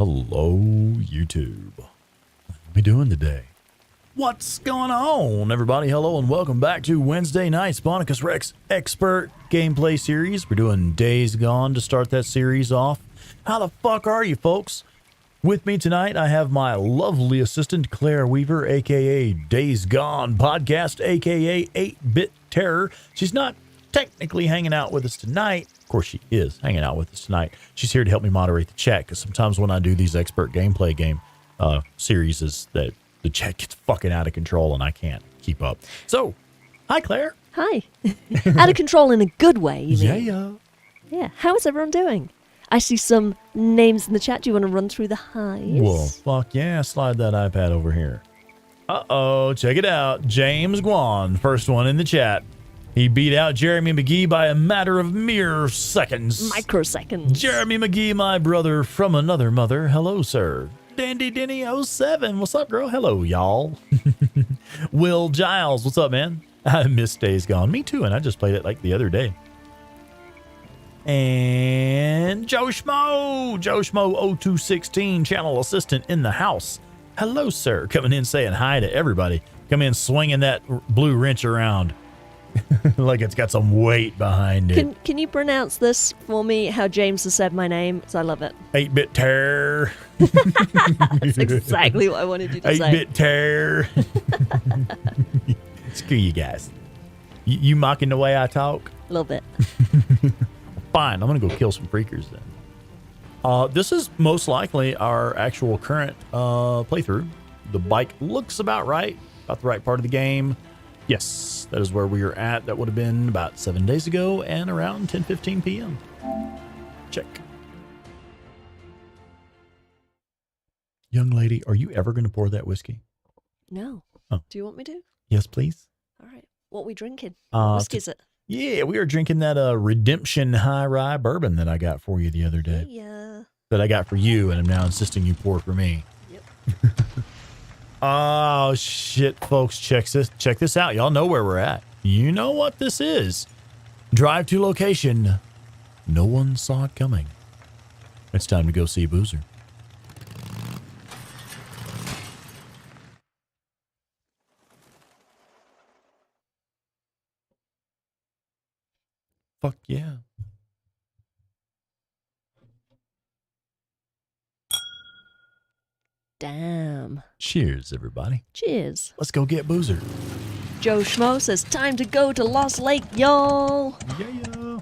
Hello, YouTube. What are we doing today? What's going on, everybody? Hello and welcome back to Wednesday Night Sponicus Rex Expert Gameplay Series. We're doing Days Gone to start that series off. How the fuck are you, folks? With me tonight, I have my lovely assistant, Claire Weaver, a.k.a. Days Gone Podcast, a.k.a. 8-Bit Terror. She's not technically hanging out with us tonight. Of course, she is hanging out with us tonight. She's here to help me moderate the chat, because sometimes when I do these expert gameplay series, is that the chat gets fucking out of control and I can't keep up. So, hi, Claire. Hi. Out of control in a good way, you mean? Yeah. Yeah. How is everyone doing? I see some names in the chat. Do you want to run through the highs? Well, fuck yeah. Slide that iPad over here. Uh-oh. Check it out. James Guan, first one in the chat. He beat out Jeremy McGee by a matter of mere seconds. Microseconds. Jeremy McGee, my brother from another mother. Hello, sir. Dandy Denny 07. What's up, girl? Hello, y'all. Will Giles. What's up, man? I miss Days Gone. Me too, and I just played it like the other day. And Joe Schmo 0216, channel assistant in the house. Hello, sir. Coming in saying hi to everybody. Come in swinging that blue wrench around like it's got some weight behind it. Can you pronounce this for me, how James has said my name? Because I love it. 8-Bit Terror. That's exactly what I wanted you to say. 8-Bit Terror. Screw you guys. You mocking the way I talk? A little bit. Fine, I'm gonna go kill some freakers then. This is most likely our actual current playthrough. The bike looks about right, about the right part of the game. Yes, that is where we are at. That would have been about 7 days ago and around 10:15 p.m. Check. Young lady, are you ever gonna pour that whiskey? No. Oh. Do you want me to? Yes, please. All right. What are we drinking? What whiskey is it? Yeah, we are drinking that Redemption High Rye bourbon that I got for you the other day. Yeah. That I got for you, and I'm now insisting you pour for me. Yep. Oh, shit, folks. Check this out. Y'all know where we're at. You know what this is. Drive to location. No one saw it coming. It's time to go see Boozer. Fuck yeah. Damn. Cheers, everybody. Cheers. Let's go get Boozer. Joe Schmo says, time to go to Lost Lake, y'all. Yeah.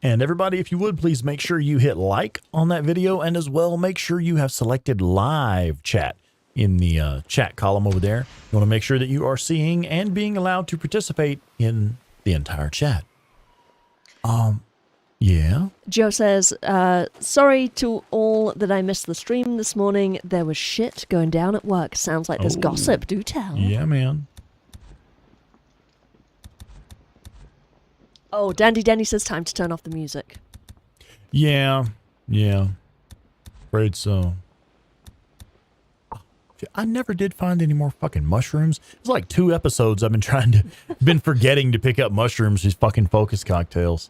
And everybody, if you would, please make sure you hit like on that video, and as well, make sure you have selected live chat in the chat column over there. You want to make sure that you are seeing and being allowed to participate in the entire chat. Yeah. Joe says, sorry to all that I missed the stream this morning. There was shit going down at work. Sounds like there's gossip. Do tell. Yeah, man. Oh, Dandy Denny says time to turn off the music. Yeah. Afraid so. I never did find any more fucking mushrooms. It's like 2 episodes I've been forgetting to pick up mushrooms, these fucking focus cocktails.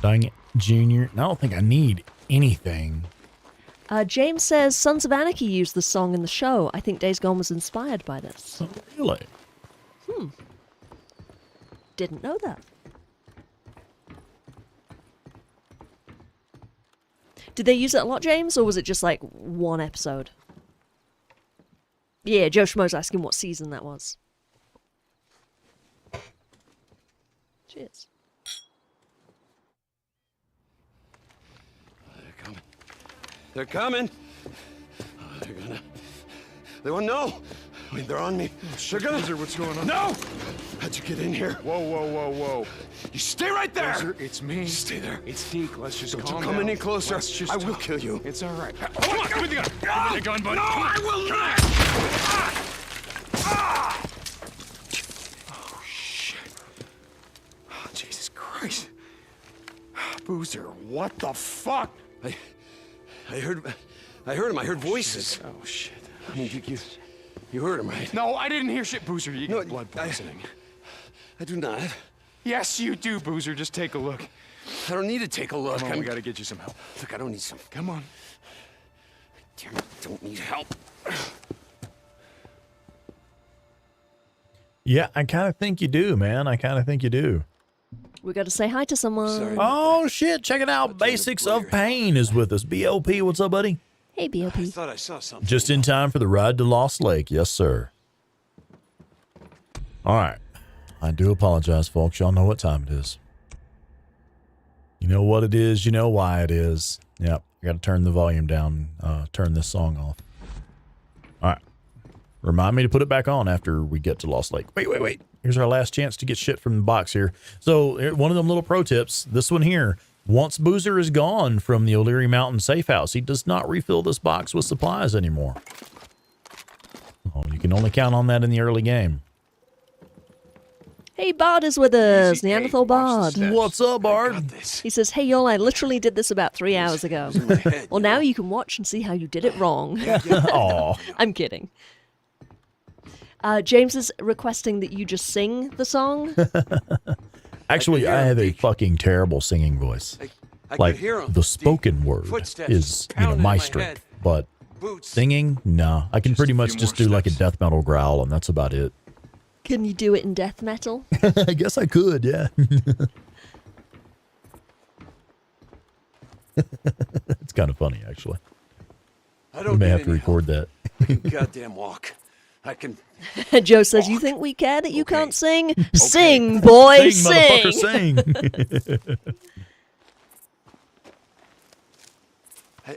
Dang it, Junior. I don't think I need anything. James says Sons of Anarchy used the song in the show. I think Days Gone was inspired by this. Oh, really? Didn't know that. Did they use it a lot, James, or was it just like one episode? Yeah, Joe Schmo's asking what season that was. Cheers. They're coming. Oh, they won't know. Wait, they're on me. They're gonna. Boozer, what's going on? No! How'd you get in here? Whoa. You stay right there! Boozer, it's me. Stay there. It's Deke. Let's just Don't calm you come down. any closer. Let's just I will talk. kill you. It's all right. Come on, Give me the gun. Give me the gun, buddy. No, I will not! Oh, shit. Oh, Jesus Christ. Boozer, what the fuck? I heard him. I heard voices. Oh, shit. I mean, you heard him, right? No, I didn't hear shit, Boozer. You No, got blood poisoning. I do not. Yes, you do, Boozer. Just take a look. I don't need to take a look. Come on, we gotta get you some help. Look, I don't need some. Come on. Damn it, don't need help. Yeah, I kind of think you do, man. I kind of think you do. We got to say hi to someone. Sorry. Oh, shit. Check it out. Basics of Pain is with us. BLP, what's up, buddy? Hey, BOP. I thought I saw something. Just in time for the ride to Lost Lake. Yes, sir. All right. I do apologize, folks. Y'all know what time it is. You know what it is. You know why it is. Yep. I got to turn the volume down. Turn this song off. All right. Remind me to put it back on after we get to Lost Lake. Wait. Here's our last chance to get shit from the box here. So one of them little pro tips. This one here. Once Boozer is gone from the O'Leary Mountain safe house, he does not refill this box with supplies anymore. Oh, you can only count on that in the early game. Hey, Bard is with us. Easy, Neanderthal hey, watch the Bard. steps. What's up, Bard? Got this. He says, hey, y'all, I literally did this about 3 hours ago. It's in my head, Well, now you can watch and see how you did it wrong. Aw. I'm kidding. James is requesting that you just sing the song. Actually, hear I him, have a Deke. fucking terrible singing voice. I Like, could hear him. the spoken word Footsteps is, pounding in my my strength. head. But Boots. singing, no. I can Just pretty a much few just more do like a steps. death metal growl, and that's about it. Can you do it in death metal? I guess I could, yeah. It's kind of funny, actually. I We don't may need have to any record that. help. Goddamn walk. I can. Joe says, you think we care that you Okay. can't sing? Sing, boy, Sing, motherfucker, sing.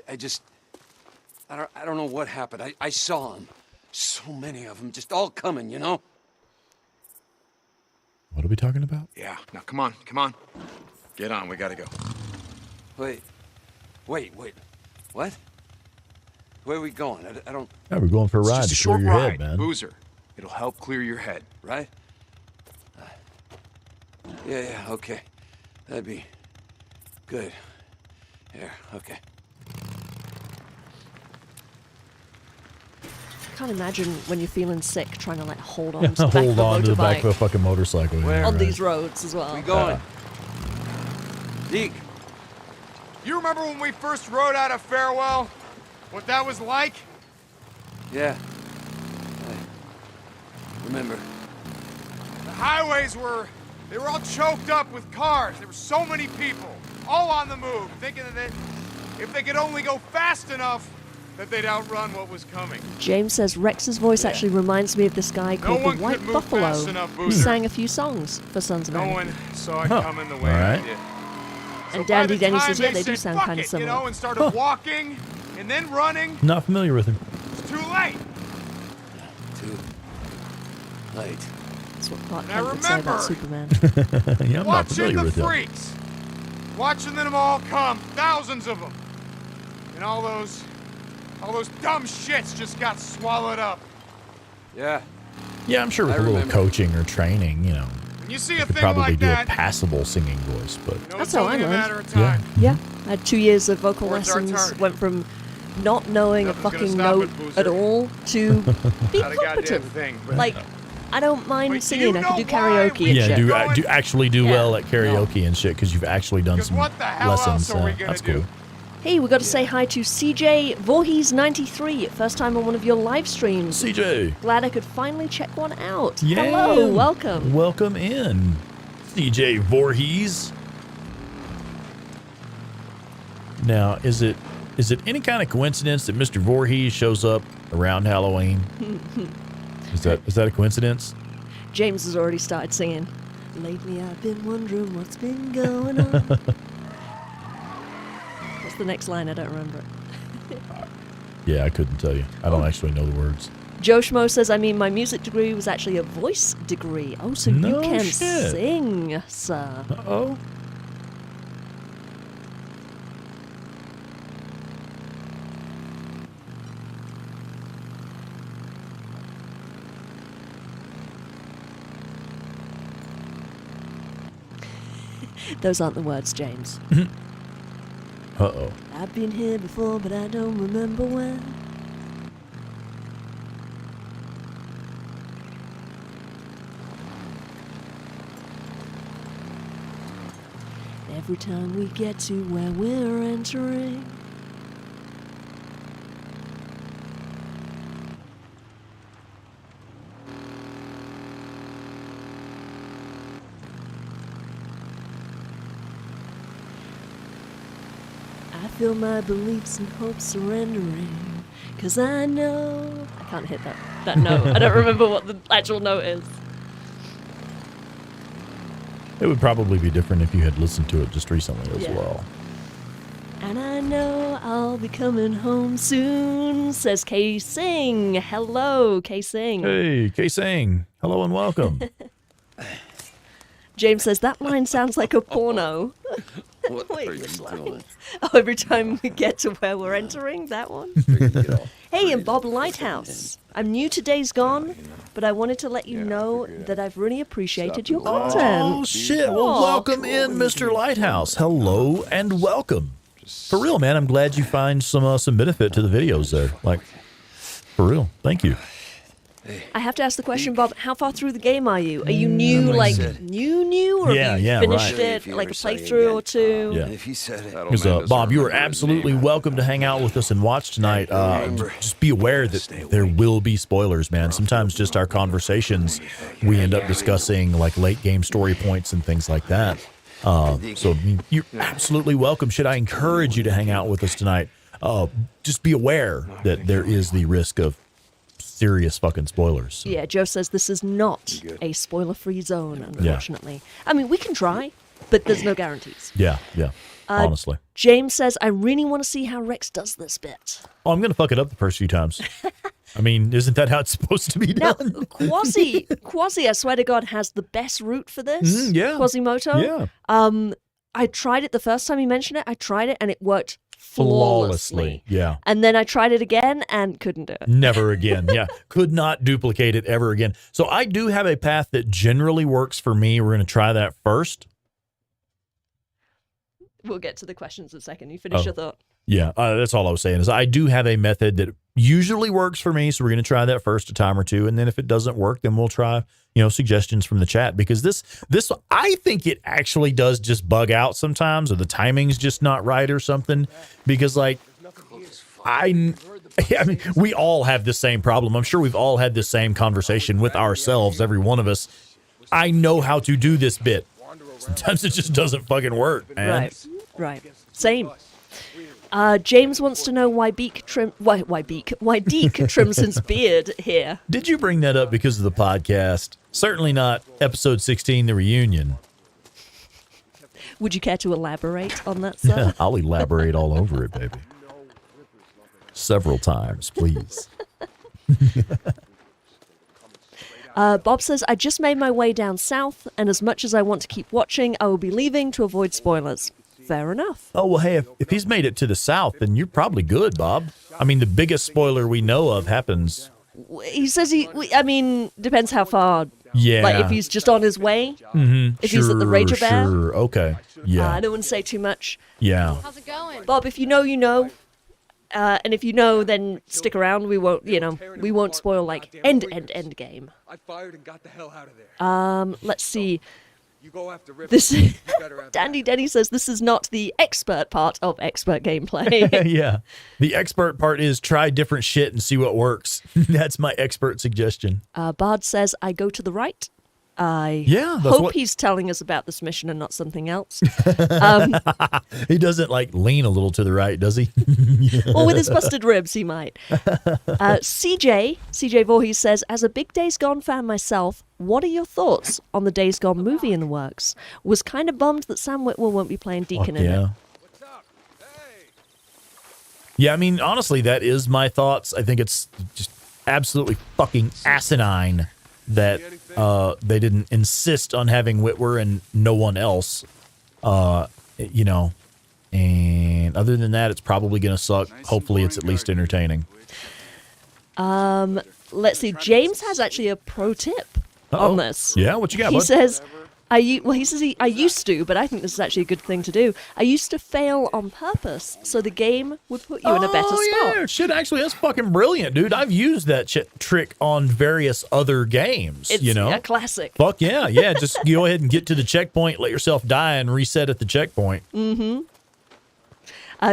I just. I don't know what happened. I saw them. So many of them, just all coming, you know? What are we talking about? Yeah, now come on. Get on, we gotta go. Wait. What? Where are we going? I don't. Yeah, we're going for a It's ride just a to clear short your ride, head, man. Boozer. It'll help clear your head. Right? Yeah, okay. That'd be good. Here, okay. I can't imagine when you're feeling sick trying to like hold on to the back Hold of a on to the back of a motorbike fucking motorcycle. Where? yeah, on right. these roads as well. We going? Deke. You remember when we first rode out of Farewell? What that was like? Yeah. I remember. The highways they were all choked up with cars. There were so many people, all on the move, thinking that if they could only go fast enough, that they'd outrun what was coming. James says Rex's voice actually reminds me of this guy called one the could White move Buffalo, fast enough, who Boozer. sang a few songs for Sons of No Anarchy. one saw it coming the way Alright. I did. And So by Dandy the Denny time says, yeah, they do said, sound "Fuck kind of it," you know, similar. and started walking and then running, Not familiar with him. it's too late. Too late. That's what Clark Now Kent would say about remember- Superman. Yeah, I'm not Watching familiar the with him. freaks. Watching them all come, thousands of them. And all those dumb shits just got swallowed up. Yeah. Yeah, I'm sure with I a little remember. coaching or training, you know, When you see a could thing probably like do that, a passable singing voice, but you know That's it's how only I a learned. matter of Yeah. time. Yeah, I had 2 years of vocal Before it's our lessons, turn. went from not knowing Nothing's a gonna fucking stop note it, Boozer. at all to be Not a goddamn competent. thing. But Like, I don't mind Wait, do singing, you I can do know why karaoke we- and yeah, shit. do actually do Yeah. well at karaoke and shit because you've actually done Because some what the hell lessons. else are we gonna That's do? cool. Hey, we got to say hi to CJ Voorhees93, first time on one of your live streams. CJ, Glad I could finally check one out. yeah, Hello, welcome. welcome in, CJ Voorhees. Now, is it any kind of coincidence that Mr. Voorhees shows up around Halloween? Is that a coincidence? James has already started singing. Lately I've been wondering what's been going on. What's the next line? I don't remember it. Yeah, I couldn't tell you. I don't actually know the words. Joe Schmo says, I mean, my music degree was actually a voice degree. Oh, so No you can shit. sing, sir. Uh-oh. Those aren't the words, James. Uh-oh. I've been here before, but I don't remember when. every time we get to where we're entering. I feel my beliefs and hopes surrendering, 'cause I know... I can't hit that note. I don't remember what the actual note is. It would probably be different if you had listened to it just recently as well. And I know I'll be coming home soon, says K Sing. Hello, K Sing. Hey, K-Sing. Hello and welcome. James says, that line sounds like a porno. What Wait, are you which line? doing? Oh, every time we get to where we're entering, that one? Hey, and Bob Lighthouse. I'm new to Days Gone, but I wanted to let you know that I've really appreciated your Oh, content. shit. Well, Aw, welcome in, Mr. Lighthouse. Hello and welcome. For real, man. I'm glad you find some benefit to the videos there. Like, for real. Thank you. I have to ask the question, Bob, how far through the game are you? Are you new, like, new, or have you finished right. it, like a playthrough or two? Yeah. If he said it, Because, Bob, you are absolutely welcome to hang out with us and watch tonight. Just be aware that there will be spoilers, man. Sometimes just our conversations, we end up discussing, like, late game story points and things like that. So you're absolutely welcome. Should I encourage you to hang out with us tonight? Just be aware that there is the risk of serious fucking spoilers. So. Yeah, Joe says this is not a spoiler-free zone, unfortunately. I mean, we can try, but there's no guarantees. Yeah, honestly. James says, I really want to see how Rex does this bit. Oh, I'm going to fuck it up the first few times. I mean, isn't that how it's supposed to be Now, done? Quasi, I swear to God, has the best route for this. Yeah. Quasimoto. Yeah. I tried it the first time you mentioned it. I tried it, and it worked flawlessly. Yeah. And then I tried it again and couldn't do it. Never again. Yeah. Could not duplicate it ever again. So I do have a path that generally works for me. We're going to try that first. We'll get to the questions in a second. You finish your thought. Yeah. That's all I was saying is I do have a method that usually works for me. So we're going to try that first a time or two. And then if it doesn't work, then we'll try, suggestions from the chat, because this, I think it actually does just bug out sometimes, or the timing's just not right or something, because like, I mean, we all have the same problem. I'm sure we've all had the same conversation with ourselves, every one of us. I know how to do this bit. Sometimes it just doesn't fucking work, man. Right. Same. James wants to know why Deke trims his beard here. Did you bring that up because of the podcast? Certainly not episode 16, the reunion. Would you care to elaborate on that, sir? I'll elaborate all over it, baby. Several times, please. Bob says, I just made my way down south, and as much as I want to keep watching, I will be leaving to avoid spoilers. Fair enough. Oh, well, hey, if he's made it to the south, then you're probably good, Bob. I mean, the biggest spoiler we know of happens. He says depends how far. Yeah. Like, if he's just on his way. Mm-hmm. If he's at the Rager Bear. Sure, okay. Yeah. I don't want to say too much. Yeah. How's it going? Bob, if you know, you know. And if you know, then stick around. We won't spoil, like, end game. I fired and got the hell out of there. Let's see. You go after Rip. This Dandy Denny says this is not the expert part of expert gameplay. Yeah. The expert part is try different shit and see what works. That's my expert suggestion. Bard says, I go to the right. I that's hope he's telling us about this mission and not something else. He doesn't, like, lean a little to the right, does he? Or with his busted ribs, he might. CJ Voorhees says, as a big Days Gone fan myself, what are your thoughts on the Days Gone movie in the works? Was kind of bummed that Sam Witwer won't be playing Deacon in it. Yeah, I mean, honestly, that is my thoughts. I think it's just absolutely fucking asinine that they didn't insist on having Witwer and no one else, and other than that, it's probably going to suck. Hopefully it's at least entertaining. Let's see. James has actually a pro tip on this. Yeah, what you got, He bud? says, Well, he says I used to, but I think this is actually a good thing to do. I used to fail on purpose, so the game would put you in a better spot. Yeah, shit, actually, that's fucking brilliant, dude. I've used that shit trick on various other games, It's you know? a classic. Fuck yeah. Just go ahead and get to the checkpoint, let yourself die, and reset at the checkpoint.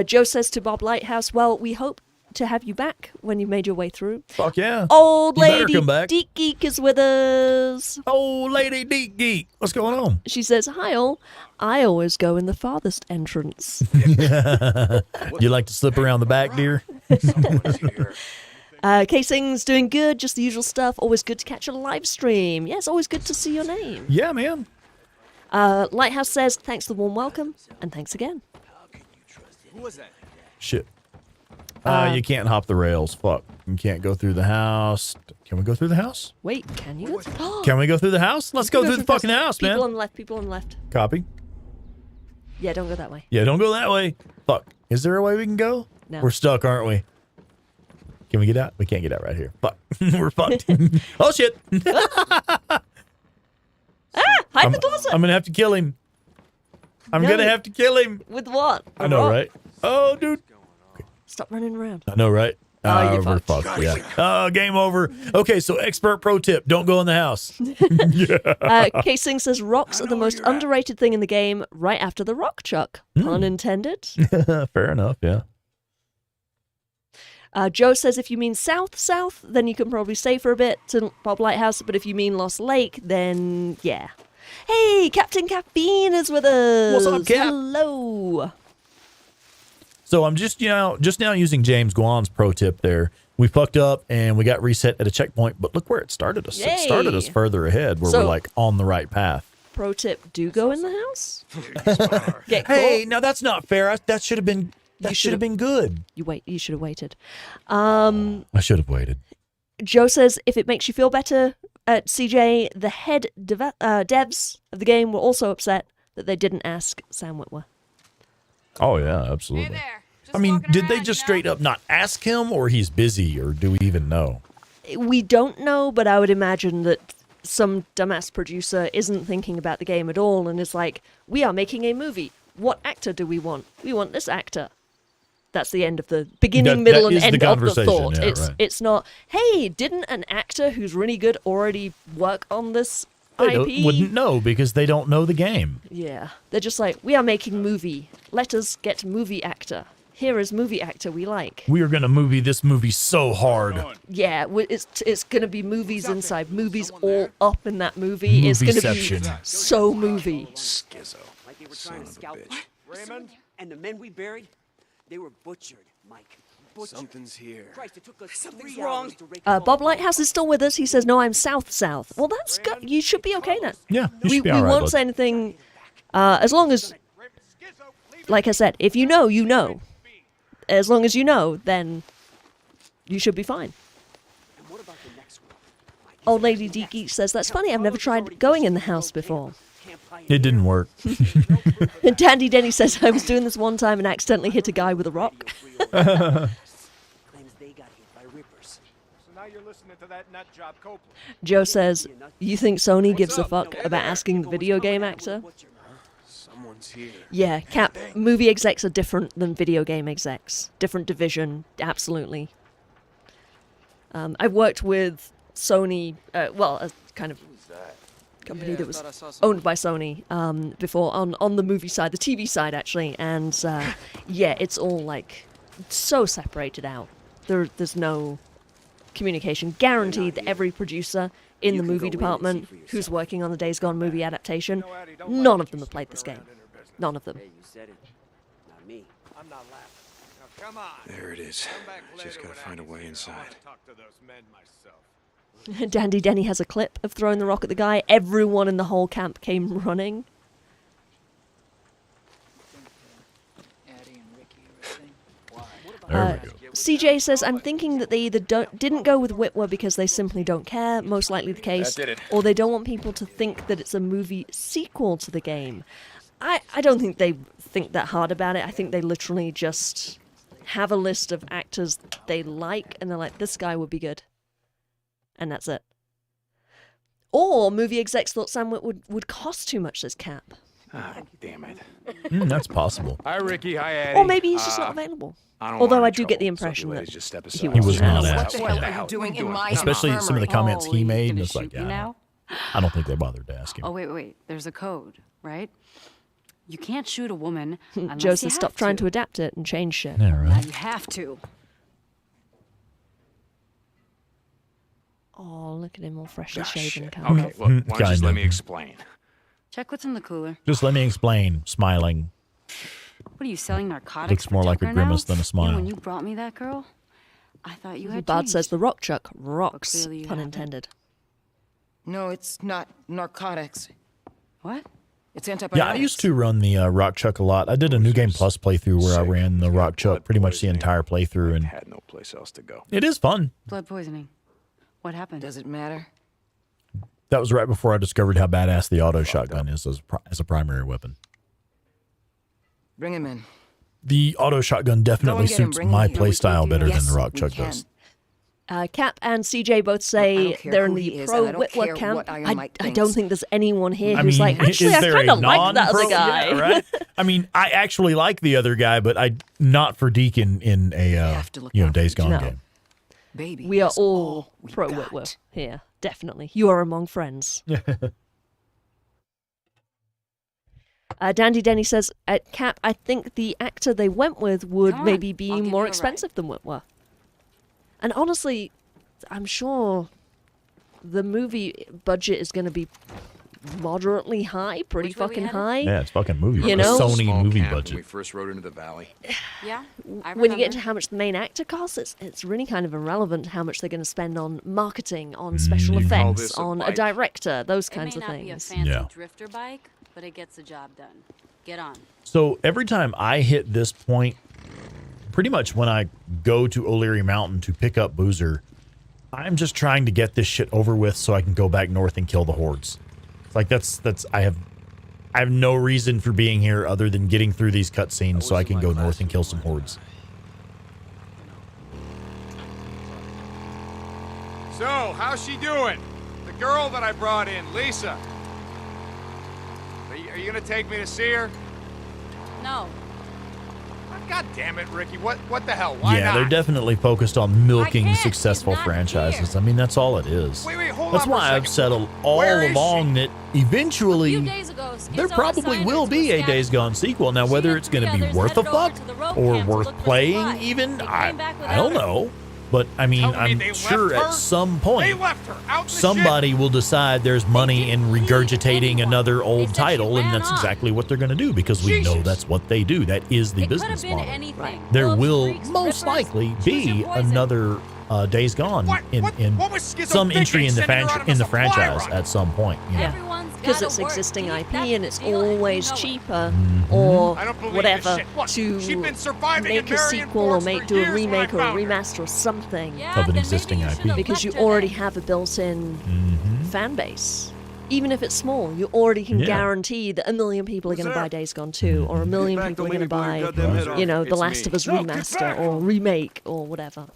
Joe says to Bob Lighthouse, well, we hope to have you back when you've made your way through. Fuck yeah. Old You better lady come back. Deep Geek is with us. Old lady Deep Geek. What's going on? She says, hi all. I always go in the farthest entrance. You like to slip around the back, dear? Casing's doing good, just the usual stuff. Always good to catch a live stream. Yes, always good to see your name. Yeah, man. Lighthouse says, thanks for the warm welcome, and thanks again. Who was that? Shit. You can't hop the rails. Fuck. You can't go through the house. Can we go through the house? Wait, can you? Can we go through the house? Let's go through the fucking house, People man. on the left, people on the left. Copy. Yeah, don't go that way. Yeah, don't go that way. Fuck. Is there a way we can go? No. We're stuck, aren't we? Can we get out? We can't get out right here. Fuck. We're fucked. Oh, shit. Hide the closet! I'm going to have to kill him. I'm No. going to have to kill him. With what? I know, right? Oh, dude. Stop running around. I know, right? Oh, you're we're fucked. fucked. Yeah. Oh, game over. Okay, so expert pro tip: don't go in the house. Casing says rocks are the most underrated thing in the game, right after the rock chuck. Pun intended. Fair enough. Yeah. Joe says if you mean south, then you can probably stay for a bit to Bob Lighthouse, but if you mean Lost Lake, then yeah. Hey, Captain Caffeine is with us. What's up, Cap? Hello. So I'm just now using James Guan's pro tip there. We fucked up and we got reset at a checkpoint, but look where it started us. Yay. It started us further ahead where So- we're like on the right path. Pro tip, do go in the house. Get Hey, caught. now that's not fair. That should have been should've- been good. You should have waited. I should have waited. Joe says if it makes you feel better, at CJ, the head devs of the game were also upset that they didn't ask Sam Witwer. Oh yeah, absolutely. there. Just I mean, walking did they around, just you know? straight up not ask him, or he's busy, or do we even know? We don't know, but I would imagine that some dumbass producer isn't thinking about the game at all and is like, we are making a movie. What actor do we want? We want this actor. That's the end of the beginning, That middle, and is the end of the conversation, thought. yeah, right. It's not, hey, didn't an actor who's really good already work on this They IP? wouldn't know because they don't know the game. Yeah. They're just like, we are making movie. Let us get movie actor. Here is movie actor we like. We are gonna movie this movie so hard. Yeah, it's gonna be movies inside movies all up in that movie. It's gonna be Movieception. so movie. Schizo. Like they were trying to scalp us. Raymond? And the men we buried, they were butchered, Mike. Butchered. Something's here. Christ, it took us Something's 3 wrong. hours to rake them Bob all. Lighthouse is still with us. He says, "No, I'm south. Well, that's good. You should be okay now. Yeah, you we should be all right, won't bud. say anything as long as, like I said, if you know, you know. As long as you know, then you should be fine." And what about the next one? Mike, Old Lady Geek says, "That's funny. I've never tried going in the house before." It didn't work. And Dandy Denny says, "I was doing this one time and accidentally hit a guy with a rock." Claims they got hit by rippers. So now you're listening to that nut job Copeland. Joe says, "You think Sony gives a fuck about asking the video game actor?" Someone's here. Yeah, Cap, movie execs are different than video game execs. Different division, absolutely. I've worked with Sony, a kind of company that was owned by Sony before on the movie side, the TV side actually, and yeah, it's all like so separated out. There's no communication. Guaranteed that every producer in the movie department who's working on the Days Gone movie adaptation, none of them have played this game. None of them. Hey, you said it. Not me. I'm not laughing. Now come on. There it is. Come back Just later gotta when find a Annie's way here. I inside. wanna talk to those men myself. Dandy Denny has a clip of throwing the rock at the guy. Everyone in the whole camp came running. There we go. CJ says, "I'm thinking that they either didn't go with Witwer because they simply don't care, most likely the case, or they don't want people to think that it's a movie sequel to the game." I don't think they think that hard about it. I think they literally just have a list of actors they like, and they're like, this guy would be good. And that's it. Or movie execs thought Sandwich would cost too much, says Cap. Ah, damn it. That's possible. Hi, Ricky. Hi, Eddie. Or maybe he's just not available. I don't Although want I any do get the trouble, impression so if you that ladies just step he aside. was not What asked. the hell Yeah. are you doing in my Especially some of the comments he made, and You it's like, shoot me yeah, now? I don't think they bothered to ask him. Oh, wait. There's a code, right? You can't shoot a woman unless Joe you says have stop trying to adapt it and change shit. Yeah, Now right. you have to. Oh, look at him all freshly shaven. Shit. Coming Okay, up. look, why don't you just let Kinda. me explain? Check what's in the cooler. Just let me explain. Smiling. What are you selling narcotics? Looks for more like a Tucker grimace now? than a smile. When you brought me that girl, I thought you had Bard changed. says the rock chuck rocks, clearly you pun haven't. intended. No, it's not narcotics. What? It's antibiotics. Yeah, I used to run the Rock Chuck a lot. I did a New Game Plus playthrough where I Sick. ran the Rock Chuck Blood pretty much the poisoning. entire playthrough, I and had no place else to go. it is fun. Blood poisoning. What happened? Does it matter? That was right before I discovered how badass the auto shotgun is as a primary weapon. Bring him in. The auto shotgun definitely get him, suits bring him my here. We playstyle can do better that. than the Rock We Chuck can. does. Cap and CJ both I say don't care they're in who the he is, pro and I don't Whitworth care camp. what Iron I Mike don't thinks. think there's anyone here I who's mean, like, actually, is I there kind a of like that other non-pro? guy. Yeah, right? I mean, I actually like the other guy, but I not for Deacon in a have to look out for Days each Gone other. game. Baby. We are is all we pro got. Whitworth here, definitely. You are among friends. Dandy Denny says, at Cap, I think the actor they went with would Come on, maybe be I'll give you more a ride. expensive than Whitworth. And honestly, I'm sure the movie budget is going to be moderately high, pretty Which way we fucking headed? high. Yeah, it's fucking movie. You budget. know? Sony Small movie camp when we budget. first rode into the valley. Yeah. I When you get remember. into how much the main actor costs, it's really kind of irrelevant how much they're going to spend on marketing, on special Mm. You call effects, this a on a bike? director, those It kinds may of not be a things. fancy Yeah. drifter bike, but it gets the job done. Get on. So every time I hit this point, pretty much when I go to O'Leary Mountain to pick up Boozer, I'm just trying to get this shit over with so I can go back north and kill the hordes. It's like that's I have no reason for being here other than getting through these cutscenes so I can go north and kill some hordes. So, how's she doing? The girl that I brought in, Lisa. Are you gonna take me to see her? No. God damn it, Ricky. What the hell? Why Yeah, not? they're definitely focused on milking can't. successful She's not franchises. here. I mean, that's all it is. Wait, hold That's on for a why I've second. said all Where is along she? that eventually A few days ago, there Schizo probably assigned will her to be a scout- Days Gone sequel. Now, She whether and it's going to three be others worth a headed over fuck to the road or camp to worth look for playing, supplies. even, They I came back don't without her. know. But, I mean, Tell me I'm they sure left at her? some They point left her out in the somebody will decide there's money in didn't leave regurgitating anyone. another They old said she title, and ran that's off. exactly what they're going to do because we know Jesus. that's what they do. That is the It could business have been model. anything. There Wolves, will freaks, most rippers, likely choose be your poison. another Days Gone What? in What was Schizo some entry thinking, in the sending her out of a in the supply franchise run? at some point. You know? Yeah. Everyone's Because gotta it's work, existing Keith. IP That's and the it's deal, and you always know it. cheaper Mm-hmm. or I don't believe whatever this shit. What? to She's been surviving in make a Marion sequel or Forge for do a years when I remake or a found her. remaster or something. Yeah, Of an then maybe existing you IP. should've Because you left her already then. have a built-in Mm-hmm. fan base. Even if it's small, you already can Yeah. guarantee that 1 million people are Who's going to there? buy Days Gone 2, or 1 million Back people are to going to me, blow your buy, goddamn head off. The It's Last of me. Us No, get remaster back. or remake or whatever.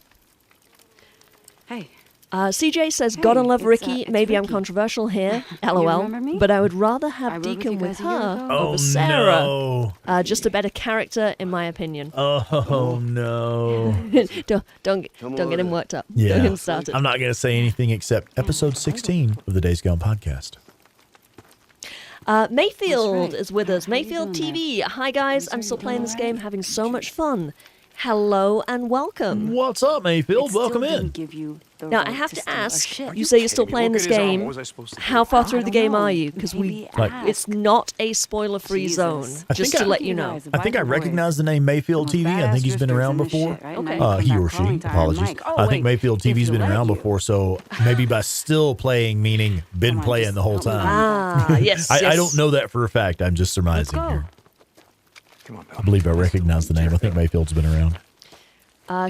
Hey, CJ says, gotta Hey, love it's, Ricky. it's Maybe I'm Ricky. controversial here, You lol. remember me? But I would rather I have rode with Deacon you with guys a year her ago. Oh over Sarah. no! Just a better character, in my opinion. Oh no! don't get on him in. worked up. Yeah, Don't get him started. I'm not going to say anything except episode 16 of the Days Gone podcast. Mayfield That's right. is with us. How you Mayfield doing TV. Hi guys, I'm Are still you playing doing this all right? game, having so much fun. Hello and welcome. What's up, Mayfield? It still Welcome didn't in. give you the Now I right have to to steal our ask. shit. You say you're still kidding me? playing Look this at his arm. game. What was I supposed to do? How far I through the don't game know. are you? Because Maybe Like- it's ask. not a spoiler-free Jesus. zone. I Just think to I- let you know. Guys, I think I Bible recognize boys. the name Mayfield Some TV. I badass think he's been drifters around in this before. shit, right? Okay. Now you come He back or she. calling to Iron Apologies. Mike. Oh, I think wait, Mayfield if TV's you been let around you. before, so maybe by still playing, meaning been Come on, playing just the whole help me time. Ah, yes. I yes. don't know that for a fact. I'm just Let's surmising go. here. Come on, I pal. believe I recognize the name. I think Mayfield's been around.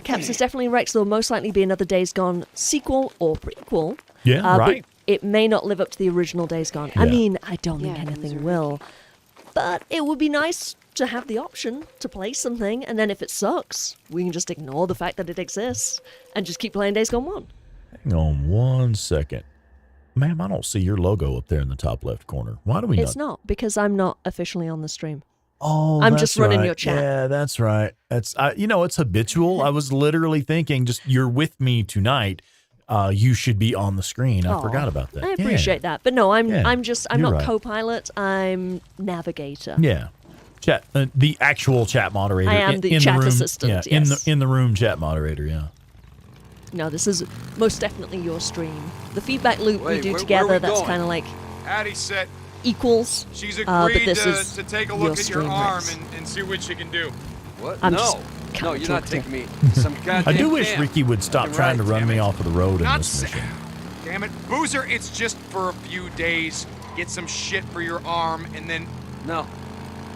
Caps is definitely right. There will most likely be another Days Gone sequel or prequel. Yeah, but right. it may not live up to the original Days Gone. I Yeah. mean, I don't think Yeah, those anything are will. But it would be nice to have the option to play something, and then if it sucks, we can just ignore the fact that it exists and just keep playing Days Gone 1. Hang on one second. Ma'am, I don't see your logo up there in the top left corner. Why do we It's not, because I'm not officially on the stream. Oh, I'm that's just running right. your chat. Yeah, that's right. It's it's habitual. I was literally thinking, just you're with me tonight. You should be on the screen. I forgot about that. I appreciate that, but no, I'm Yeah, I'm you're not right. co-pilot. I'm navigator. Yeah, chat. The actual chat moderator. I am the chat room, assistant, Yeah, yes. in the room chat moderator. Yeah. No, this is most definitely your stream. The feedback loop we Wait, do where together, we that's going? kind of like Addie said equals. she's but agreed this is to take a your look at your stream, arm Rex. and see what she can do. What? I'm no. just No, kinda you're not joking. taking me to some goddamn I do wish camp. Ricky would stop Fucking trying to right, run damn me it. off of the road in Not this mission. Damn it, Boozer, it's just for a few days. Get some shit for your arm, and then No.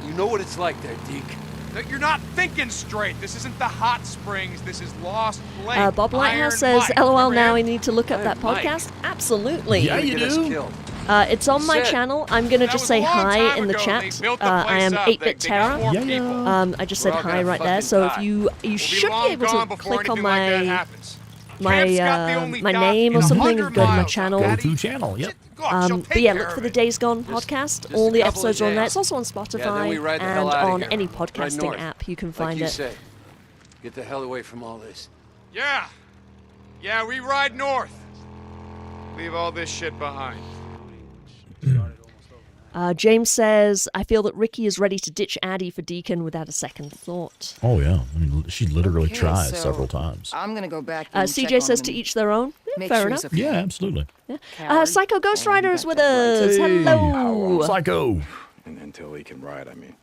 You know what it's like there, Deke. you're not thinking straight. This isn't the hot springs. This is Lost Lake. Bob Lighthouse Iron says, Mike. "LOL, Remember now I him? need to look up Iron that Mike. podcast." Absolutely. Yeah, Gonna you get us do. killed. It's on my Shit. channel. I'm gonna That just was say a long hi time in the ago. chat. They built the I place am up. 8-Bit They got Terror. more Yeah, yeah. people. I just We're said all hi gonna right there. fucking So die. if you We'll should be long able gone to before click on anything like that my happens. Camp's got the only dock name in or something 100 and go to my miles, channel. Go Daddy. to channel. Yep. God, she'll But take yeah, care look of for the it. Days Gone podcast. just All a the couple of episodes are on there. days. It's also on Yeah, then Spotify we ride the and hell outta on here. any Right podcasting north. app. You can Like find you it. say. Get the hell away from all this. Yeah. Yeah, we ride north. Leave all this shit behind. James says, "I feel that Ricky is ready to ditch Addie for Deacon without a second thought." Oh yeah. I mean, she literally Okay, tries so several times. I'm gonna go back and check CJ on says him to and each their own. Yeah, make fair sure enough. he's okay. Yeah, absolutely. Psycho Ghost Rider is with us. Hello. Psycho. And until he can ride, I mean.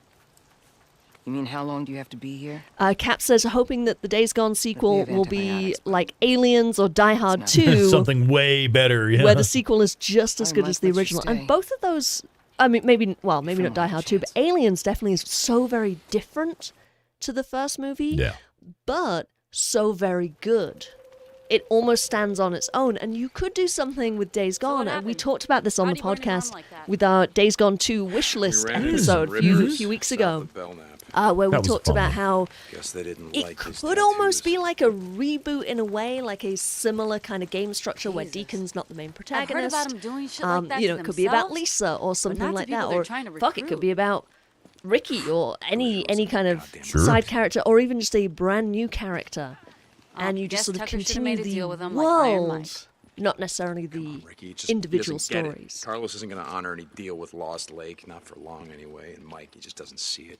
You mean how long do you have to be here? Cap says, hoping that the Days Gone sequel have will be antibiotics, but like Aliens or Die Hard not- 2, Something way better. Yeah. where the sequel is just as I good might as the let you original. And stay. both of those, I mean, maybe not From Die Hard 2, but Aliens definitely is so very different to the first movie, Yeah. but so very good. It almost stands on its own, and you could do something with Days Gone. And we happened? talked about this on the How'd he burn his arm podcast like that? with our Days Gone 2 wish list ran into episode some a few rippers weeks ago, Belknap. where we That was talked fun. about how Guess they didn't it like his could almost tattoos. be like a reboot in a way, like a similar kind of game structure where Jesus. Deacon's not the main I've heard protagonist. about 'em doing shit like that You to know, it could be about themselves, Lisa or something not to like people that, they're or trying to fuck, it could recruit. be about Ricky or any kind of Sure. side character, or even just a brand new character, and you just guess sort of Tucker should've continue made a the deal with him like Iron Mike. world, not necessarily the Ricky, he just- he individual doesn't get it. stories. Carlos isn't going to honor any deal with Lost Lake, not for long anyway. And Mike, he just doesn't see it.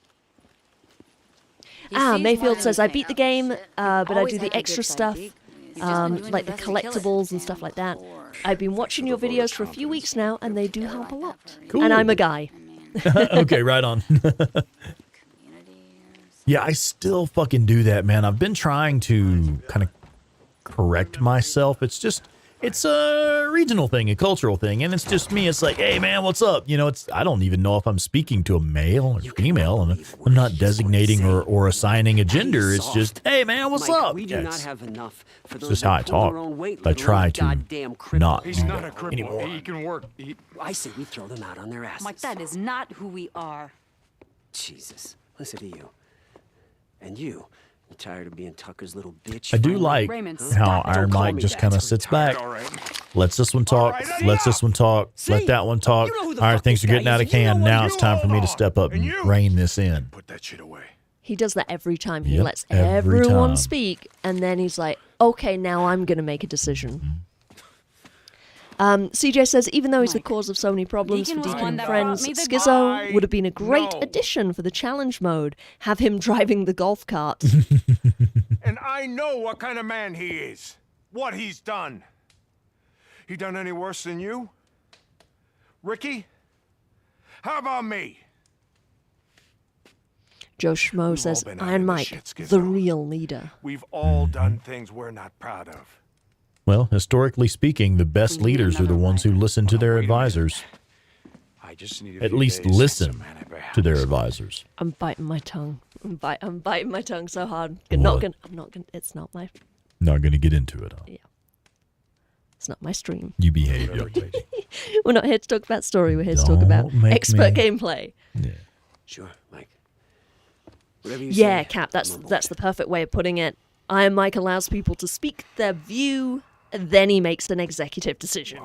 He sees Mayfield one says, I and beat the thinks, game, "Oh, shit." but I Always do had the a extra good side, stuff, Deke. He's just been doing like the the best he can. collectibles and stuff like that. I've been watching your videos for a few weeks now, and they do help a lot. Cool. And I'm a guy. Okay, right on. Yeah, I still fucking do that, man. I've been trying to kind of correct myself. It's a regional thing, a cultural thing, and it's just me. It's like, hey, man, what's up? You know, I don't even know if I'm speaking to a male or female, and I'm not designating or assigning a gender. It's just, hey, man, what's Mike, up? We do Yeah, not it's have enough for it's those just that how I pull talk. their own weight, I let try alone to goddamn cripple. not He's do not a that cripple. anymore. He can work. I say we throw them out on their asses. Mike, that is not who we are. Jesus, listen to you. And you tired of being Tucker's little bitch? I do finally? like Raymond, how stop it. Iron Don't call Mike me just that. kind of sits back, All right. lets this one talk, right, lets this one talk, let See? that one talk. You know who the All right, fuck things this are getting guy out of is. You know hand. what Now you it's time for me to hold step up on. and And you- rein this in. Put that shit away. He does that every time. He Yep, lets every everyone time. speak, and then he's like, okay, now I'm going to make a decision. CJ says, even though he's the Mike, cause of so many problems Deacon for was Deacon one and that friends, brought me the Schizo would have been a great No. addition for the challenge mode. Have him driving the golf cart. And I know what kind of man he is. What he's done. He done any worse than you? Ricky? How about me? Joe Schmo all says, been out Iron in the Mike, shit, Schizo. the real leader. We've all done things we're not proud of. Well, historically speaking, the best We need leaders are the another ones who rider. listen to their Wait a minute. advisors. I just need a At few least days and listen some antibiotics. to their advisors. I'm biting my tongue. I'm biting my tongue so hard. What? I'm not gonna. It's not my. Not going to get into it. Huh? It's not my stream. You behave. young lady. We're not here to talk about story. We're here to talk about Don't make expert me- gameplay. Yeah. Sure, Mike. Whatever you Yeah, say. Cap. I'm on That's the perfect way of putting it. Iron Mike allows people to speak their view then he makes an executive decision.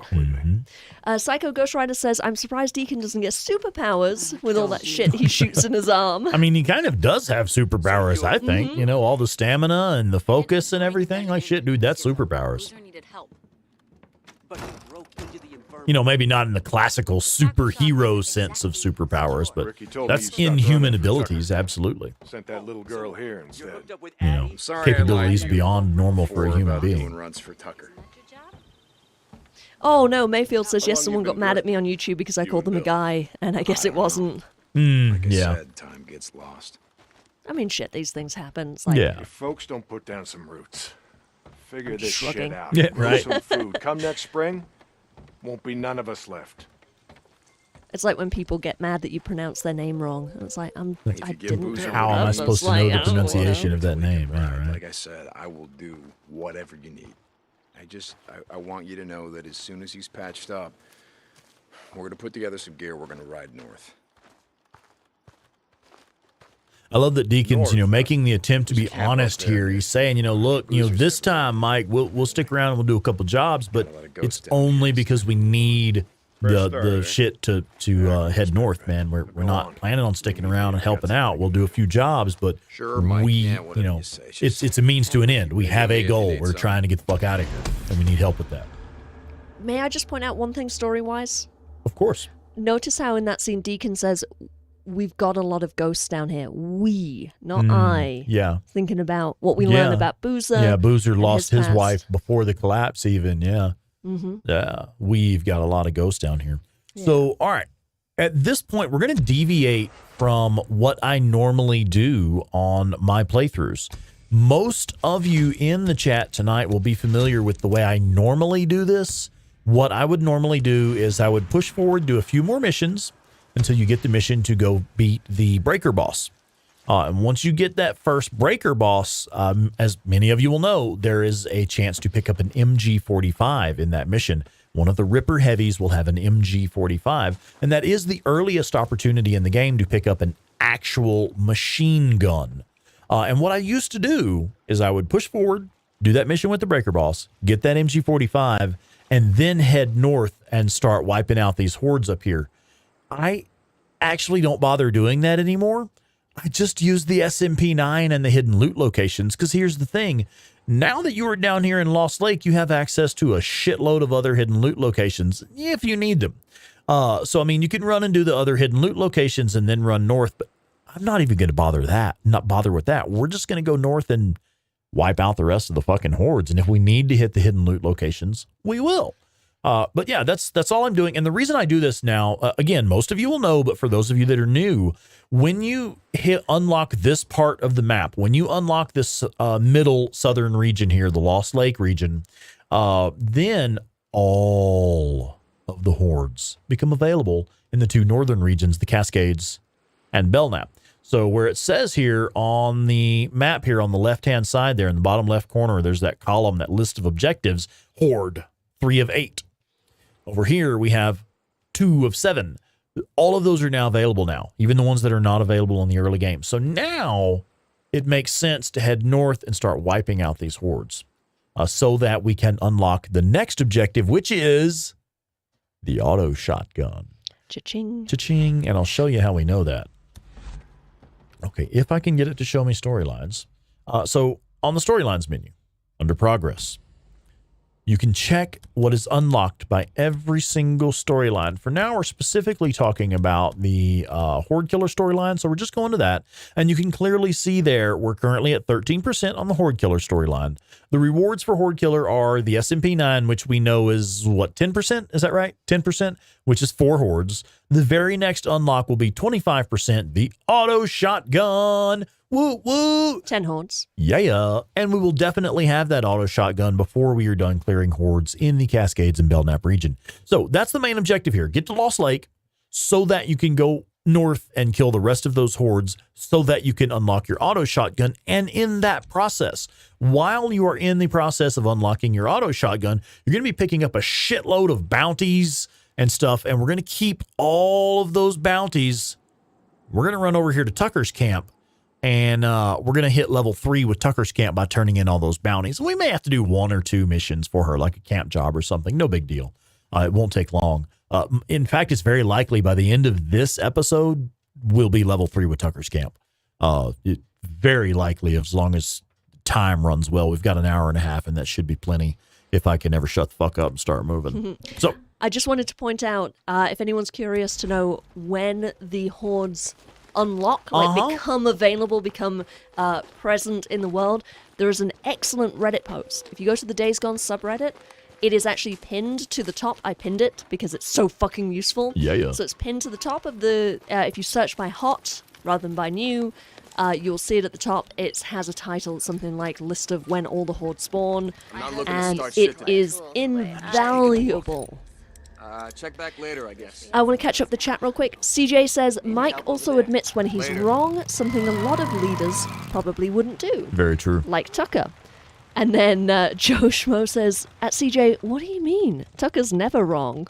Psycho Ghost Rider says, I'm surprised Deacon doesn't get superpowers with all that shit he shoots in his arm. I mean, he kind of does have superpowers, I think. You know, all the stamina and the focus and everything. Like, shit, dude, that's superpowers. You know, maybe not in the classical superhero sense of superpowers, but that's inhuman abilities, absolutely. Sent that little girl here instead. You know, Sorry, capabilities I lied to you beyond normal for a before human about doing being. runs for Tucker. Oh no, Mayfield says, yes, someone got mad at me on YouTube because I called them a guy, and I guess it wasn't. Like I Yeah. said, time gets lost. I mean, shit, these things happen. It's like, Yeah. If folks don't put down some roots, figure this shrugging. shit out. Yeah, Grow right. some food. Come next spring, won't be none of us left. It's like when people get mad that you pronounce their name wrong. It's like, I you give didn't. Boozer How am I It's supposed to like, know I the don't pronunciation of that Until we name? can Yeah, ride. right. Like I said, I will do whatever you need. I want you to know that as soon as he's patched up, we're going to put together some gear. We're going to ride north. I love that Deacon's, you know, making the attempt to be camp up honest there. here. He's saying, you know, look, you know, Boozer's this everywhere. time, Mike, we'll stick around and we'll do a couple jobs, but Got a lot of it's ghosts down only here. because we need the start, eh? shit to head north, man. We're not planning on sticking around and helping out. We'll do a few jobs, but Sure, Mike, we, yeah, you whatever know, you say. It's just- it's a means to an end. We have a you goal. need We're something. trying to get the fuck out of here, and we need help with that. May I just point out one thing story-wise? Of course. Notice how in that scene Deacon says, we've got a lot of ghosts down here. We, not I. Yeah. Thinking about what we Yeah. learned about Boozer. Yeah, Boozer and lost his past. wife before the collapse even, yeah. Yeah, we've got a lot of ghosts down here. So, all right. At this point, we're going to deviate from what I normally do on my playthroughs. Most of you in the chat tonight will be familiar with the way I normally do this. What I would normally do is I would push forward, do a few more missions until you get the mission to go beat the breaker boss. And once you get that first breaker boss, as many of you will know, there is a chance to pick up an MG45 in that mission. One of the Ripper Heavies will have an MG45, and that is the earliest opportunity in the game to pick up an actual machine gun. And what I used to do is I would push forward, do that mission with the breaker boss, get that MG45, and then head north and start wiping out these hordes up here. I actually don't bother doing that anymore. I just use the SMP9 and the hidden loot locations, because here's the thing. Now that you are down here in Lost Lake, you have access to a shitload of other hidden loot locations if you need them. So, I mean, you can run and do the other hidden loot locations and then run north, but I'm not even going to bother with that. We're just going to go north and wipe out the rest of the fucking hordes. And if we need to hit the hidden loot locations, we will. But yeah, that's all I'm doing. And the reason I do this now, again, most of you will know, but for those of you that are new, when you unlock this part of the map, when you unlock this middle southern region here, the Lost Lake region, then all of the hordes become available in the two northern regions, the Cascades and Belknap. So where it says here on the map here on the left-hand side there in the bottom left corner, there's that column, that list of objectives, Horde, 3 of 8. Over here, we have 2 of 7. All of those are now available now, even the ones that are not available in the early game. So now it makes sense to head north and start wiping out these hordes so that we can unlock the next objective, which is the auto shotgun. Cha-ching. Cha-ching, and I'll show you how we know that. Okay, if I can get it to show me storylines. So on the storylines menu, under progress, you can check what is unlocked by every single storyline. For now, we're specifically talking about the Horde Killer storyline, so we're just going to that. And you can clearly see there, we're currently at 13% on the Horde Killer storyline. The rewards for Horde Killer are the SMP9, which we know is, what, 10%? Is that right? 10%, which is 4 hordes. The very next unlock will be 25%, the auto shotgun. Woo, woo. 10 hordes. Yeah. And we will definitely have that auto shotgun before we are done clearing hordes in the Cascades and Belknap region. So that's the main objective here. Get to Lost Lake so that you can go north and kill the rest of those hordes so that you can unlock your auto shotgun. And in that process, while you are in the process of unlocking your auto shotgun, you're going to be picking up a shitload of bounties and stuff. And we're going to keep all of those bounties. We're going to run over here to Tucker's camp. And we're going to hit level 3 with Tucker's camp by turning in all those bounties. We may have to do 1 or 2 missions for her, like a camp job or something. No big deal. It won't take long. In fact, it's very likely by the end of this episode, we'll be level 3 with Tucker's camp. Very likely, as long as time runs well. We've got an hour and a half, and that should be plenty if I can ever shut the fuck up and start moving. So I just wanted to point out, if anyone's curious to know when the hordes unlock, like become available, become present in the world, there is an excellent Reddit post. If you go to the Days Gone subreddit, it is actually pinned to the top. I pinned it because it's so fucking useful. Yeah. So it's pinned to the top of the, if you search by hot rather than by new, you'll see it at the top. It has a title, something like list of when all the hordes spawn, and it is invaluable. Check back later, I guess. I want to catch up the chat real quick. CJ says, Mike also admits when he's wrong, something a lot of leaders probably wouldn't do. very true. Like Tucker. And then Joe Schmo says, at CJ, what do you mean? Tucker's never wrong.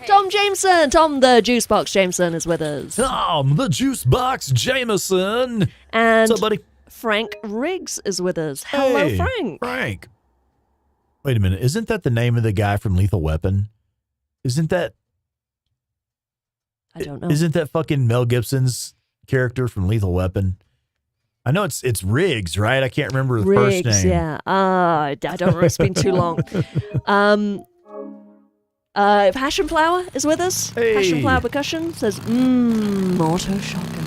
Tom Jameson! Tom the Juicebox Jameson is with us. Tom the Juicebox Jameson. And What's up, buddy? Frank Riggs is with us. Hello, Hey, Frank. Frank. Wait a minute. Isn't that the name of the guy from Lethal Weapon? Isn't that I don't know. Isn't that fucking Mel Gibson's character from Lethal Weapon? I know it's Riggs, right? I can't remember the Riggs, first name. yeah. I don't remember. It's been too long. Passion Flower is with us. Hey. Passion Flower Percussion says, auto shotgun.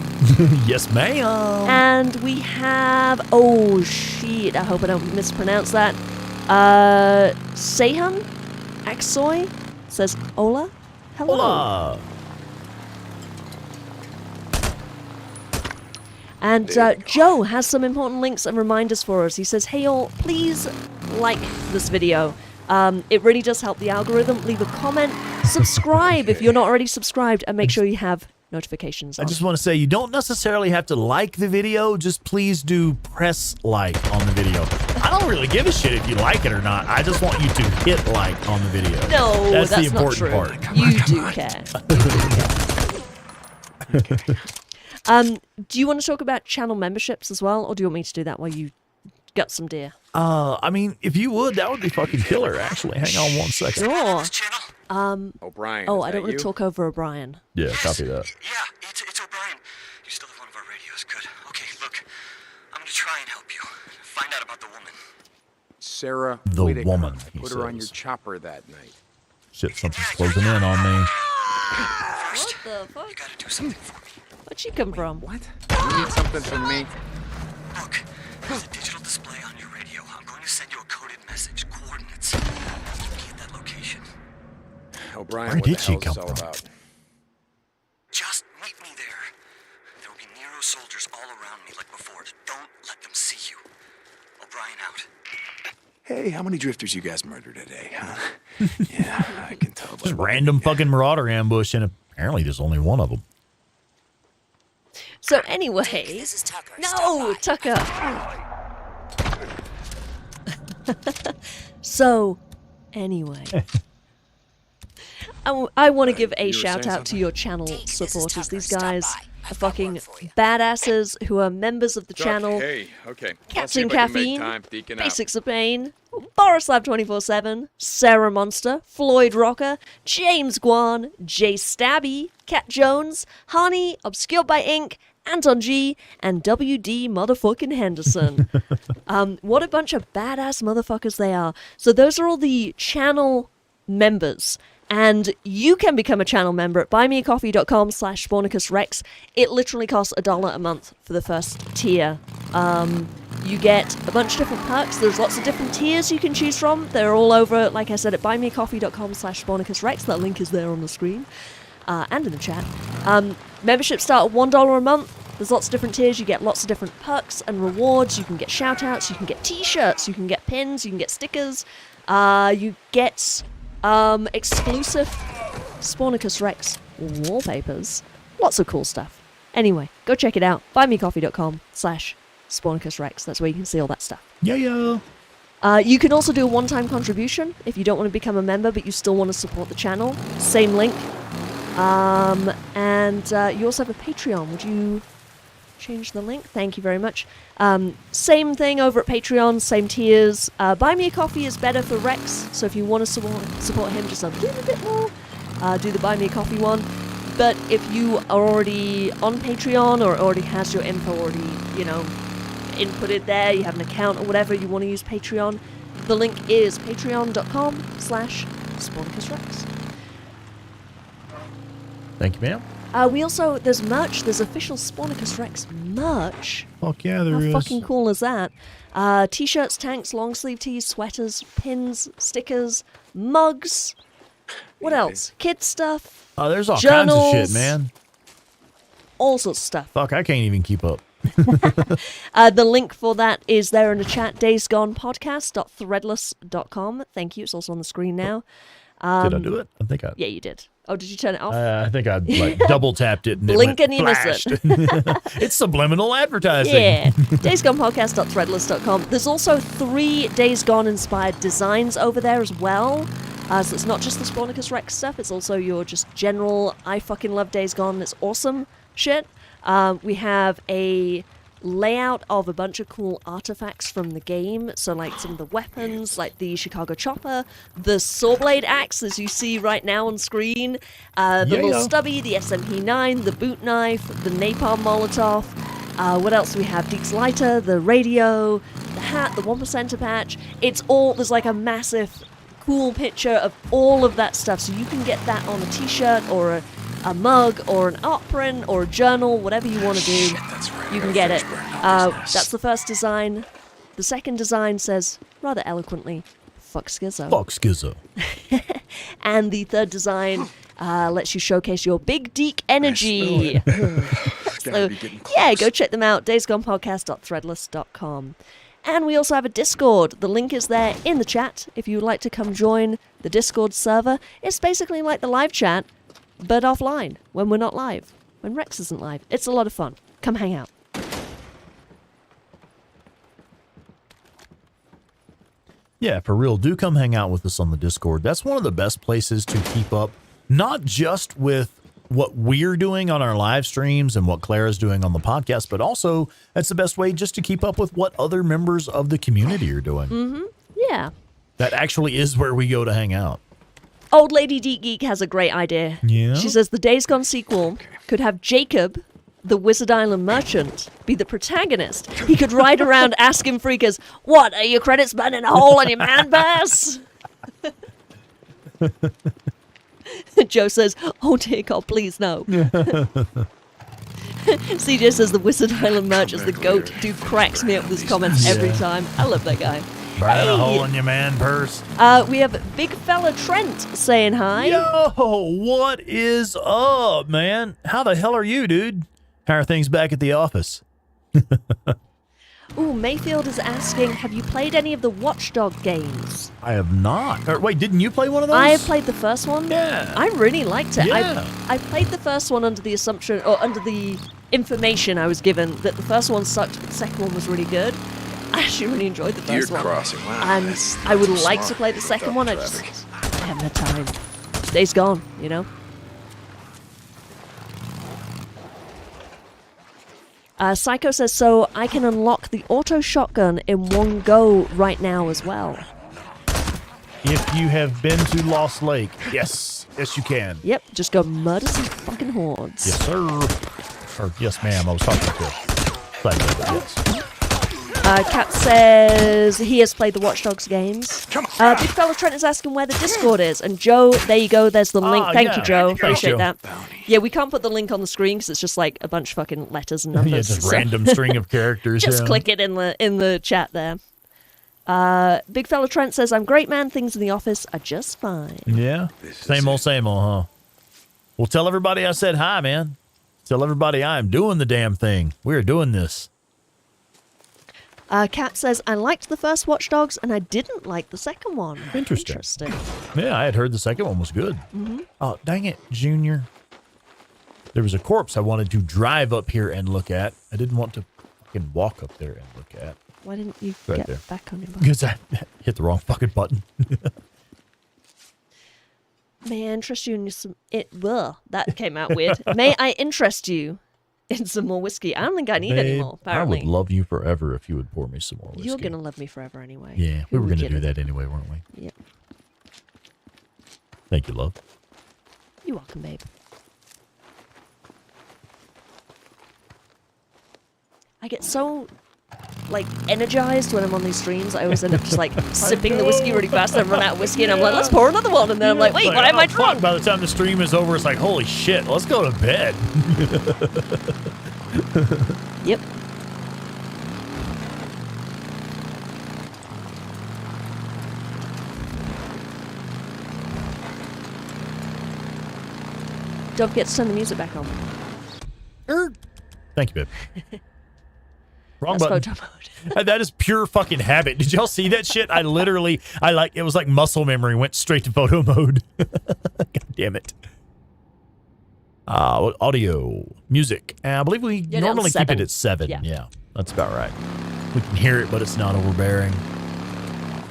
Yes, ma'am. And we have, oh shit, I hope I don't mispronounce that. Seihan Aksoy says, hola. Hello. Hola. And Joe has some important links and reminders for us. He says, hey all, please like this video. It really does help the algorithm. Leave a comment. Subscribe if you're not already subscribed, and make sure you have notifications on. I just want to say you don't necessarily have to like the video. Just please do press like on the video. I don't really give a shit if you like it or not. I just want you to hit like on the video. No, that's the not important true. part. You do care. Do you want to talk about channel memberships as well, or do you want me to do that while you gut some deer? I mean, if you would, that would be fucking killer, actually. Hang on one second. Sure. O'Brien. Oh, is I that don't want you? to talk over O'Brien. Yeah, copy that. Yeah, it's O'Brien. You still have one of our radios. Good. Okay, look. I'm gonna try and help you. Find out about the woman. Sarah The Whitaker. woman, I he put her on your says. chopper that night. Shit, something's closing in on me. First, What the fuck? you gotta do something for me. Where'd she come from? What? You need something from me? Look, there's a digital display on your radio. I'm going to send you a coded message. Coordinates. Meet me at that location. O'Brien, Where what did the she hell is come this all from? about? Just meet me there. There will be Nero soldiers all around me like before. Don't let them see you. O'Brien out. Hey, how many drifters you guys murdered today, huh? Yeah, I can tell. Just random fucking marauder ambush, and apparently there's only one of them. So anyway, This is Tucker. no, Tucker. So anyway, I want to give a you were shout saying out to something? your channel This is supporters. Tucker. These Stop guys by. are I've got fucking work for you. badasses who are members of the channel. Hey, okay. Captain Caffeine, Basics of Pain, Borislav 24/7, Sarah Monster, Floyd Rocker, James Guan, Jay Stabby, Cat Jones, Honey, Obscured by Ink, Anton G, and WD motherfucking Henderson. What a bunch of badass motherfuckers they are. So those are all the channel members. And you can become a channel member at buymeacoffee.com/SpornicusRex. It literally costs $1 a month for the first tier. You get a bunch of different perks. There's lots of different tiers you can choose from. They're all over, like I said, at buymeacoffee.com/SpornicusRex. That link is there on the screen and in the chat. Memberships start at $1 a month. There's lots of different tiers. You get lots of different perks and rewards. You can get shout-outs. You can get t-shirts. You can get pins. You can get stickers. You get exclusive Spornicus Rex wallpapers. Lots of cool stuff. Anyway, go check it out. buymeacoffee.com/Spornicus Rex. That's where you can see all that stuff. Yeah. You can also do a one-time contribution if you don't want to become a member, but you still want to support the channel. Same link. And you also have a Patreon. Would you change the link. Thank you very much. Same thing over at Patreon, same tiers. Buy Me a Coffee is better for Rex, so if you want to support him just a little bit more, do the Buy Me a Coffee one. But if you are already on Patreon or already has your info already, inputted there, you have an account or whatever, you want to use Patreon, the link is patreon.com/SpornicusRex. Thank you, ma'am. There's merch. There's official Spornicus Rex merch. Fuck yeah, there is. How fucking cool is that? T-shirts, tanks, long sleeve tees, sweaters, pins, stickers, mugs. What else? Kid stuff. Oh, there's all journals, kinds of shit, man. All sorts of stuff. Fuck, I can't even keep up. The link for that is there in the chat, daysgonepodcast.threadless.com. Thank you. It's also on the screen now. Did I do it? I think I... Yeah, you did. Oh, did you turn it off? I think I double tapped it and Blink it went and you miss it. It's subliminal advertising. Yeah. daysgonepodcast.threadless.com. There's also 3 Days Gone inspired designs over there as well. So it's not just the Spornicus Rex stuff, it's also your just general I fucking love Days Gone, it's awesome shit. We have a layout of a bunch of cool artifacts from the game, so like some of the weapons, like the Chicago Chopper, the Sawblade Axe as you see right now on screen, the little stubby, the SMP-9, the boot knife, the Napalm Molotov. What else do we have? Deke's lighter, the radio, the hat, the 1%er patch. There's like a massive cool picture of all of that stuff, so you can get that on a t-shirt or a mug or an art print or a journal, whatever you want to do. You can get it. That's the first design. The second design says, rather eloquently, fuck Skizzo. Fuck Skizzo. And the third design lets you showcase your big Deke energy. So, yeah, go check them out, daysgonepodcast.threadless.com. And we also have a Discord. The link is there in the chat if you would like to come join the Discord server. It's basically like the live chat, but offline, when we're not live, when Rex isn't live. It's a lot of fun. Come hang out. Yeah, for real, do come hang out with us on the Discord. That's one of the best places to keep up, not just with what we're doing on our live streams and what Clara's doing on the podcast, but also that's the best way just to keep up with what other members of the community are doing. Mm-hmm. Yeah. That actually is where we go to hang out. Old Lady Deep Geek has a great idea. Yeah? She says the Days Gone sequel could have Jacob, the Wizard Island merchant, be the protagonist. He could ride around asking freakers, "What, are your credits burning a hole in your man purse?" Joe says, "Oh dear God, please no." CJ says the Wizard Island merch is the GOAT. Dude cracks me up with his comments every time. I love that guy. Burning a hole in your man purse. We have Big Fella Trent saying hi. Yo, what is up, man? How the hell are you, dude? How are things back at the office? Ooh, Mayfield is asking, have you played any of the Watchdog games? I have not. Wait, didn't you play one of those? I played the first one. Yeah. I really liked it. Yeah. I played the first one under the assumption, or under the information I was given, that the first one sucked, but the second one was really good. I actually really enjoyed the first one. Crossing. Wow, and I would like to play the second one. I haven't had time. Days Gone, you know? Psycho says, so I can unlock the auto shotgun in one go right now as well. If you have been to Lost Lake, yes. Yes, you can. Yep, just go murder some fucking hordes. Yes, sir. Or, yes, ma'am. I was talking to Psycho, but yes. Kat says he has played the Watch Dogs games. Big Fella Trent is asking where the Discord is. And Joe, there you go. There's the link. Thank you, Joe. Appreciate that. Yeah, we can't put the link on the screen because it's just like a bunch of fucking letters and numbers. Yeah, just random string of characters. Just click it in the chat there. Big Fella Trent says, I'm great, man. Things in the office are just fine. Yeah. Same old, huh? Well, tell everybody I said hi, man. Tell everybody I am doing the damn thing. We're doing this. Kat says, I liked the first Watch Dogs and I didn't like the second one. Interesting. Yeah, I had heard the second one was good. Mm-hmm. Oh, dang it, Junior. There was a corpse I wanted to drive up here and look at. I didn't want to fucking walk up there and look at. Why didn't you right get there. back on your button? Because I hit the wrong fucking button. May I interest you in some... That came out weird. May I interest you in some more whiskey. I don't think I need any more, apparently. I would love you forever if you would pour me some more whiskey. You're going to love me forever anyway. Yeah, we were going to do that anyway, weren't we? Yeah. Thank you, love. You're welcome, babe. I get so, like, energized when I'm on these streams. I always end up just, like, sipping the whiskey really fast and run out of whiskey, and I'm like, let's pour another one. And then I'm like, wait, what am I drunk? By the time the stream is over, it's like, holy shit, let's go to bed. Yep. Don't forget to turn the music back on. Thank you, babe. Wrong That's button. photo mode. That is pure fucking habit. Did y'all see that shit? It was like muscle memory, went straight to photo mode. God damn it. Audio, music. I believe we normally keep it at 7. Yeah, that's about right. We can hear it, but it's not overbearing.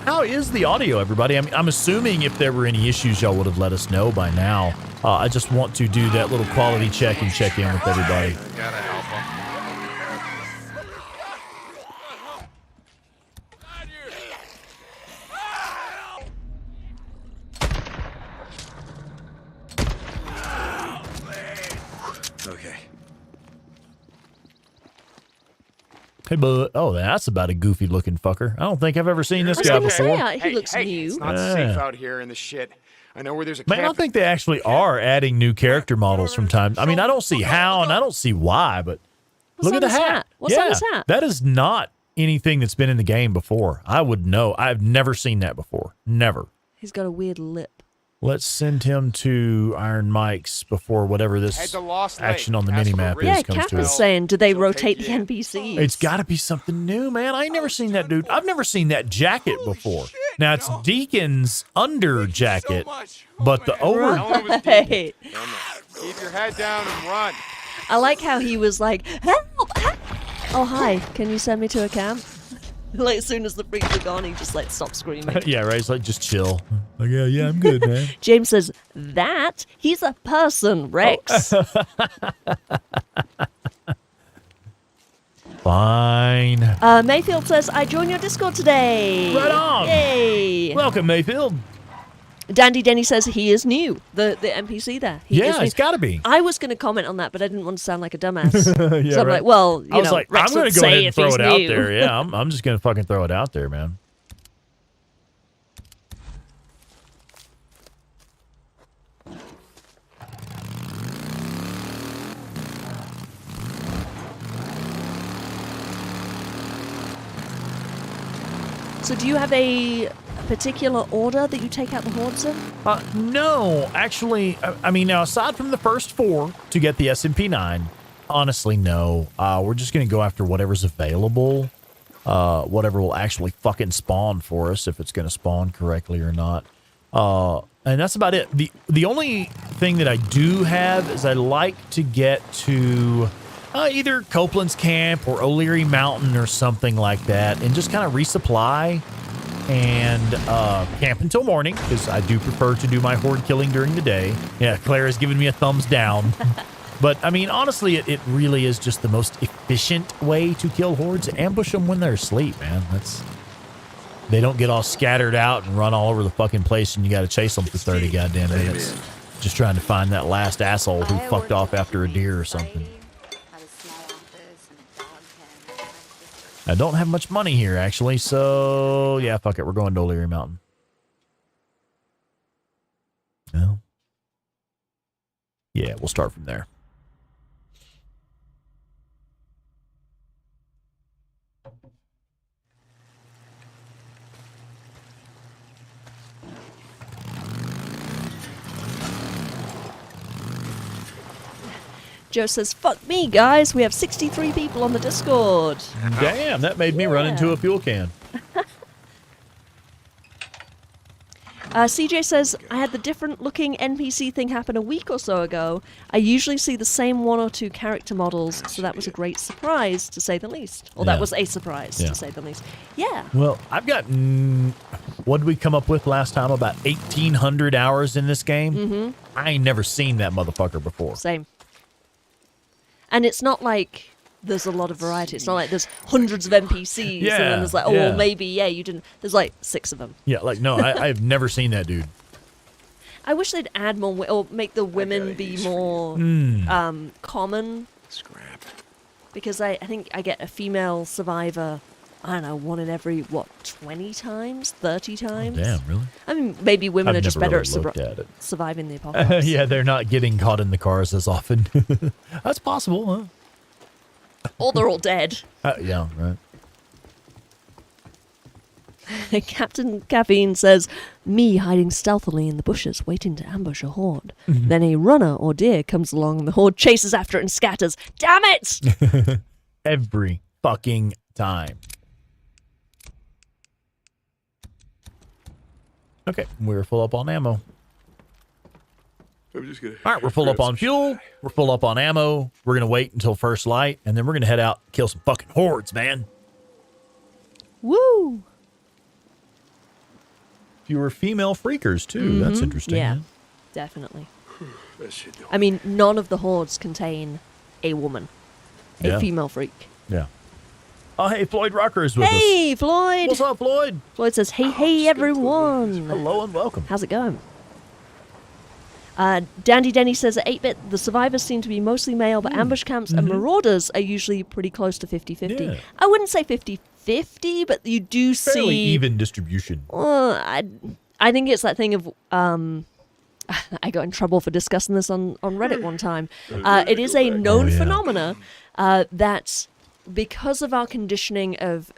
How is the audio, everybody? I mean, I'm assuming if there were any issues, y'all would have let us know by now. I just want to do that little quality check and check in with everybody. Gotta help him. Okay. Hey, bud. Oh, that's about a goofy looking fucker. I don't think I've ever seen this guy before. He looks new. It's not safe out here in the shit. I know where there's a Man, I think they actually are adding new character models from time. I mean, I don't see how and I don't see why, but look at the hat. What's on his hat? That is not anything that's been in the game before. I would know. I've never seen that before. Never. He's got a weird lip. Let's send him to Iron Mike's before whatever this action on the minimap is comes Cap to is us. saying, do they rotate the NPCs? It's got to be something new, man. I ain't never seen that dude. I've never seen that jacket before. Now, it's Deacon's under jacket, but the over... Right. Keep your head down and run. I like how he was like, help! Help! Oh, hi. Can you send me to a camp? Like, as soon as the freaks are gone, he just, like, stops screaming. Yeah, right? He's like, just chill. Like, yeah, I'm good, man. James says, he's a person, Rex. Oh. Fine. Mayfield says, I joined your Discord today. Right on. Yay. Welcome, Mayfield. Dandy Denny says he is new, the NPC there. It's got to be. I was going to comment on that, but I didn't want to sound like a dumbass. Yeah, so I'm right. like, well, I was like, Rex I'm going would to go ahead say and if throw he's it out new. there. Yeah, I'm just going to fucking throw it out there, man. So do you have a particular order that you take out the hordes in? No, actually, I mean, now, aside from the first 4 to get the SMP-9, honestly, no. We're just going to go after whatever's available, whatever will actually fucking spawn for us, if it's going to spawn correctly or not. And that's about it. The only thing that I do have is I like to get to either Copeland's Camp or O'Leary Mountain or something like that, and just kind of resupply and camp until morning, because I do prefer to do my horde killing during the day. Yeah, Claire has given me a thumbs down. But, I mean, honestly, it really is just the most efficient way to kill hordes. Ambush them when they're asleep, man. They don't get all scattered out and run all over the fucking place, and you got to chase them for 30 goddamn minutes. Just trying to find that last asshole who fucked off after a deer or something. I don't have much money here, actually, so yeah, fuck it. We're going to O'Leary Mountain. Well, yeah, we'll start from there. Joe says, fuck me, guys. We have 63 people on the Discord. Damn, that made me run into a fuel can. CJ says, I had the different looking NPC thing happen a week or so ago. I usually see the same 1 or 2 character models, so that was a great surprise, to say the least. Or that was a surprise, to say the least. Yeah. Well, I've got, what did we come up with last time? About 1,800 hours in this game? Mm-hmm. I ain't never seen that motherfucker before. Same. And it's not like there's a lot of variety. It's not like there's hundreds of NPCs and then there's like, oh, well, maybe, you didn't. There's like 6 of them. Yeah, like, no, I've never seen that dude. I wish they'd add more, or make the women be more common. Scrap. Because I think I get a female survivor, I don't know, 1 in every, 20 times? 30 times? Oh, damn, really? I mean, maybe women I've are just never better really at looked at it. surviving the apocalypse. Yeah, they're not getting caught in the cars as often. That's possible, huh? Or they're all dead. Yeah, right. Captain Caffeine says, me hiding stealthily in the bushes, waiting to ambush a horde. Then a runner or deer comes along and the horde chases after it and scatters. Damn it! Every fucking time. Okay, we're full up on ammo. I'm just gonna. All right, we're full up on fuel. We're full up on ammo. We're going to wait until first light, and then we're going to head out and kill some fucking hordes, man. Woo! Fewer female freakers, too. That's interesting. Yeah, definitely. That should do. I mean, none of the hordes contain a woman. A female freak. Yeah. Oh, hey, Floyd Rucker is with us. Hey, Floyd! What's up, Floyd? Floyd says, hey, everyone! Hello and welcome. How's it going? Dandy Denny says at 8-bit, the survivors seem to be mostly male, but ambush camps and marauders are usually pretty close to 50-50. Yeah. I wouldn't say 50-50, but you do Fairly see... even distribution. I think it's that thing of... I got in trouble for discussing this on Reddit one time. It is a known phenomena that because of our conditioning of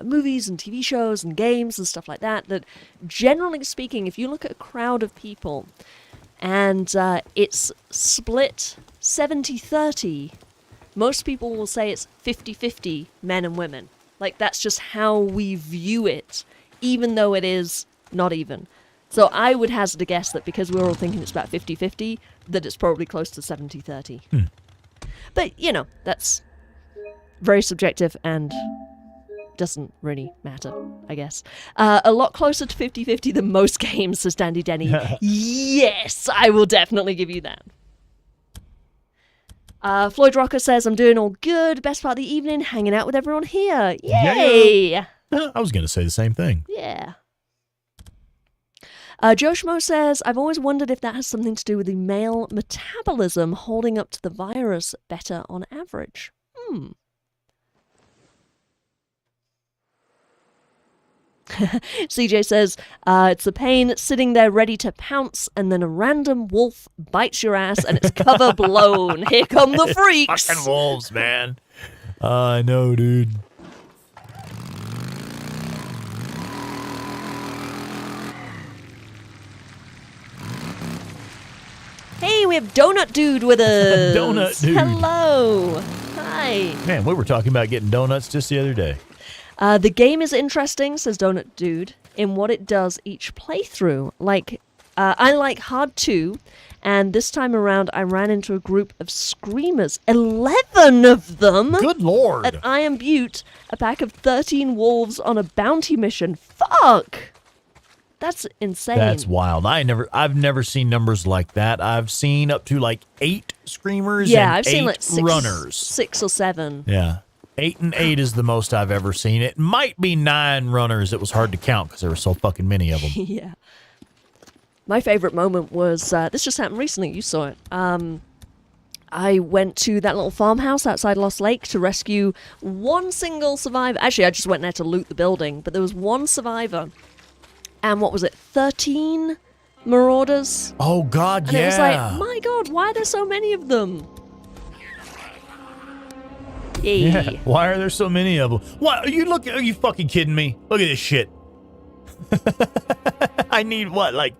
movies and TV shows and games and stuff like that, that generally speaking, if you look at a crowd of people and it's split 70-30, most people will say it's 50-50 men and women. Like, that's just how we view it, even though it is not even. So I would hazard a guess that because we're all thinking it's about 50-50, that it's probably close to 70-30. But, you know, that's very subjective and doesn't really matter, I guess. A lot closer to 50-50 than most games, says Dandy Denny. Yes, I will definitely give you that. Floyd Rocker says, I'm doing all good. Best part of the evening, hanging out with everyone here. Yay! Yeah. I was going to say the same thing. Yeah. Joe Schmo says, I've always wondered if that has something to do with the male metabolism holding up to the virus better on average. CJ says, it's a pain sitting there ready to pounce and then a random wolf bites your ass and it's cover blown. Here come the freaks. Fucking wolves, man. I know, dude. Hey, we have Donut Dude with us. Donut Dude. Hello. Hi. Man, we were talking about getting donuts just the other day. The game is interesting, says Donut Dude, in what it does each playthrough. Like, I like Hard 2, and this time around I ran into a group of screamers. 11 of them! Good lord! At Iron Butte, a pack of 13 wolves on a bounty mission. Fuck! That's insane. That's wild. I've never seen numbers like that. I've seen up to like 8 screamers and I've 8 seen like runners. 6 or 7. Yeah. 8 and 8 is the most I've ever seen. It might be 9 runners. It was hard to count because there were so fucking many of them. Yeah. My favorite moment was, this just happened recently, you saw it. I went to that little farmhouse outside Lost Lake to rescue one single survivor. Actually, I just went there to loot the building, but there was one survivor. And what was it, 13 marauders? Oh, God, and it was like, my God, why are there so many of them? Yeah. Why are there so many of them? What? Are you fucking kidding me? Look at this shit. I need what, like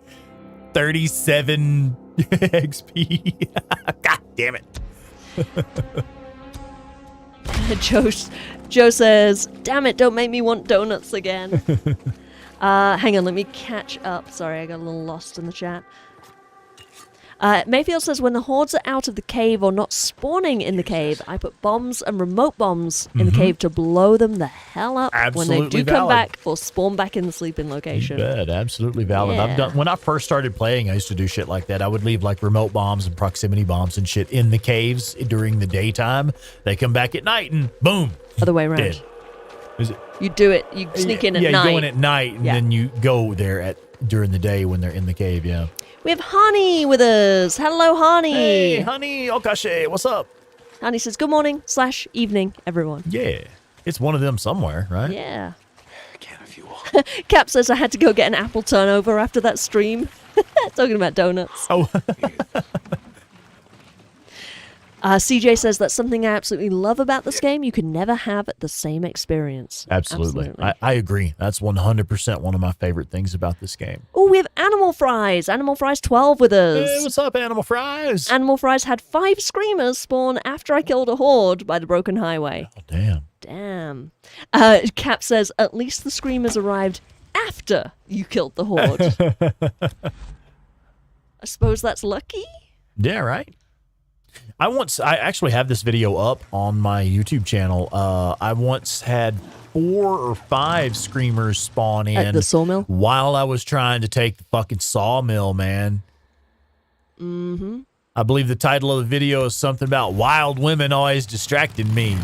37 XP? God damn it. Joe says, damn it, don't make me want donuts again. Hang on, let me catch up. Sorry, I got a little lost in the chat. Mayfield says, when the hordes are out of the cave or not spawning in the cave, I put bombs and remote bombs in the cave to blow them the hell up when they do come back or spawn back in the sleeping location. You bet. Absolutely valid. Yeah. When I first started playing, I used to do shit like that. I would leave like remote bombs and proximity bombs and shit in the caves during the daytime. They come back at night and boom. Other way around. Dead. Is it? You do it. You sneak in at night. Yeah, you go in at night and then you go there during the day when they're in the cave, yeah. We have Honey with us. Hello, Honey. Hey, Honey. Okashi, what's up? Honey says, good morning/evening, everyone. Yeah. It's one of them somewhere, right? Yeah. Can of fuel. Cap says, I had to go get an apple turnover after that stream. Talking about donuts. Oh. CJ says, that's something I absolutely love about this game. You can never have the same experience. Absolutely. I agree. That's 100% one of my favorite things about this game. Oh, we have Animal Fries. Animal Fries 12 with us. Hey, what's up, Animal Fries? Animal Fries had 5 screamers spawn after I killed a horde by the broken highway. Oh, damn. Damn. Cap says, at least the screamers arrived after you killed the horde. I suppose that's lucky? Yeah, right. I actually have this video up on my YouTube channel. I once had 4 or 5 screamers spawn in at the sawmill while I was trying to take the fucking sawmill, man. Mm-hmm. I believe the title of the video is something about wild women always distracting me.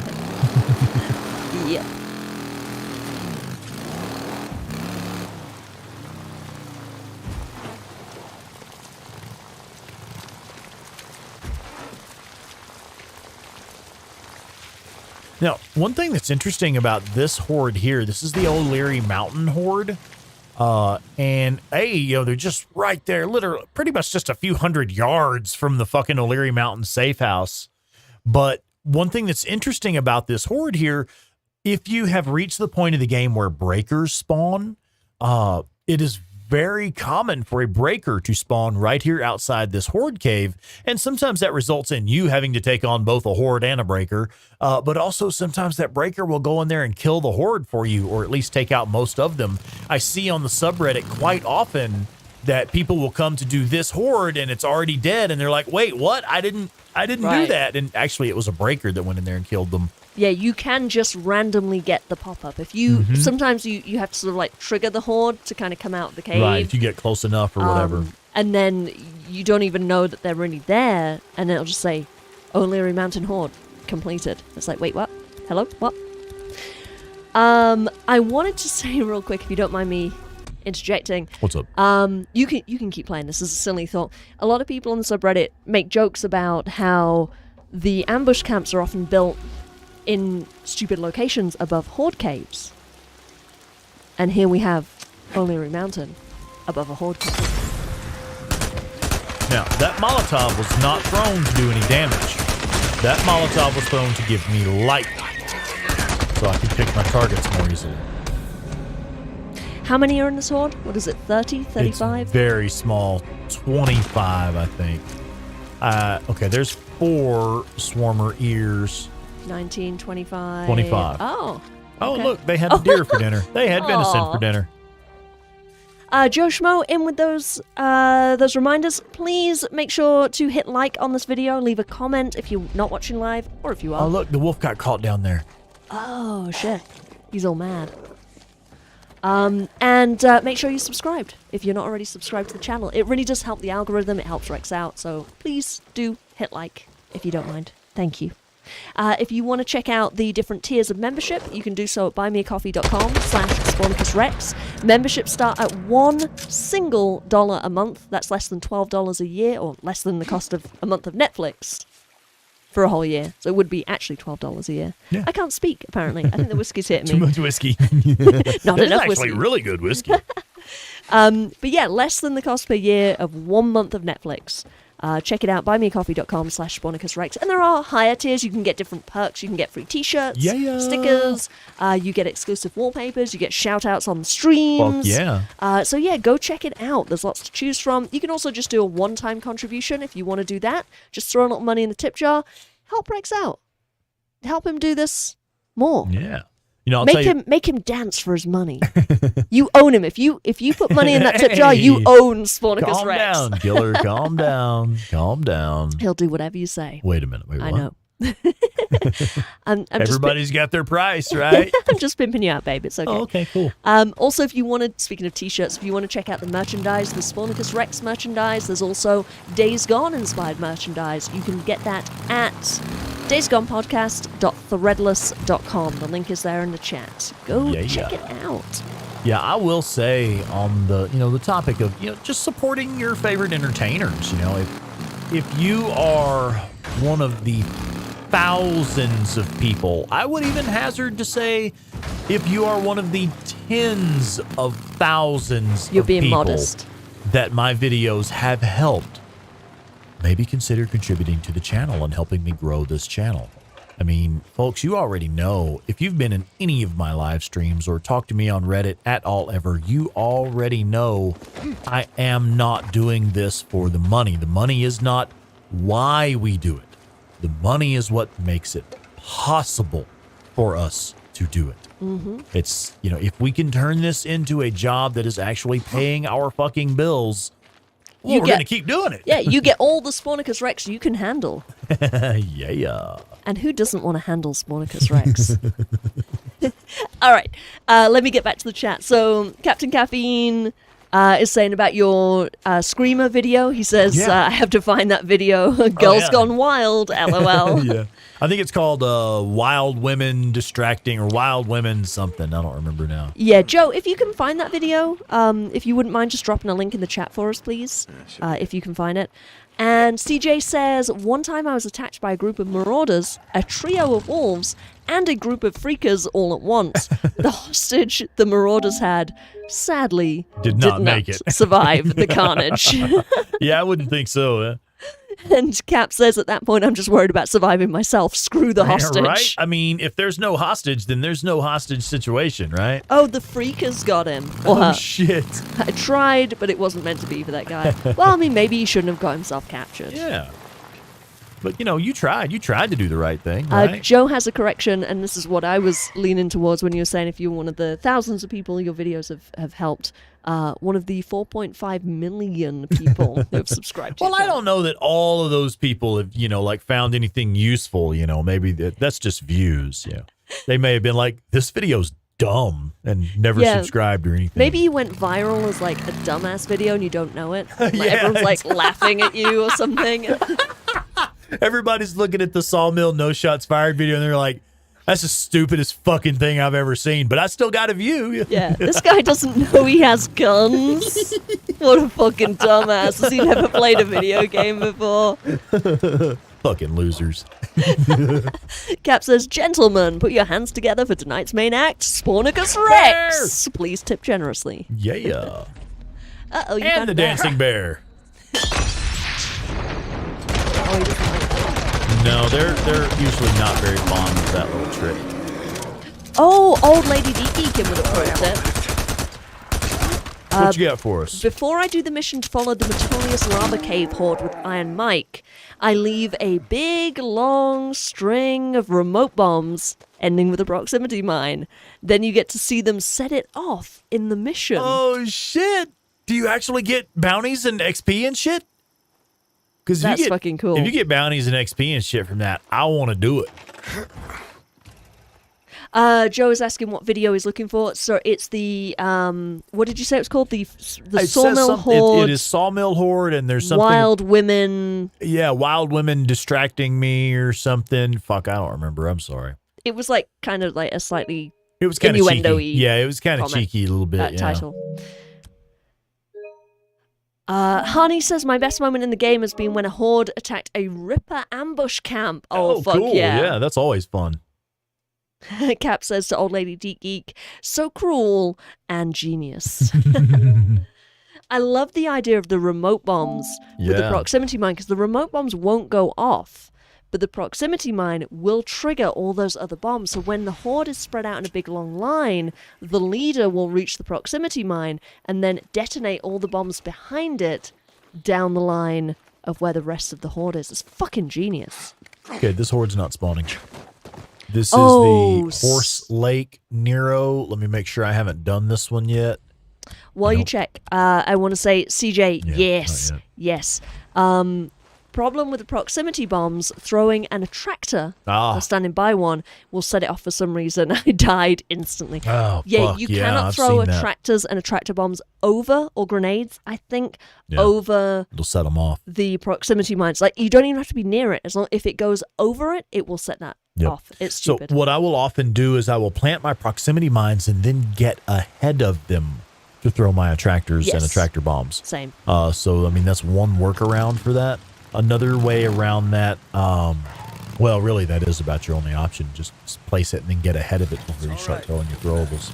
Yep. Now, one thing that's interesting about this horde here, this is the O'Leary Mountain Horde. And they're just right there, literally pretty much just a few hundred yards from the fucking O'Leary Mountain safe house. But one thing that's interesting about this horde here, if you have reached the point of the game where breakers spawn, it is very common for a breaker to spawn right here outside this horde cave, and sometimes that results in you having to take on both a horde and a breaker, but also sometimes that breaker will go in there and kill the horde for you, or at least take out most of them. I see on the subreddit quite often that people will come to do this horde and it's already dead, and they're like, wait, what? I didn't do that. And actually it was a breaker that went in there and killed them. Yeah, you can just randomly get the pop-up. If you sometimes you have to sort of like trigger the horde to kind of come out of the cave. Right, if you get close enough or whatever. And then you don't even know that they're really there, and then it'll just say, O'Leary Mountain Horde completed. It's like, wait, what? Hello? What? I wanted to say real quick, if you don't mind me interjecting. What's up? You can keep playing. This is a silly thought. A lot of people on the subreddit make jokes about how the ambush camps are often built in stupid locations above horde caves. And here we have O'Leary Mountain above a horde cave. Now, that Molotov was not thrown to do any damage. That Molotov was thrown to give me light, so I could pick my targets more easily. How many are in this horde? What is it, 30, 35? It's very small. 25, I think. Okay, there's 4 swarmer ears. 19, 25. 25. Oh. Oh, okay. look, they had deer for dinner. They had venison for dinner. Joe Schmo, in with those reminders. Please make sure to hit like on this video. Leave a comment if you're not watching live, or if you are. Oh, look, the wolf got caught down there. Oh, shit. He's all mad. And make sure you're subscribed if you're not already subscribed to the channel. It really does help the algorithm. It helps Rex out. So please do hit like if you don't mind. Thank you. If you want to check out the different tiers of membership, you can do so at buymeacoffee.com/SpornicusRex. Memberships start at $1 a month. That's less than $12 a year, or less than the cost of a month of Netflix for a whole year. So it would be actually $12 a year. Yeah. I can't speak, apparently. I think the whiskey's hitting me. Too much whiskey. Not enough whiskey. Actually really good whiskey. But yeah, less than the cost per year of 1 month of Netflix. Check it out, buymeacoffee.com/SpornicusRex. And there are higher tiers. You can get different perks. You can get free t-shirts, stickers, you get exclusive wallpapers, you get shout-outs on the streams. Fuck yeah. So yeah, go check it out. There's lots to choose from. You can also just do a one-time contribution if you want to do that. Just throw a little money in the tip jar. Help Rex out. Help him do this more. Yeah. You know, I'll tell you, make him dance for his money. You own him. If you put money in that tip jar, you own Spornicus Rex. Calm down, killer. Calm down. Calm down. He'll do whatever you say. Wait a minute. Wait, what? I know. Everybody's got their price, right? I'm just pimping you out, babe. It's okay. Oh, okay, cool. Also, if you wanted, speaking of t-shirts, if you want to check out the merchandise, the Spornicus Rex merchandise, there's also Days Gone inspired merchandise. You can get that at daysgonepodcast.threadless.com. The link is there in the chat. Go check it out. Yeah, I will say on the the topic of just supporting your favorite entertainers. If you are one of the thousands of people, I would even hazard to say, if you are one of the tens of thousands You're of being people modest. that my videos have helped, maybe consider contributing to the channel and helping me grow this channel. I mean, folks, you already know, if you've been in any of my live streams or talked to me on Reddit at all ever, you already know I am not doing this for the money. The money is not why we do it. The money is what makes it possible for us to do it. Mm-hmm. It's, if we can turn this into a job that is actually paying our fucking bills, we're going to keep doing it. Yeah, you get all the Spornicus Rex you can handle. Yeah. And who doesn't want to handle Spornicus Rex? All right, let me get back to the chat. So, Captain Caffeine is saying about your Screamer video. He says, I have to find that video. Girls Gone Wild, LOL. Yeah. I think it's called Wild Women Distracting or Wild Women something. I don't remember now. Yeah, Joe, if you can find that video, if you wouldn't mind just dropping a link in the chat for us, please, if you can find it. And CJ says, one time I was attacked by a group of marauders, a trio of wolves, and a group of freakers all at once. The hostage the marauders had, sadly, did not make it. Survive the carnage. Yeah, I wouldn't think so. And Cap says, at that point, I'm just worried about surviving myself. Screw the hostage. Right? I mean, if there's no hostage, then there's no hostage situation, right? Oh, the freakers got him. Or her. Shit. I tried, but it wasn't meant to be for that guy. Well, I mean, maybe he shouldn't have got himself captured. Yeah. But, you tried. You tried to do the right thing, right? Joe has a correction, and this is what I was leaning towards when you were saying if you're one of the thousands of people your videos have helped. One of the 4.5 million people who have subscribed to Well, I don't know that all of those people have, found anything useful, maybe that's just views. Yeah. They may have been like, this video's dumb and never subscribed or anything. Maybe you went viral as like a dumbass video and you don't know it. Everyone's laughing at you or something. Everybody's looking at the Sawmill No Shots Fired video and they're like, that's the stupidest fucking thing I've ever seen, but I still got a view. Yeah, this guy doesn't know he has guns. What a fucking dumbass. Has he never played a video game before? Fucking losers. Cap says, gentlemen, put your hands together for tonight's main act, Spornicus Rex. Please tip generously. Yeah. Uh-oh, you and the dancing bear. Oh, he doesn't like that. No, they're usually not very fond of that little trick. Oh, old lady Deaky came with a pro tip. What you got for us? Before I do the mission to follow the notorious lava cave horde with Iron Mike, I leave a big, long string of remote bombs, ending with a proximity mine. Then you get to see them set it off in the mission. Oh, shit. Do you actually get bounties and XP and shit? Because that's fucking cool. If you get bounties and XP and shit from that, I want to do it. Joe is asking what video he's looking for. So it's the what did you say it was called? The Sawmill Horde. It is Sawmill Horde, and there's something. Wild women. Yeah, wild women distracting me or something. Fuck, I don't remember. I'm sorry. It was like kind of like a slightly. It was kind of cheeky. Yeah, it was kind of cheeky a little bit. Title. Hani says, my best moment in the game has been when a horde attacked a Ripper ambush camp. Oh fuck cool. yeah. Yeah, that's always fun. Cap says to Old Lady Deep Geek, so cruel and genius. I love the idea of the remote bombs with the proximity mine, because the remote bombs won't go off, but the proximity mine will trigger all those other bombs. So when the horde is spread out in a big long line, the leader will reach the proximity mine and then detonate all the bombs behind it down the line of where the rest of the horde is. It's fucking genius. Okay, this horde's not spawning. This is Oh, the Horse Lake Nero. Let me make sure I haven't done this one yet. While you check, I want to say, CJ, Yeah, yes, not yet. yes. Problem with the proximity bombs, throwing an attractor or standing by one will set it off for some reason. I died instantly. Oh, yeah, fuck, you yeah, cannot I've throw seen that. attractors and attractor bombs over, or grenades, I think, Yeah. over It'll set them off. the proximity mines. Like, you don't even have to be near it. As long if it goes over it, it will set that off. It's stupid. So what I will often do is I will plant my proximity mines and then get ahead of them to throw my attractors and Yes. attractor bombs. Same. So, I mean, that's one workaround for that. Another way around that, well, really, that is about your only option. Just place it and then get ahead of it before you start throwing your throwables.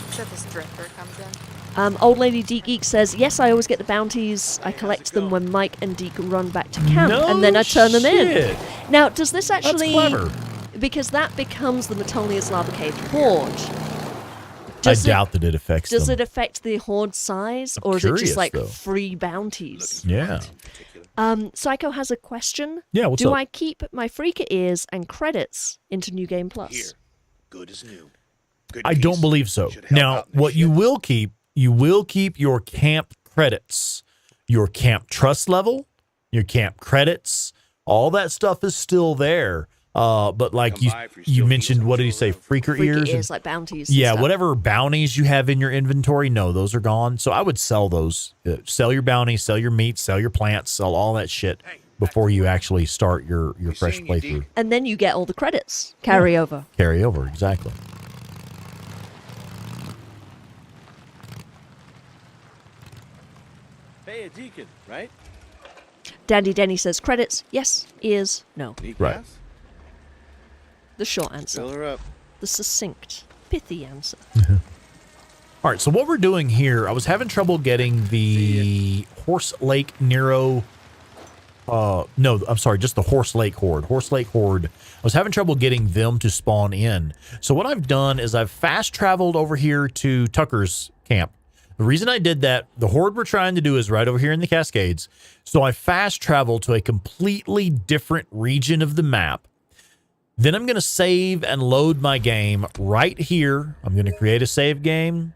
Except this drifter comes in. Old Lady Deke Geek says, yes, I always get the bounties. I collect them when Mike and Deke run back to camp, No and then I turn them shit. in. Now, does this actually... clever. Because that becomes the Metolius Lava Cave Horde. I doubt that it affects Does them. it affect the Horde size, or is it curious, just like though. free bounties? Yeah. Psycho has a question. Yeah, what's Do up? I keep my Freaker ears and credits into New Game Plus? Good as new. I don't believe so. Now, what you will keep your camp credits, your camp trust level, your camp credits, all that stuff is still there. But like you mentioned, what did he say? Freaker ears? Ears, like bounties. and Yeah, stuff. whatever bounties you have in your inventory, no, those are gone. So I would sell those. Sell your bounties, sell your meat, sell your plants, sell all that shit before you actually start your fresh playthrough. And then you get all the credits. Carry over. Carry over, exactly. Hey, a deacon, right? Dandy Denny says credits, yes. Ears, no. Right. The short answer. Fill her up. The succinct, pithy answer. All right, so what we're doing here, I was having trouble getting the Horse Lake Nero. No, I'm sorry, just the Horse Lake Horde. Horse Lake Horde. I was having trouble getting them to spawn in. So what I've done is I've fast traveled over here to Tucker's camp. The reason I did that, the Horde we're trying to do is right over here in the Cascades. So I fast traveled to a completely different region of the map. Then I'm going to save and load my game right here. I'm going to create a save game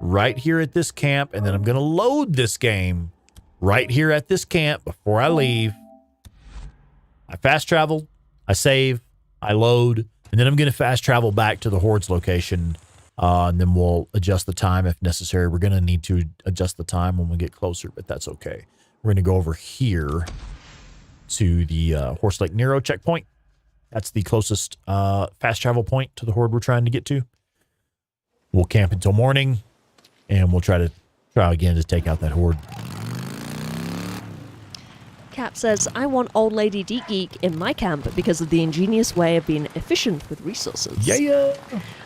right here at this camp, and then I'm going to load this game right here at this camp before I leave. I fast travel, I save, I load, and then I'm going to fast travel back to the Horde's location, and then we'll adjust the time if necessary. We're going to need to adjust the time when we get closer, but that's okay. We're going to go over here to the Horse Lake Nero checkpoint. That's the closest fast travel point to the Horde we're trying to get to. We'll camp until morning, and we'll try again to take out that Horde. Cap says, I want Old Lady Deep Geek in my camp because of the ingenious way of being efficient with resources. Yeah.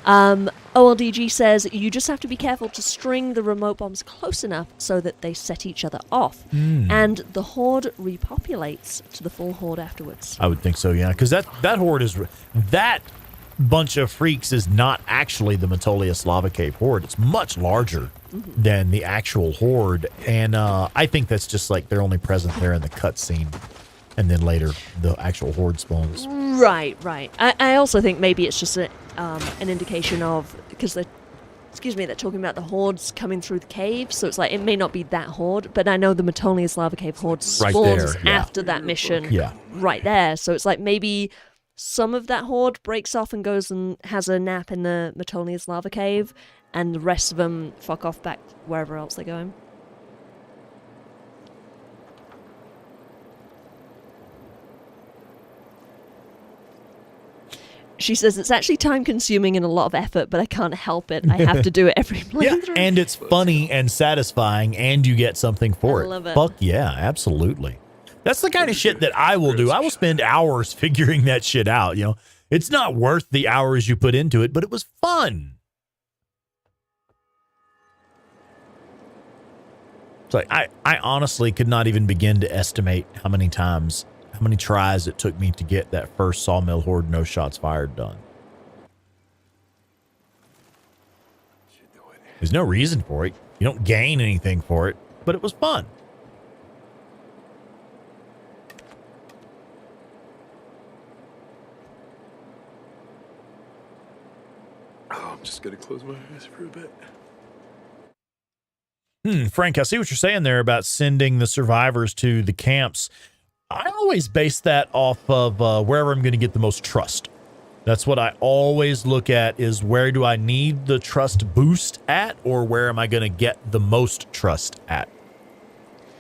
OLDG says, you just have to be careful to string the remote bombs close enough so that they set each other off. And the Horde repopulates to the full Horde afterwards. I would think so, yeah. Because that Horde is... That bunch of freaks is not actually the Metolius Lava Cave Horde. It's much larger than the actual Horde. And I think that's just like they're only present there in the cutscene. And then later, the actual Horde spawns. Right. I also think maybe it's just an indication of... Because they're talking about the Hordes coming through the cave, so it's like, it may not be that Horde, but I know the Metolius Lava Cave Horde spawns after that mission right there. So it's like maybe... Some of that Horde breaks off and goes and has a nap in the Metolius Lava Cave, and the rest of them fuck off back wherever else they're going. She says it's actually time-consuming and a lot of effort, but I can't help it. I have to do it every playthrough. Yeah, and it's funny and satisfying, and you get something for it. I love it. Fuck yeah, absolutely. That's the kind of shit that I will do. I will spend hours figuring that shit out. You know, it's not worth the hours you put into it, but it was fun. It's like I honestly could not even begin to estimate how many tries it took me to get that first Sawmill Horde no shots fired done. There's no reason for it. You don't gain anything for it, but it was fun. I'm just gonna close my eyes for a bit. Frank, I see what you're saying there about sending the survivors to the camps. I always base that off of wherever I'm going to get the most trust. That's what I always look at, is where do I need the trust boost at, or where am I going to get the most trust at?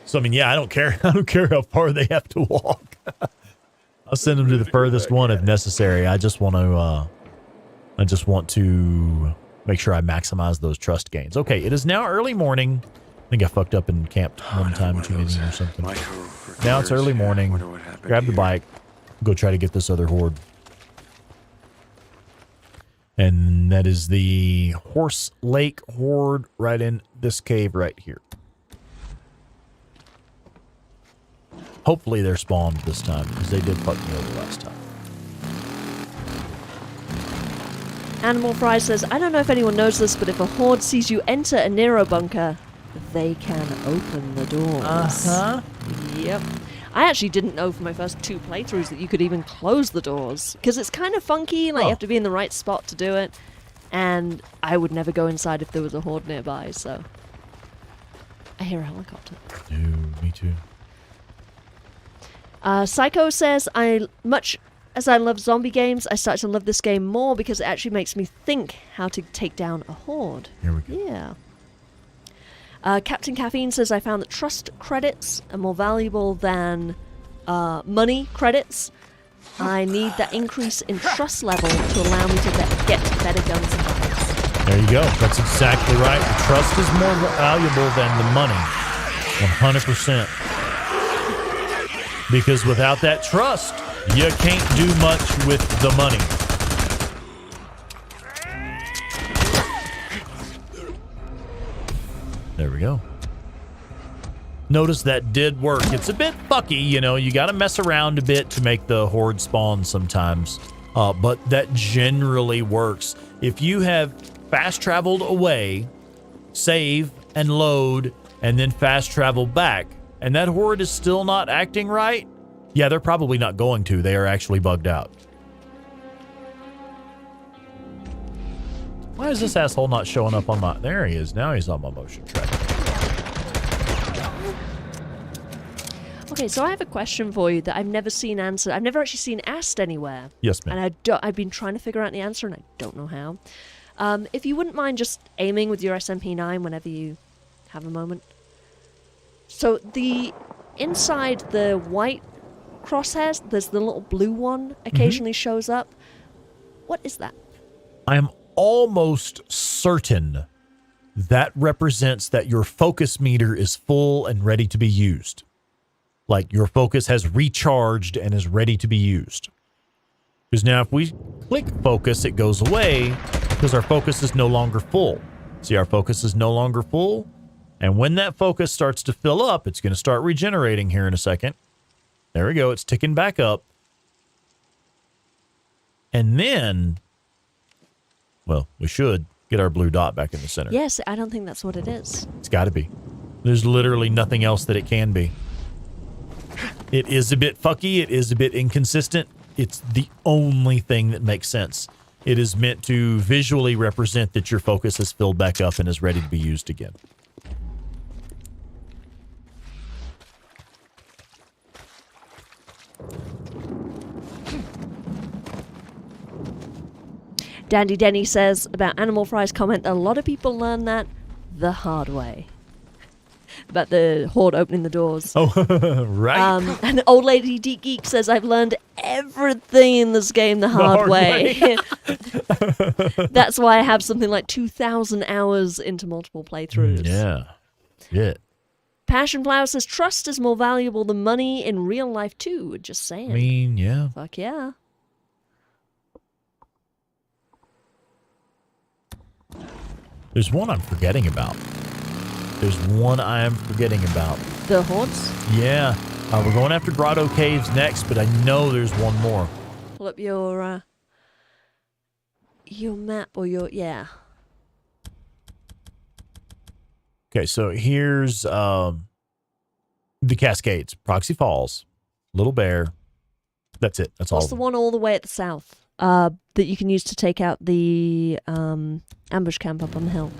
So, I mean, yeah, I don't care. I don't care how far they have to walk. I'll send them to the furthest one if necessary. I just want to make sure I maximize those trust gains. Okay, it is now early morning. I think I fucked up and camped one time too many or something. Now it's early morning. Grab the bike. Go try to get this other horde. And that is the Horse Lake Horde right in this cave right here. Hopefully they're spawned this time, because they did fuck me over last time. Animal Fry says, I don't know if anyone knows this, but if a horde sees you enter a Nero bunker, they can open the doors. Uh-huh. Yep. I actually didn't know for my first 2 playthroughs that you could even close the doors, because it's kind of funky, like you have to be in the right spot to do it, and I would never go inside if there was a horde nearby, so... I hear a helicopter. No, me too. Psycho says, much as I love zombie games, I start to love this game more because it actually makes me think how to take down a horde. Here we go. Yeah. Captain Caffeine says, I found that trust credits are more valuable than money credits. I need that increase in trust level to allow me to get better guns and weapons. There you go. That's exactly right. The trust is more valuable than the money. 100%. Because without that trust, you can't do much with the money. There we go. Notice that did work. It's a bit fucky, you know. You got to mess around a bit to make the horde spawn sometimes. But that generally works. If you have fast traveled away, save and load, and then fast travel back, and that horde is still not acting right, yeah, they're probably not going to. They are actually bugged out. Why is this asshole not showing up on my... There he is. Now he's on my motion track. Okay, so I have a question for you that I've never seen answered. I've never actually seen asked anywhere. Yes, ma'am. And I've been trying to figure out the answer, and I don't know how. If you wouldn't mind just aiming with your SMP9 whenever you have a moment. So inside the white crosshairs, there's the little blue one occasionally shows up. What is that? I am almost certain that represents that your focus meter is full and ready to be used. Like your focus has recharged and is ready to be used. Because now if we click focus, it goes away because our focus is no longer full. See, our focus is no longer full. And when that focus starts to fill up, it's going to start regenerating here in a second. There we go. It's ticking back up. And then, well, we should get our blue dot back in the center. Yes, I don't think that's what it is. It's got to be. There's literally nothing else that it can be. It is a bit fucky. It is a bit inconsistent. It's the only thing that makes sense. It is meant to visually represent that your focus has filled back up and is ready to be used again. Dandy Denny says about Animal Fry's comment that a lot of people learn that the hard way. About the horde opening the doors. Oh, right. And Old Lady Deep Geek says, I've learned everything in this game the hard way. That's why I have something like 2,000 hours into multiple playthroughs. Yeah. Yeah. Passion Flower says, trust is more valuable than money in real life too. Just saying. I mean, yeah. Fuck yeah. There's one I'm forgetting about. There's one I'm forgetting about. The hordes? Yeah. We're going after Grotto Caves next, but I know there's one more. Pull up your map or your... Yeah. Okay, so here's the Cascades. Proxy Falls. Little Bear. That's it. That's all. What's the one all the way at the south? that you can use to take out the ambush camp up on the hill.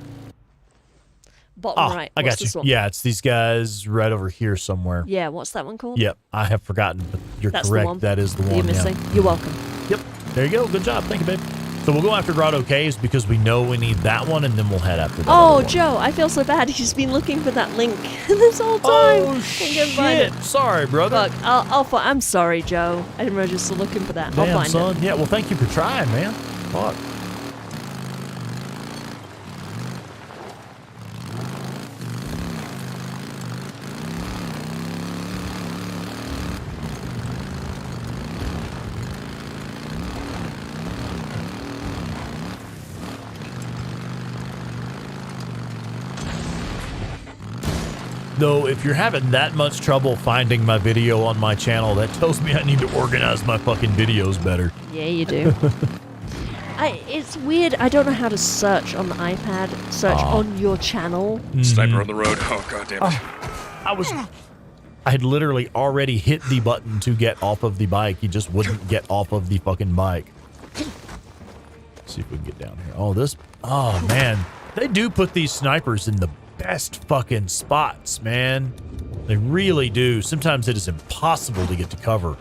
Bottom right. I What's got you. this one? Yeah, it's these guys right over here somewhere. Yeah, what's that one called? Yep, I have forgotten, but you're That's correct. the one. That is the one. You're missing. Yeah. You're welcome. Yep. There you go. Good job. Thank you, babe. So we'll go after Grotto Caves because we know we need that one, and then we'll head after that. Oh, other one. Joe, I feel so bad. He's been looking for that link this whole time. Oh, Can't find it. shit. Sorry, brother. Fuck, I'm sorry, Joe. I didn't realize you were still looking for that. I'll Damn, find son. it. Yeah, well, thank you for trying, man. Fuck. Though, if you're having that much trouble finding my video on my channel, that tells me I need to organize my fucking videos better. Yeah, you do. It's weird. I don't know how to search on the iPad. Search on your channel. Sniper on the road. Oh, God damn it. I had literally already hit the button to get off of the bike. He just wouldn't get off of the fucking bike. Let's see if we can get down here. Oh, man. They do put these snipers in the best fucking spots, man. They really do. Sometimes it is impossible to get to cover.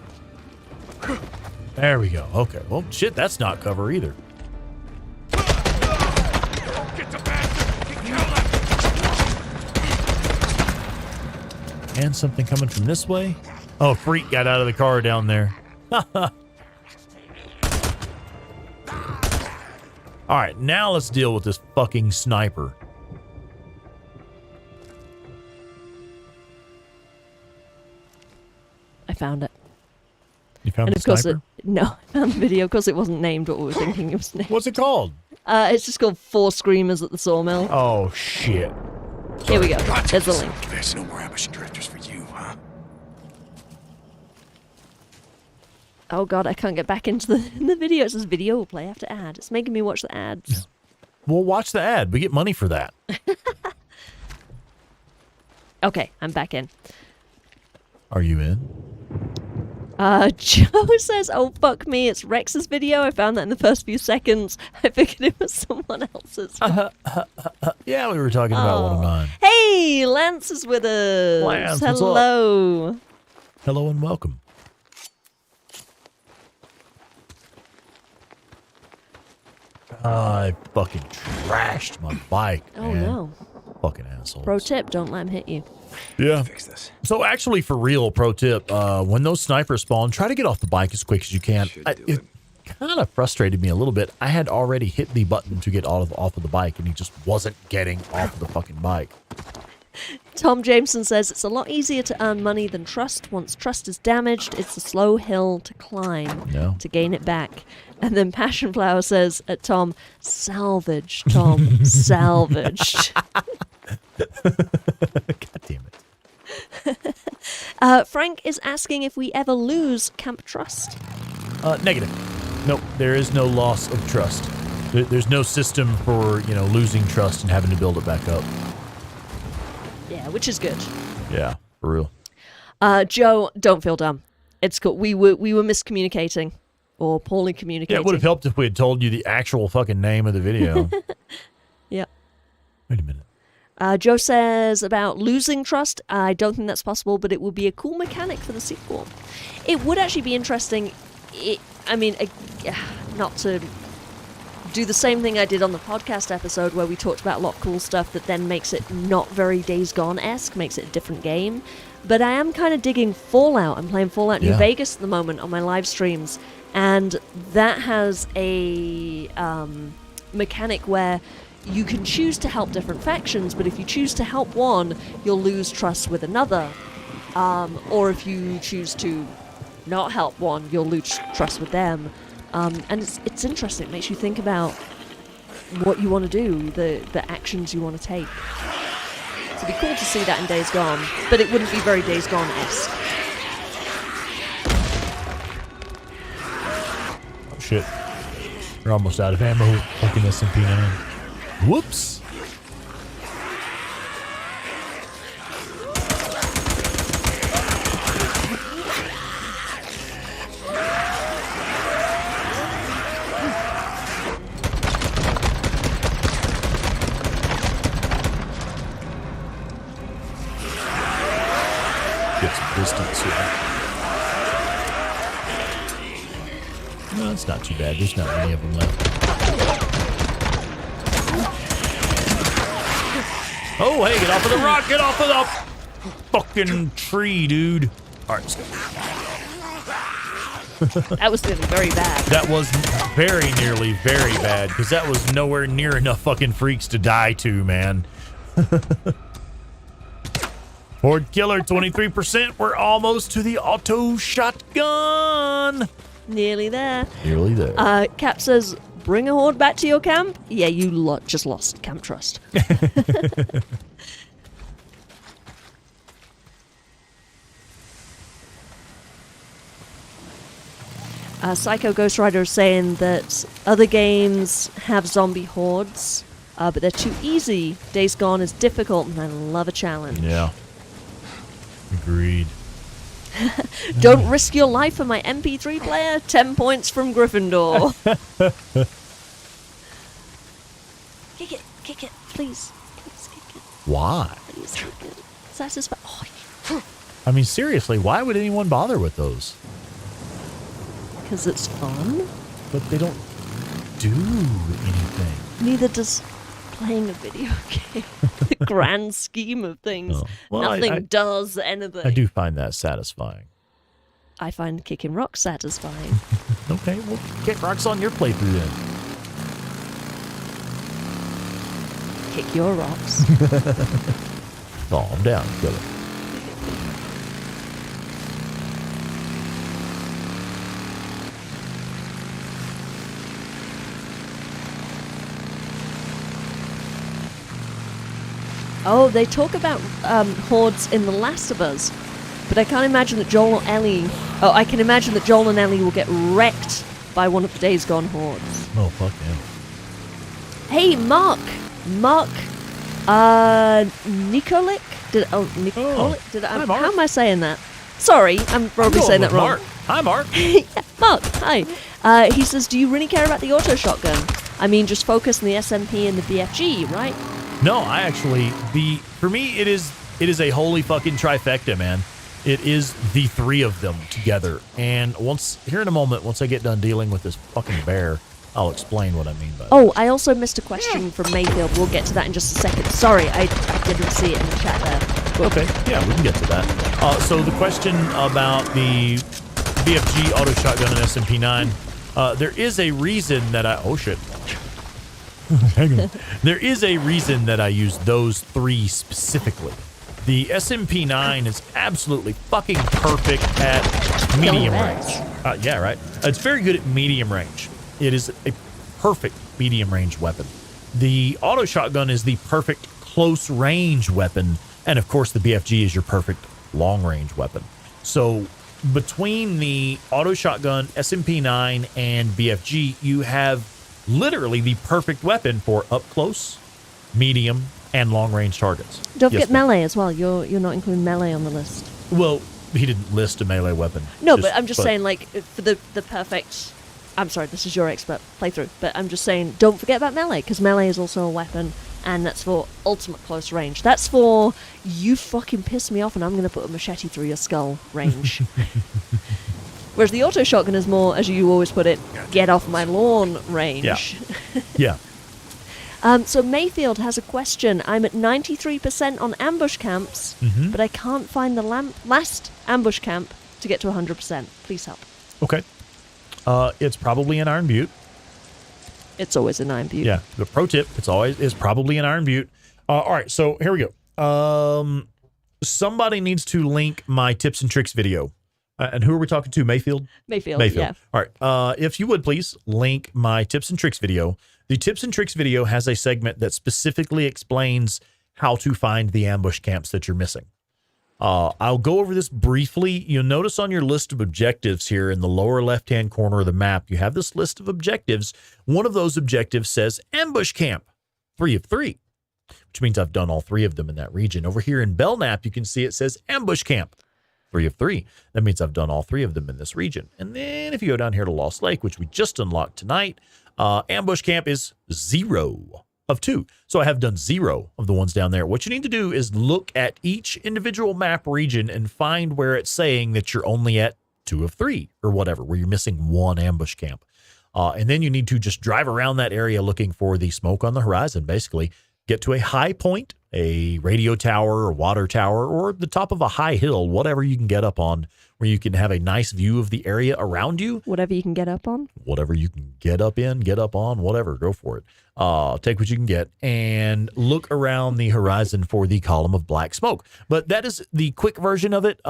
There we go. Okay. Well, shit, that's not cover either. Get the bastard! Kill him! And something coming from this way. Oh, freak got out of the car down there. All right, now let's deal with this fucking sniper. I found it. You found And the of course, sniper? no, I found the video because it wasn't named what we were thinking it was named. What's it called? It's just called 4 Screamers at the Sawmill. Oh, shit. Here we go. There's the link. There's no more ambush and drifters for you, huh? Oh god, I can't get back into the video. It says video will play after ad. It's making me watch the ads. We'll watch the ad. We get money for that. Okay, I'm back in. Are you in? Joe says, oh fuck me, it's Rex's video. I found that in the first few seconds. I figured it was someone else's. Yeah, we were talking about one of mine. Hey, Lance is with us. Lance, what's up? Hello. Hello and welcome. I fucking trashed my bike, Oh man. no. Fucking asshole. Pro tip, don't let him hit you. Yeah. Fix this. So actually, for real, pro tip, when those snipers spawn, try to get off the bike as quick as you can. It kind of frustrated me a little bit. I had already hit the button to get off of the bike, and he just wasn't getting off of the fucking bike. Tom Jameson says, it's a lot easier to earn money than trust. Once trust is damaged, it's a slow hill to climb to gain it back. And then Passion Flower says at Tom, salvage, Tom, salvaged. God damn it. Frank is asking if we ever lose Camp Trust. Negative. Nope, there is no loss of trust. There's no system for, losing trust and having to build it back up. Yeah, which is good. Yeah, for real. Joe, don't feel dumb. It's cool. We were miscommunicating. Or poorly communicating. Yeah, it would have helped if we had told you the actual fucking name of the video. Yeah. Wait a minute. Joe says about losing trust. I don't think that's possible, but it would be a cool mechanic for the sequel. It would actually be interesting. Not to do the same thing I did on the podcast episode where we talked about a lot of cool stuff that then makes it not very Days Gone-esque, makes it a different game. But I am kind of digging Fallout. I'm playing Fallout New Vegas at the moment on my live streams. And that has a mechanic where you can choose to help different factions, but if you choose to help one, you'll lose trust with another. Or if you choose to not help one, you'll lose trust with them. And it's interesting. It makes you think about what you want to do, the actions you want to take. So it'd be cool to see that in Days Gone, but it wouldn't be very Days Gone-esque. Shit. We're almost out of ammo. Fucking SMP9. Whoops. distance here. No, it's not too bad. There's not many of them left. Oh, hey, get off of the rock! Get off of the fucking tree, dude. All right, let's go. That was nearly very bad. That was very nearly very bad, because that was nowhere near enough fucking freaks to die to, man. Horde killer, 23%. We're almost to the auto shotgun. Nearly there. Nearly there. Cap says, bring a horde back to your camp? Yeah, you just lost camp trust. Psycho Ghost Rider is saying that other games have zombie hordes, but they're too easy. Days Gone is difficult, and I love a challenge. Yeah. Agreed. Don't risk your life for my MP3 player. 10 points from Gryffindor. Kick it, please. Please kick it. Why? Please kick it. Satisfy. Oh, I mean, seriously, why would anyone bother with those? because it's fun. But they don't do anything. Neither does playing a video game. The grand scheme of things. Oh. Well, Nothing does anything. I do find that satisfying. I find kicking rocks satisfying. Okay, well, kick rocks on your playthrough then. Kick your rocks. Calm down, killer. Oh, they talk about hordes in The Last of Us, but I can't imagine that Joel or Ellie... Oh, I can imagine that Joel and Ellie will get wrecked by one of the Days Gone hordes. Oh, fuck yeah. Hey, Mark, Nikolic? Hi, Mark. How am I saying that? Sorry, I'm probably saying that wrong. Mark. Hi, Mark. Yeah, Mark, hi. He says, do you really care about the auto shotgun? I mean, just focus on the SMP and the BFG, right? No, I actually, for me, it is a holy fucking trifecta, man. It is the three of them together. And here in a moment, once I get done dealing with this fucking bear, I'll explain what I mean by that. Oh, I also missed a question from Mayfield. We'll get to that in just a second. Sorry, I didn't see it in the chat there. Okay, yeah, we can get to that. So the question about the BFG auto shotgun and SMP9, there is a reason that oh shit. Hang on. There is a reason that I use those three specifically. The SMP9 is absolutely fucking perfect at medium range. Yeah, right. It's very good at medium range. It is a perfect medium range weapon. The auto shotgun is the perfect close range weapon. And of course, the BFG is your perfect long range weapon. So between the auto shotgun, SMP9, and BFG, you have literally the perfect weapon for up close, medium, and long range targets. Don't forget melee as well. You're not including melee on the list. Well, he didn't list a melee weapon. No, but I'm just saying, like, for the perfect... I'm sorry, this is your expert playthrough, but I'm just saying, don't forget about melee, because melee is also a weapon, and that's for ultimate close range. That's for, you fucking piss me off, and I'm going to put a machete through your skull range. Whereas the auto shotgun is more, as you always put it, get off my lawn range. Yeah. So Mayfield has a question. I'm at 93% on ambush camps, but I can't find the last ambush camp to get to 100%. Please help. Okay. It's probably in Iron Butte. It's always in Iron Butte. Yeah. The pro tip, it's probably in Iron Butte. All right, so here we go. Somebody needs to link my tips and tricks video. And who are we talking to? Mayfield? Mayfield, yeah. All right. If you would, please link my tips and tricks video. The tips and tricks video has a segment that specifically explains how to find the ambush camps that you're missing. I'll go over this briefly. You'll notice on your list of objectives here in the lower left-hand corner of the map, you have this list of objectives. One of those objectives says ambush camp, 3 of 3, which means I've done all 3 of them in that region. Over here in Belknap, you can see it says ambush camp, 3 of 3. That means I've done all 3 of them in this region. And then if you go down here to Lost Lake, which we just unlocked tonight, ambush camp is 0. of 2. So I have done 0 of the ones down there. What you need to do is look at each individual map region and find where it's saying that you're only at 2 of 3 or whatever, where you're missing 1 ambush camp. And then you need to just drive around that area looking for the smoke on the horizon, basically. Get to a high point, a radio tower or water tower, or the top of a high hill, whatever you can get up on, where you can have a nice view of the area around you. Whatever you can get up on? Whatever you can get up in, get up on, whatever, go for it. Take what you can get and look around the horizon for the column of black smoke. But that is the quick version of it.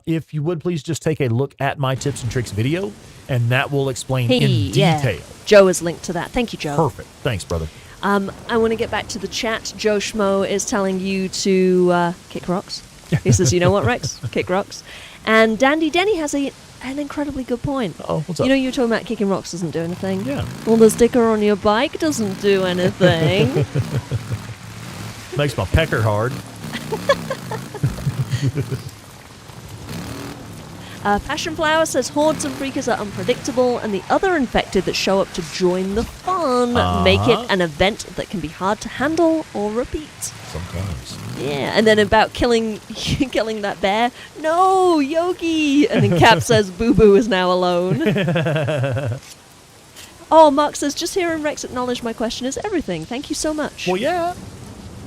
If you would please just take a look at my tips and tricks video, and that will explain in detail. Joe has linked to that. Thank you, Joe. Perfect. Thanks, brother. I want to get back to the chat. Joe Schmo is telling you to kick rocks. He says, you know what, Rex? Kick rocks. And Dandy Denny has an incredibly good point. Oh, what's up? You know, you were talking about kicking rocks doesn't do anything. Yeah. Well, the sticker on your bike doesn't do anything. Makes my pecker hard. Passion Flower says hordes and freakers are unpredictable, and the other infected that show up to join the fun make it an event that can be hard to handle or repeat. Sometimes. Yeah, and then about killing that bear. No, Yogi! And then Cap says Boo Boo is now alone. Oh, Mark says, just hearing Rex acknowledge my question is everything. Thank you so much. Well, yeah.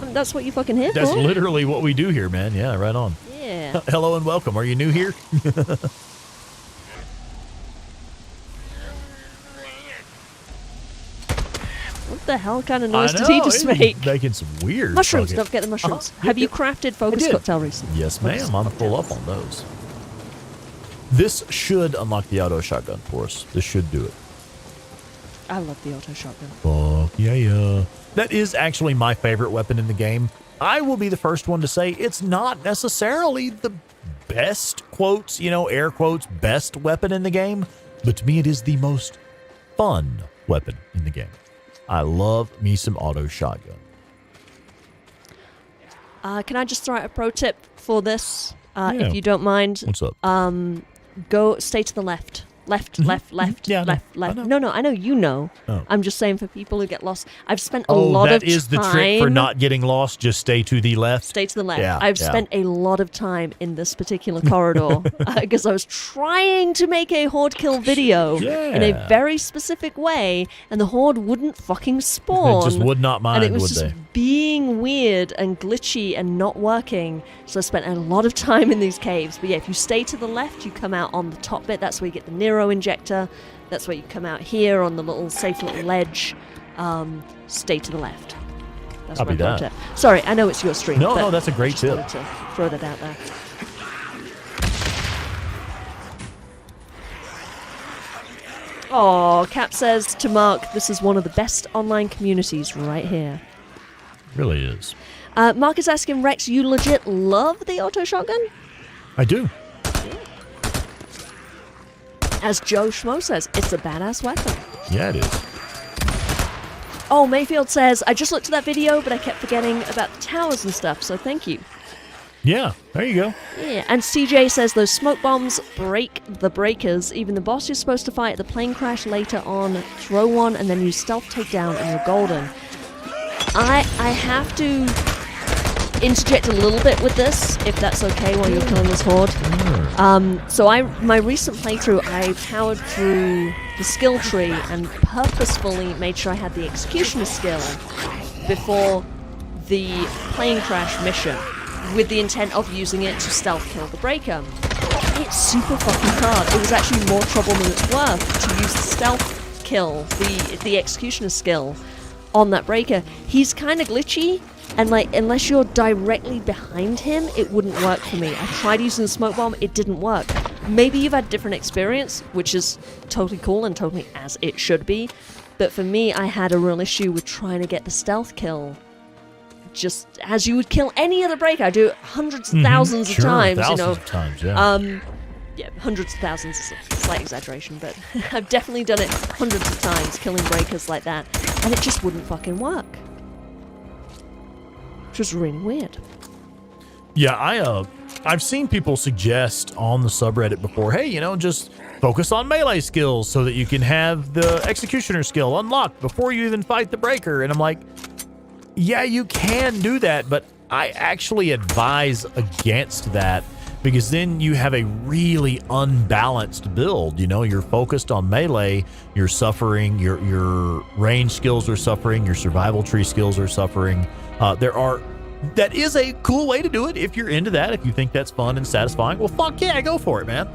I mean, that's what you fucking here That's for. literally what we do here, man. Yeah, right on. Yeah. Hello and welcome. Are you new here? What the hell kind of noise did he just make? Making some weird mushrooms. fucking- Don't forget the mushrooms. Yep, Have you yep. crafted I focus did. cocktail recently? Yes, ma'am. I'm full up on those. This should unlock the auto shotgun for us. This should do it. I love the auto shotgun. Fuck yeah. That is actually my favorite weapon in the game. I will be the first one to say it's not necessarily the best, quotes, air quotes, best weapon in the game, but to me it is the most fun weapon in the game. I love me some auto shotgun. Can I just throw out a pro tip for this, Yeah. if you don't mind? What's up? Go stay to the left. Left. Yeah, I know. left. I know. No, I know you know. Oh. I'm just saying for people who get lost. I've spent a lot of time. That is the trick for not getting lost. Just stay to the left. Stay to the left. Yeah, I've spent a lot of time in this particular corridor because I was trying to make a Horde kill video in a very specific way, and the Horde wouldn't fucking spawn. It just would not mind, and it was would just they? being weird and glitchy and not working. So I spent a lot of time in these caves. But yeah, if you stay to the left, you come out on the top bit. That's where you get the Nero injector. That's where you come out here on the little safe little ledge. Stay to the left. That's Copy my pro that. tip. Sorry, I know it's your stream. No, but that's a great just tip. wanted to throw that out there. Oh, Cap says to Mark, this is one of the best online communities right here. Really is. Mark is asking, Rex, you legit love the auto shotgun? I do. As Joe Schmo says, it's a badass weapon. Yeah, it is. Oh, Mayfield says, I just looked at that video, but I kept forgetting about the towers and stuff, so thank you. Yeah, there you go. Yeah, and CJ says those smoke bombs break the breakers. Even the boss you're supposed to fight at the plane crash later on, throw one and then use stealth takedown and you're golden. I have to interject a little bit with this, if that's okay while you're killing this horde. So my recent playthrough, I powered through the skill tree and purposefully made sure I had the executioner skill before the plane crash mission, with the intent of using it to stealth kill the breaker. It's super fucking hard. It was actually more trouble than it's worth to use the stealth kill, the executioner skill on that breaker. He's kind of glitchy, and like unless you're directly behind him, it wouldn't work for me. I tried using the smoke bomb, it didn't work. Maybe you've had different experience, which is totally cool and totally as it should be, but for me, I had a real issue with trying to get the stealth kill just as you would kill any other breaker. I do it hundreds of thousands of times, thousands you know. of times, yeah. Yeah, hundreds of thousands is a slight exaggeration, but I've definitely done it hundreds of times, killing breakers like that, and it just wouldn't fucking work. Which was really weird. Yeah, I've seen people suggest on the subreddit before, hey, just focus on melee skills so that you can have the executioner skill unlocked before you even fight the breaker. And I'm like, Yeah, you can do that, but I actually advise against that because then you have a really unbalanced build. You know, you're focused on melee, you're suffering, your range skills are suffering, your survival tree skills are suffering. That is a cool way to do it if you're into that, if you think that's fun and satisfying. Well, fuck yeah, go for it, man.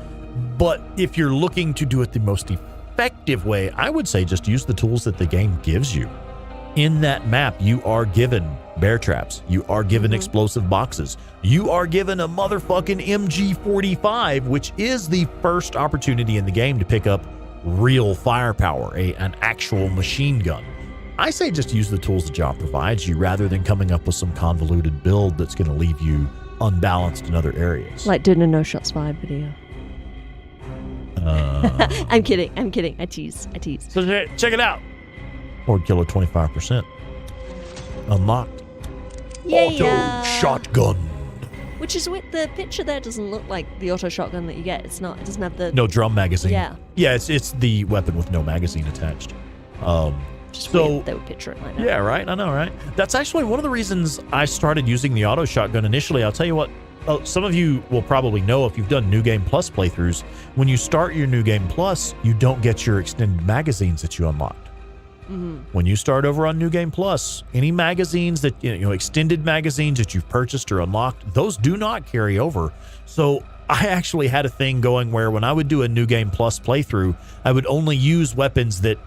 But if you're looking to do it the most effective way, I would say just use the tools that the game gives you. In that map, you are given bear traps. You are given explosive boxes. You are given a motherfucking MG45, which is the first opportunity in the game to pick up real firepower, an actual machine gun. I say just use the tools the job provides you rather than coming up with some convoluted build that's going to leave you unbalanced in other areas. Like doing a no shots fired video. I'm kidding. I tease. So check it out. Horde Killer 25%. Unlocked. Yeah. Auto shotgun. Which is what the picture there doesn't look like the auto shotgun that you get. It doesn't have the... No drum magazine. Yeah. Yeah, it's the weapon with no magazine attached. Just weird they would picture it like that. Yeah, right? I know, right? That's actually one of the reasons I started using the auto shotgun initially. I'll tell you what, some of you will probably know if you've done New Game Plus playthroughs, when you start your New Game Plus, you don't get your extended magazines that you unlocked. When you start over on New Game Plus, any magazines that, extended magazines that you've purchased or unlocked, those do not carry over. So I actually had a thing going where when I would do a New Game Plus playthrough, I would only use weapons that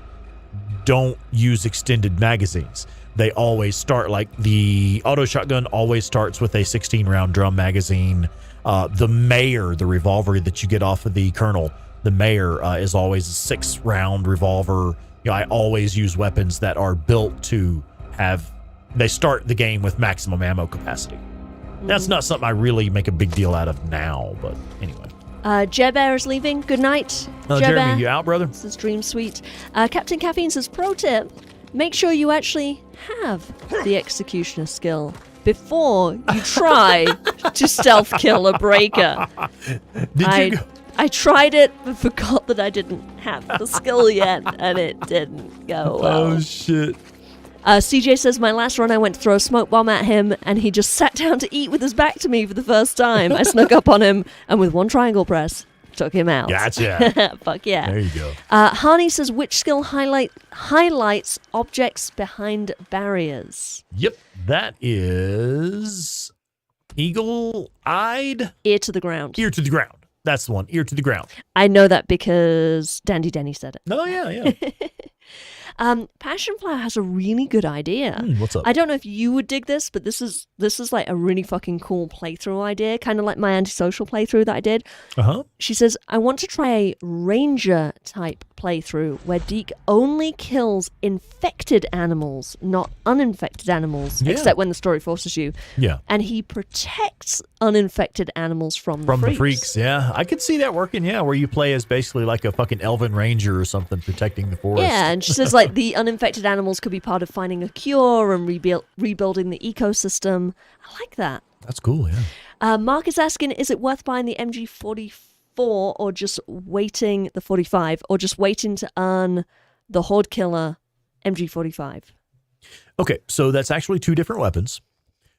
don't use extended magazines. They always start, like the auto shotgun always starts with a 16-round drum magazine. The Mayor, the revolver that you get off of the Colonel, the Mayor is always a 6-round revolver. I always use weapons that are built to they start the game with maximum ammo capacity. That's not something I really make a big deal out of now, but anyway. Jer is leaving. Good night. Jeremy, you out, brother? This is Dream Suite. Captain Caffeine says, pro tip, make sure you actually have the executioner skill before you try to stealth kill a breaker. I tried it, but forgot that I didn't have the skill yet, and it didn't go well. Oh, shit. CJ says, my last run I went to throw a smoke bomb at him, and he just sat down to eat with his back to me for the first time. I snuck up on him, and with one triangle press, took him out. Gotcha. Fuck yeah. There you go. Harney says, which skill highlights objects behind barriers? Yep, that is eagle-eyed. Ear to the ground. Ear to the ground. That's the one. Ear to the ground. I know that because Dandy Denny said it. Oh, yeah. Passion Flower has a really good idea. What's up? I don't know if you would dig this, but this is like a really fucking cool playthrough idea, kind of like my antisocial playthrough that I did. She says, I want to try a ranger type playthrough where Deke only kills infected animals, not uninfected animals, except when the story forces you. Yeah. And he protects uninfected animals from the freaks. Yeah, I could see that working. Yeah, where you play as basically like a fucking elven ranger or something protecting the forest. Yeah, and she says like the uninfected animals could be part of finding a cure and rebuilding the ecosystem. I like that. That's cool. Yeah. Mark is asking, is it worth buying the MG44 or just waiting the 45 or just waiting to earn the Horde Killer MG45? Okay, so that's actually two different weapons.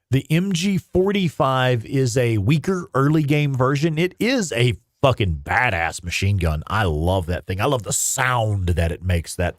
The MG45 is a weaker early game version. It is a fucking badass machine gun. I love that thing. I love the sound that it makes, that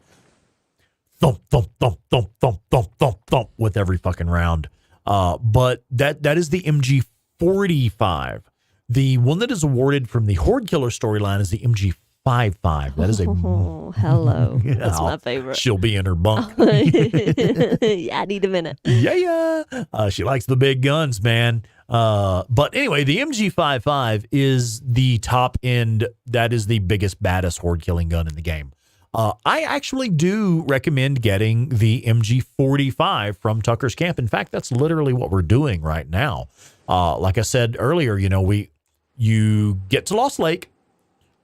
thump, thump, thump, thump, thump, thump, thump, thump with every fucking round. But that is the MG45. The one that is awarded from the Horde Killer storyline is the MG55. That is a... Oh, hello. That's my favorite. She'll be in her bunk. Yeah, I need a minute. Yeah. She likes the big guns, man. But anyway, the MG55 is the top end. That is the biggest, baddest horde killing gun in the game. I actually do recommend getting the MG45 from Tucker's Camp. In fact, that's literally what we're doing right now. Like I said earlier, you get to Lost Lake,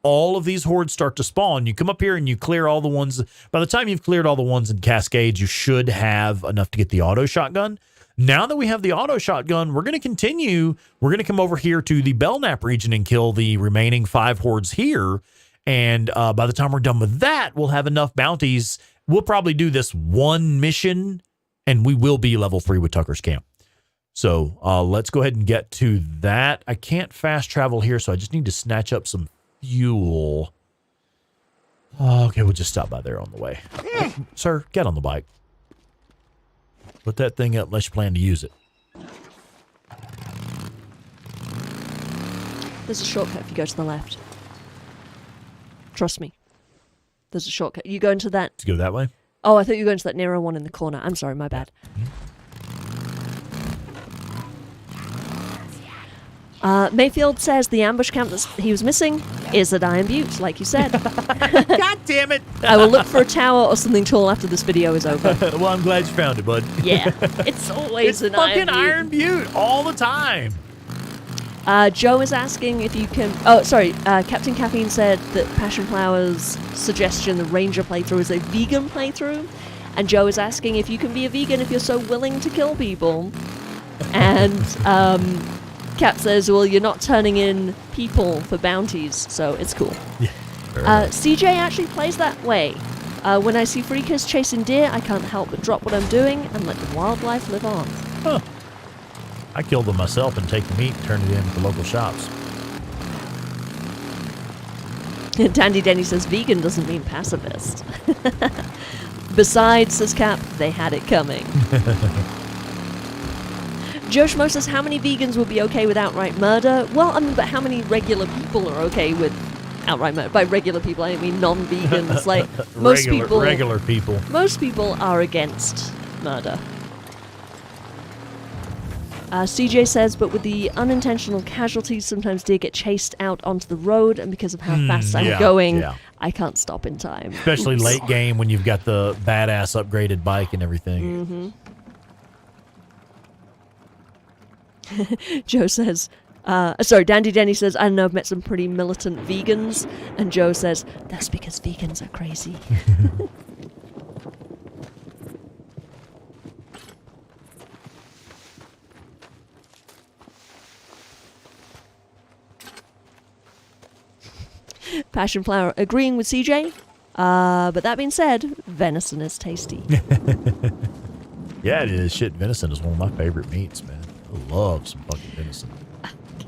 all of these hordes start to spawn. You come up here and you clear all the ones. By the time you've cleared all the ones in Cascades, you should have enough to get the auto shotgun. Now that we have the auto shotgun, we're going to continue. We're going to come over here to the Belknap region and kill the remaining 5 hordes here. And by the time we're done with that, we'll have enough bounties. We'll probably do this one mission And we will be level 3 with Tucker's Camp. So let's go ahead and get to that. I can't fast travel here, so I just need to snatch up some fuel. Okay, we'll just stop by there on the way. Sir, get on the bike. Put that thing up unless you plan to use it. There's a shortcut if you go to the left. Trust me. There's a shortcut. You go into that... To go that way? Oh, I thought you were going to that narrow one in the corner. I'm sorry, my bad. Mayfield says the ambush camp that he was missing is at Iron Butte, like you said. God damn it! I will look for a tower or something tall after this video is over. Well, I'm glad you found it, bud. Yeah, it's always it's an fucking Iron Butte. Iron Butte all the time. Joe is asking if you can... Oh, sorry. Captain Caffeine said that Passion Flower's suggestion, the Ranger playthrough, is a vegan playthrough. And Joe is asking if you can be a vegan if you're so willing to kill people. And Cap says, well, you're not turning in people for bounties, so it's cool. Yeah. CJ actually plays that way. When I see freakers chasing deer, I can't help but drop what I'm doing and let the wildlife live on. Huh. I kill them myself and take the meat and turn it in for local shops. Dandy Denny says vegan doesn't mean pacifist. Besides, says Cap, they had it coming. Joe Schmo says, how many vegans would be okay with outright murder? Well, I mean, but how many regular people are okay with outright murder? By regular people, I mean non-vegans. Like, most regular people. Most people are against murder. CJ says, but with the unintentional casualties, sometimes deer get chased out onto the road, and because of how fast I'm going, I can't stop in time. Especially late game when you've got the badass upgraded bike and everything. Joe says, sorry, Dandy Denny says, I don't know, I've met some pretty militant vegans. And Joe says, that's because vegans are crazy. Passion Flower agreeing with CJ. But that being said, venison is tasty. Yeah, it is. Shit, venison is one of my favorite meats, man. I love some fucking venison.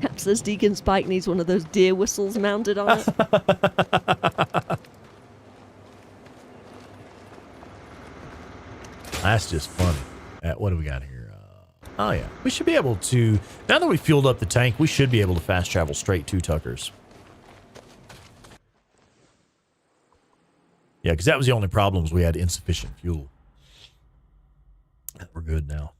Cap says Deacon's bike needs one of those deer whistles mounted on it. That's just funny. What do we got here? Oh, yeah. We should be able to... Now that we fueled up the tank, we should be able to fast travel straight to Tucker's. Yeah, because that was the only problem, was we had insufficient fuel. We're good now.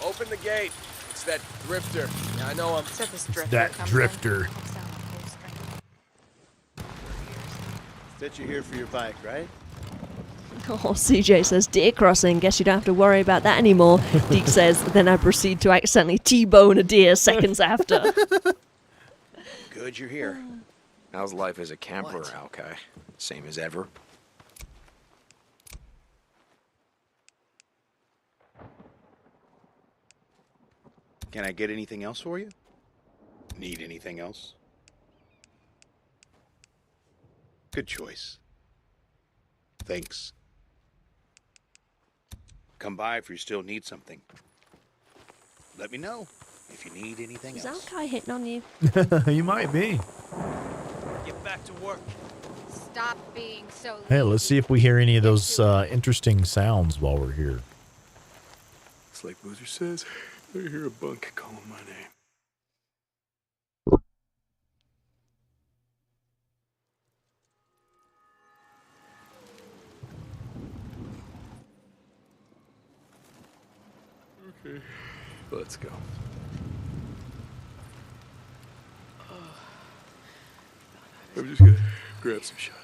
Open the gate. It's that drifter. Yeah, I know him. Said this drifter That comes drifter. Said you're here for your bike, right? Oh, CJ says, deer crossing. Guess you don't have to worry about that anymore. Deke says, then I proceed to accidentally T-bone a deer seconds after. Good you're here. How's life as a camper, Alkai? Same as ever? Can I get anything else for you? Need anything else? Good choice. Thanks. Come by if you still need something. Let me know if you need anything Is else. Alkai hitting on you? You might be. Get back to work. Stop being so lazy. Hey, let's see if we hear any of those interesting sounds while we're here. It's like Boozer says, I hear a bunk calling my name. Okay, let's go. I'm just gonna grab some shut-eye.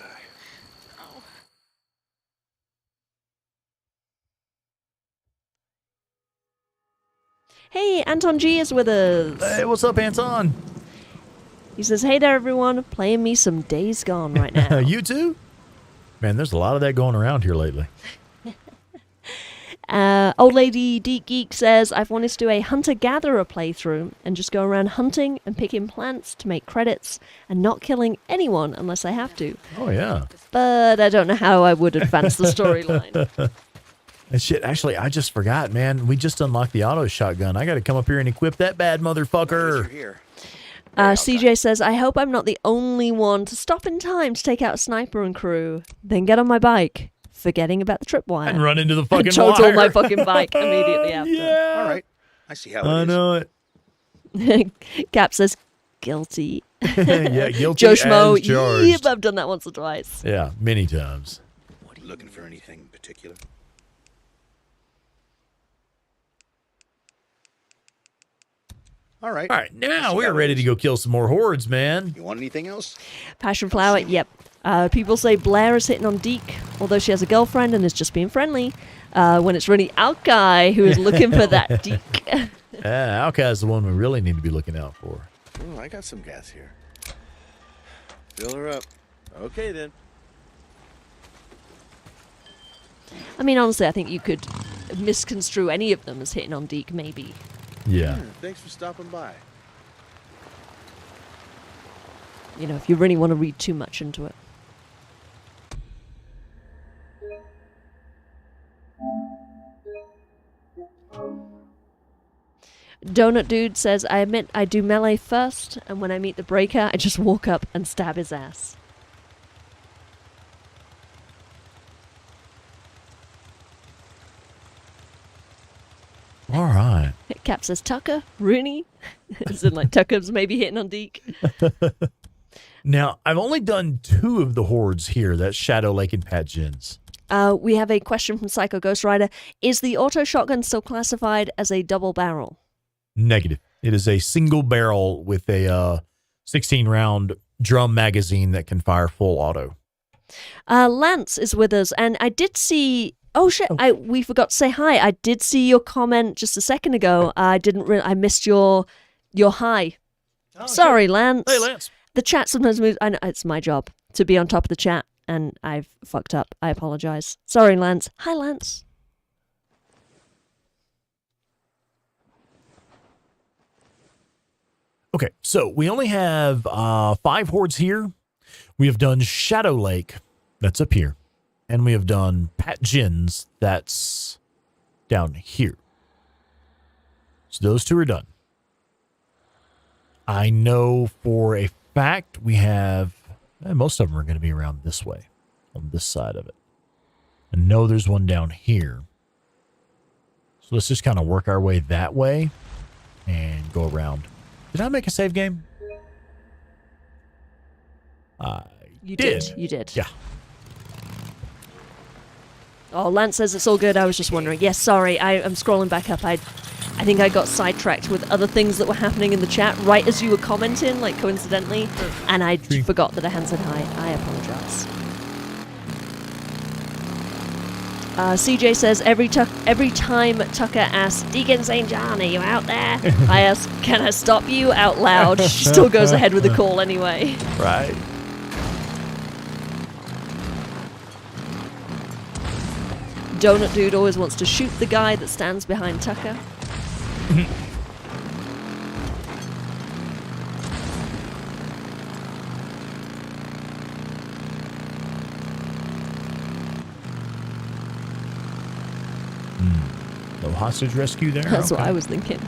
Hey, Anton G is with us. Hey, what's up, Anton? He says, "Hey there, everyone. Playing me some Days Gone right now." You too? Man, there's a lot of that going around here lately. Old Lady Deep Geek says, "I've wanted to do a hunter-gatherer playthrough and just go around hunting and picking plants to make credits and not killing anyone unless I have to. Oh, yeah. But I don't know how I would advance the storyline." And shit, actually, I just forgot, man. We just unlocked the auto shotgun. I got to come up here and equip that bad motherfucker. Here. CJ says, "I hope I'm not the only one to stop in time to take out a sniper and crew, then get on my bike, forgetting about the tripwire. And run into the fucking and total wire. my fucking bike immediately after." Yeah. All right. I see how it I is. know it. Cap says, "Guilty." Yeah, guilty Joe Schmo, as charged. yep, I've done that once or twice. Yeah, many times. What are you looking for? Anything in particular? All right. All right, now we're ready to go kill some more hordes, man. You want anything else? Passion Flower, yep. People say Blair is hitting on Deke, although she has a girlfriend and is just being friendly, when it's really Alkai who is looking for that Deke. Alkai is the one we really need to be looking out for. Oh, I got some gas here. Fill her up. Okay, then. I mean, honestly, I think you could misconstrue any of them as hitting on Deke, maybe. Yeah. Thanks for stopping by. You know, if you really want to read too much into it. Donut Dude says, "I admit I do melee first, and when I meet the breaker, I just walk up and stab his ass." All right. Cap says, "Tucker? Rooney?" As in, like, Tucker's maybe hitting on Deke. Now, I've only done 2 of the hordes here. That's Shadow Lake and Pat Jins. We have a question from Psycho Ghost Rider. Is the auto shotgun still classified as a double barrel? Negative. It is a single barrel with a 16-round drum magazine that can fire full auto. Lance is with us, and I did see... Oh, shit. We forgot to say hi. I did see your comment just a second ago. I missed your hi. Oh, Sorry, sure. Lance. Hey, Lance. The chat sometimes moves. I know it's my job to be on top of the chat, and I've fucked up. I apologize. Sorry, Lance. Hi, Lance. Okay, so we only have 5 hordes here. We have done Shadow Lake. That's up here. And we have done Pat Jins. That's down here. So those 2 are done. I know for a fact we have... most of them are going to be around this way. On this side of it. I know there's one down here. So let's just kind of work our way that way. And go around. Did I make a save game? You did. You did. Yeah. Oh, Lance says it's all good. I was just wondering. Yes, sorry. I'm scrolling back up. I think I got sidetracked with other things that were happening in the chat right as you were commenting, like coincidentally, and I forgot that I hadn't said hi. I apologize. CJ says, every time Tucker asks, "Deacon St. John, are you out there?" I ask, "Can I stop you?" out loud. She still goes ahead with the call anyway. Right. Donut Dude always wants to shoot the guy that stands behind Tucker. No hostage rescue there? That's Okay. what I was thinking.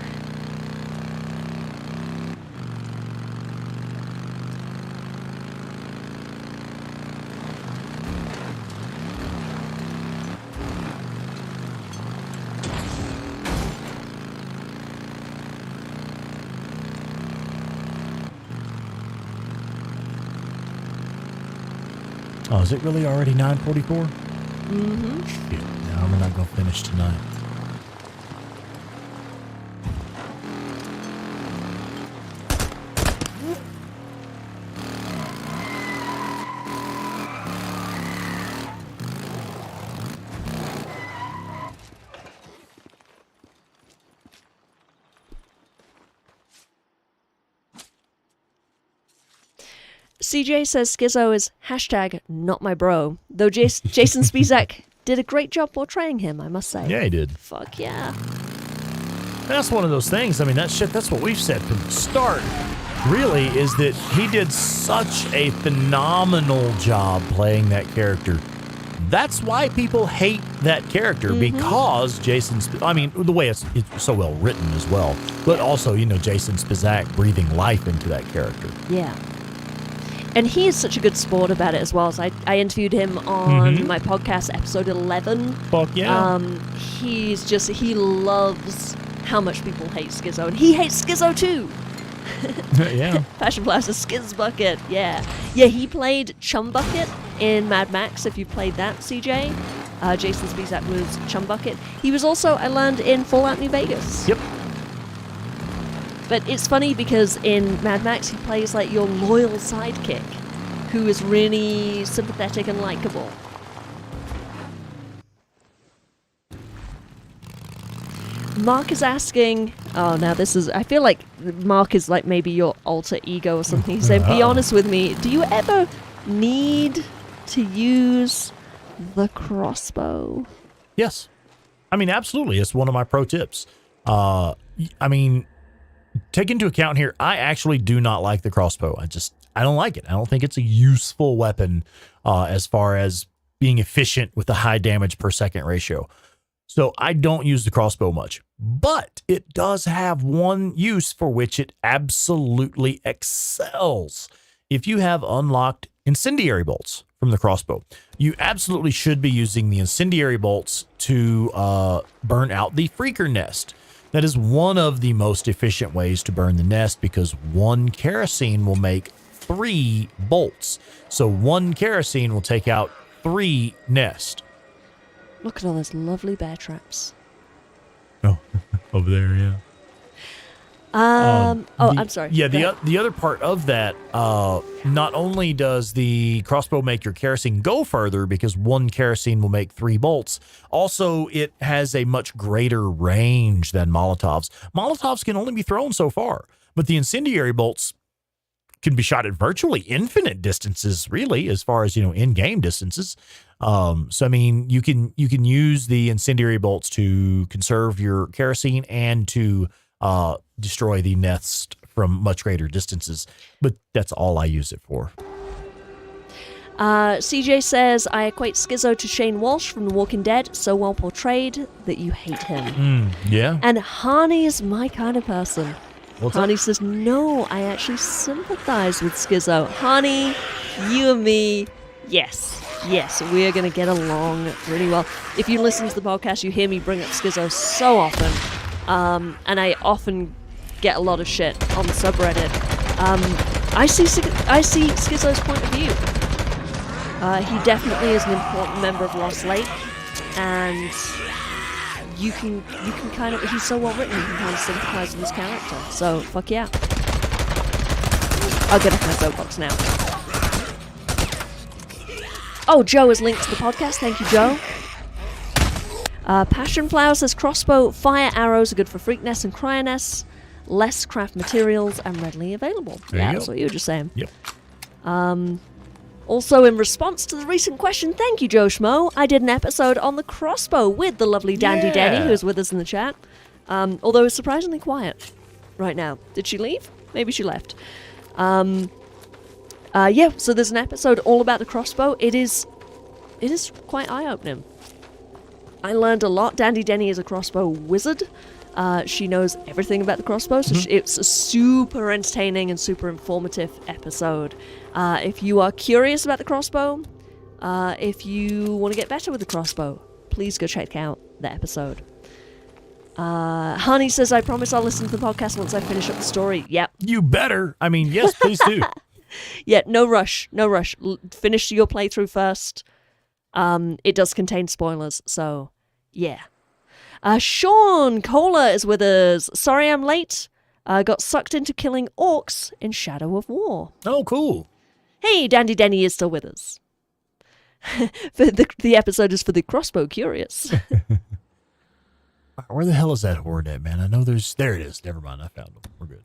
Oh, is it really already 9:44? Mm-hmm. Shit, no, we're not going to finish tonight. CJ says Schizo is hashtag not my bro. Though Jason Spizak did a great job portraying him, I must say. Yeah, he did. Fuck yeah. That's one of those things. I mean, that's what we've said from the start, really, is that he did such a phenomenal job playing that character. That's why people hate that character, because I mean, the way it's so well written as well, but also, Jason Spizak breathing life into that character. Yeah. And he is such a good sport about it as well. So I interviewed him on my podcast, episode 11. Fuck yeah. He loves how much people hate Schizo, and he hates Schizo too. Yeah. Passion Flowers is Skiz Bucket. Yeah. Yeah, he played Chum Bucket in Mad Max, if you played that, CJ. Jason Spizak was Chum Bucket. He was also, I learned, in Fallout New Vegas. Yep. But it's funny because in Mad Max, he plays like your loyal sidekick, who is really sympathetic and likable. Mark is asking, now this is, I feel like Mark is like maybe your alter ego or something. He's saying, be honest with me, do you ever need to use the crossbow? Yes. I mean, absolutely. It's one of my pro tips. I mean, take into account here, I actually do not like the crossbow. I don't like it. I don't think it's a useful weapon as far as being efficient with the high damage per second ratio. So I don't use the crossbow much, but it does have one use for which it absolutely excels. If you have unlocked incendiary bolts from the crossbow, you absolutely should be using the incendiary bolts to burn out the freaker nest. That is one of the most efficient ways to burn the nest, because one kerosene will make 3 bolts. So 1 kerosene will take out 3 nest. Look at all those lovely bear traps. Oh, over there, yeah. I'm sorry. Yeah, the other part of that, not only does the crossbow make your kerosene go further, because 1 kerosene will make 3 bolts, also it has a much greater range than Molotovs. Molotovs can only be thrown so far, but the incendiary bolts can be shot at virtually infinite distances, really, as far as, in-game distances. So I mean, you can use the incendiary bolts to conserve your kerosene and to destroy the nest from much greater distances, but that's all I use it for. CJ says, I equate Schizo to Shane Walsh from The Walking Dead, so well portrayed that you hate him. Yeah. And Hani is my kind of person. What's Hani up? says, no, I actually sympathize with Schizo. Hani, you and me, yes, we're going to get along really well. If you listen to the podcast, you hear me bring up Schizo so often, and I often get a lot of shit on the subreddit. I see Schizo's point of view. He definitely is an important member of Lost Lake, and you can kind of, he's so well written, you can kind of sympathize with his character. So fuck yeah. I'll get off my soapbox now. Oh, Joe has linked to the podcast. Thank you, Joe. Passion Flower says crossbow fire arrows are good for Freakness and Cryoness. Less craft materials and readily available. There Yeah, you that's go. what you were just saying. Yep. Also, in response to the recent question, thank you, Joe Schmo. I did an episode on the crossbow with the lovely Dandy Denny, who is with us in the chat. Although it's surprisingly quiet right now. Did she leave? Maybe she left. Yeah, so there's an episode all about the crossbow. It is quite eye-opening. I learned a lot. Dandy Denny is a crossbow wizard. She knows everything about the crossbow, so it's a super entertaining and super informative episode. If you are curious about the crossbow, if you want to get better with the crossbow, please go check out the episode. Honey says, I promise I'll listen to the podcast once I finish up the story. Yep. You better. I mean, yes, please do. Yeah, no rush. Finish your playthrough first. It does contain spoilers, so yeah. Sean Kohler is with us. Sorry I'm late. Got sucked into killing orcs in Shadow of War. Oh, cool. Hey, Dandy Denny is still with us. The episode is for the crossbow curious. Where the hell is that horde at, man? I know there it is. Never mind. I found them. We're good.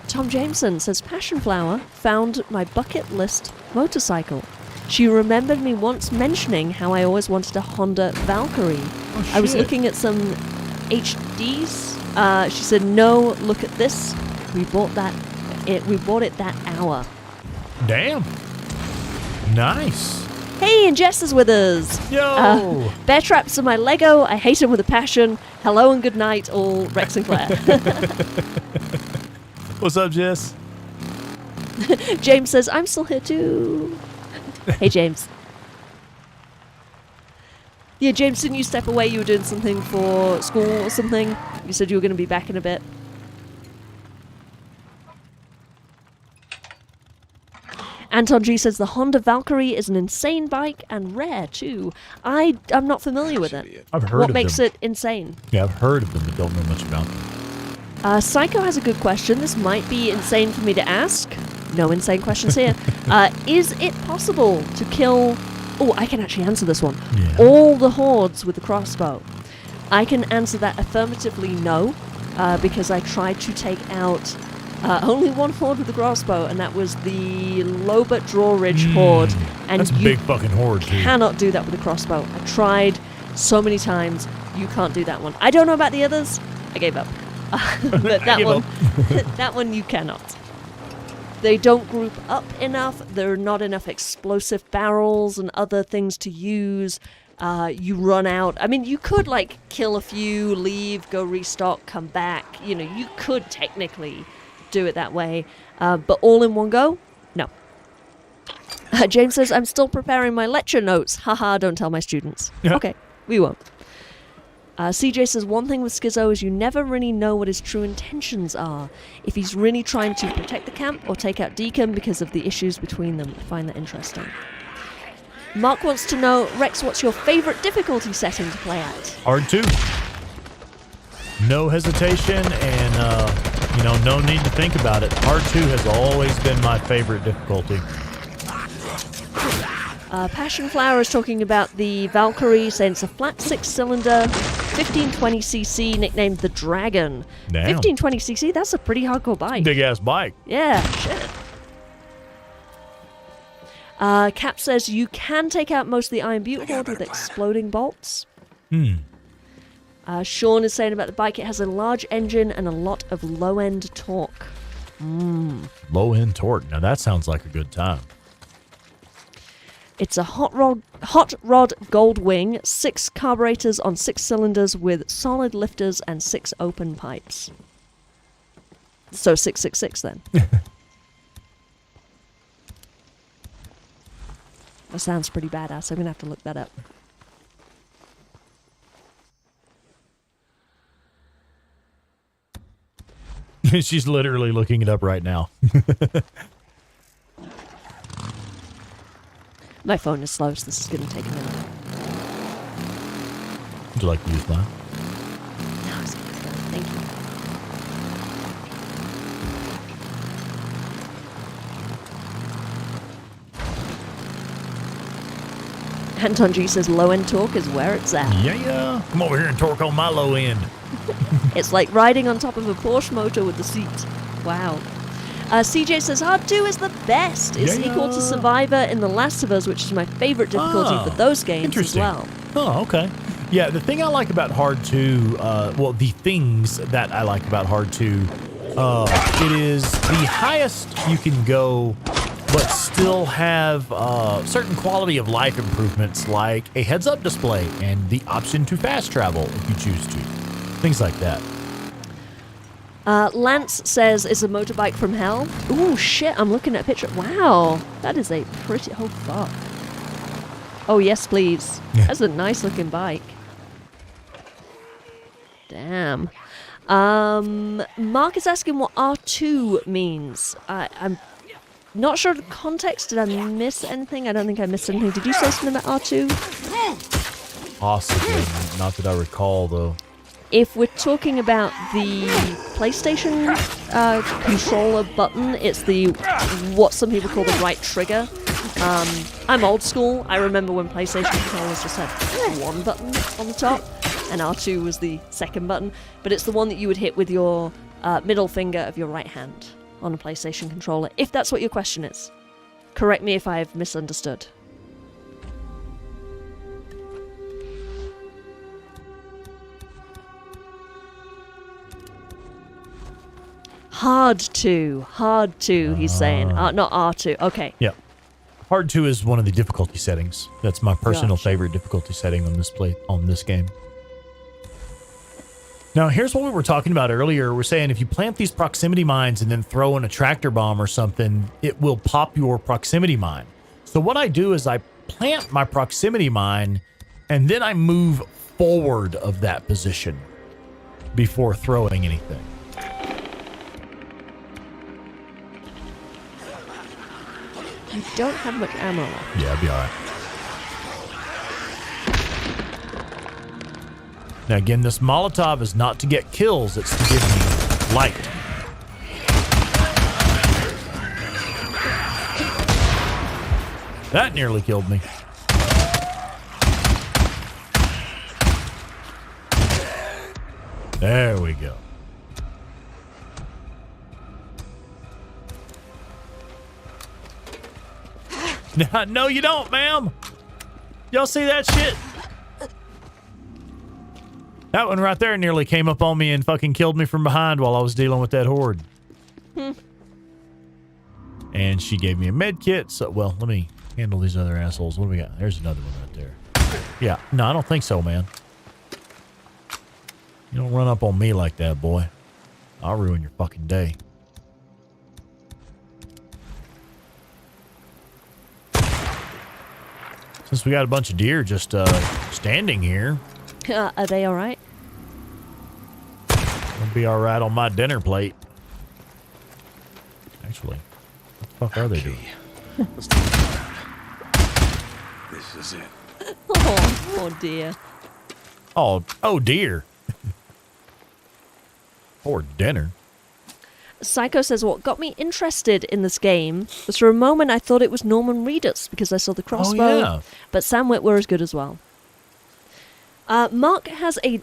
Tom Jameson says, Passion Flower found my bucket list motorcycle. She remembered me once mentioning how I always wanted a Honda Valkyrie. Oh, I was shit. looking at some HDs. She said, no, look at this. We bought it that hour. Damn. Nice. Hey, and Jess is with us. Yo. Bear traps are my Lego. I hate them with a passion. Hello and good night, all Rex and Claire. What's up, Jess? James says, I'm still here too. Hey, James. Yeah, James, didn't you step away? You were doing something for school or something? You said you were going to be back in a bit. Anton G says the Honda Valkyrie is an insane bike and rare too. I'm not familiar with it. I've heard What of makes them. it insane? Yeah, I've heard of them, but don't know much about them. Psycho has a good question. This might be insane for me to ask. No insane questions here. Is it possible to kill... Oh, I can actually answer this one. Yeah. All the hordes with the crossbow. I can answer that affirmatively no, because I tried to take out only one horde with the crossbow, and that was the Lobot Drawridge horde. And That's a you big fucking horde, too. cannot do that with a crossbow. I tried so many times. You can't do that one. I don't know about the others. I gave up. But that one, that one you cannot. They don't group up enough. There are not enough explosive barrels and other things to use. You run out. I mean, you could, like, kill a few, leave, go restock, come back. You know, you could technically do it that way. But all in one go? No. James says, I'm still preparing my lecture notes. Haha, don't tell my students. Okay, we won't. CJ says, one thing with Schizo is you never really know what his true intentions are. If he's really trying to protect the camp or take out Deacon because of the issues between them. I find that interesting. Mark wants to know, Rex, what's your favorite difficulty setting to play at? Hard 2. No hesitation and, no need to think about it. Hard 2 has always been my favorite difficulty. Passion Flower is talking about the Valkyrie, saying it's a flat 6-cylinder, 1520cc, nicknamed the Dragon. Damn. 1520cc, that's a pretty hardcore bike. Big ass bike. Yeah, shit. Cap says you can take out most of the Iron Butte Horde with exploding bolts. Sean is saying about the bike, it has a large engine and a lot of low-end torque. Low-end torque. Now that sounds like a good time. It's a hot rod gold wing, 6 carburetors on 6 cylinders with solid lifters and 6 open pipes. So 666 then. That sounds pretty badass. I'm going to have to look that up. She's literally looking it up right now. My phone is slow, so this is going to take a minute. Would you like to use mine? No, it's good. Thank you. Anton G says low-end torque is where it's at. Yeah. Come over here and torque on my low end. It's like riding on top of a Porsche motor with the seat. Wow. CJ says Hard 2 is the best. It's equal to Survivor in The Last of Us, which is my favorite difficulty for those games as well. Oh, okay. Yeah, the thing I like about Hard 2, the things that I like about Hard 2, it is the highest you can go, but still have certain quality of life improvements like a heads-up display and the option to fast travel if you choose to. Things like that. Lance says, is a motorbike from hell? Ooh, shit, I'm looking at a picture. Wow, that is a pretty... Oh, fuck. Oh, yes, please. That's a nice-looking bike. Damn. Mark is asking what R2 means. I'm not sure of the context. Did I miss anything? I don't think I missed anything. Did you say something about R2? Possibly. Not that I recall, though. If we're talking about the PlayStation controller button, it's the what some people call the right trigger. I'm old school. I remember when PlayStation controllers just had one button on the top, and R2 was the second button. But it's the one that you would hit with your middle finger of your right hand. on a PlayStation controller, if that's what your question is. Correct me if I've misunderstood. Hard to, he's saying. Not R2. Okay. Yeah. Hard 2 is one of the difficulty settings. That's my personal favorite difficulty setting on this game. Now, here's what we were talking about earlier. We're saying if you plant these proximity mines and then throw in a tractor bomb or something, it will pop your proximity mine. So what I do is I plant my proximity mine and then I move forward of that position before throwing anything. I don't have much ammo left. Yeah, I'll be alright. Now again, this Molotov is not to get kills, it's to give me light. That nearly killed me. There we go. No, you don't, ma'am. Y'all see that shit? That one right there nearly came up on me and fucking killed me from behind while I was dealing with that horde. And she gave me a med kit. So, well, let me handle these other assholes. What do we got? There's another one right there. Yeah, no, I don't think so, man. You don't run up on me like that, boy. I'll ruin your fucking day. Since we got a bunch of deer just standing here. Are they alright? They'll be alright on my dinner plate. Actually, what the fuck are they doing? Let's take it out. This is it. Oh dear. Oh dear. For dinner. Psycho says, what got me interested in this game was for a moment I thought it was Norman Reedus because I saw the crossbow, yeah. But Sam Witwer is good as well. Mark has an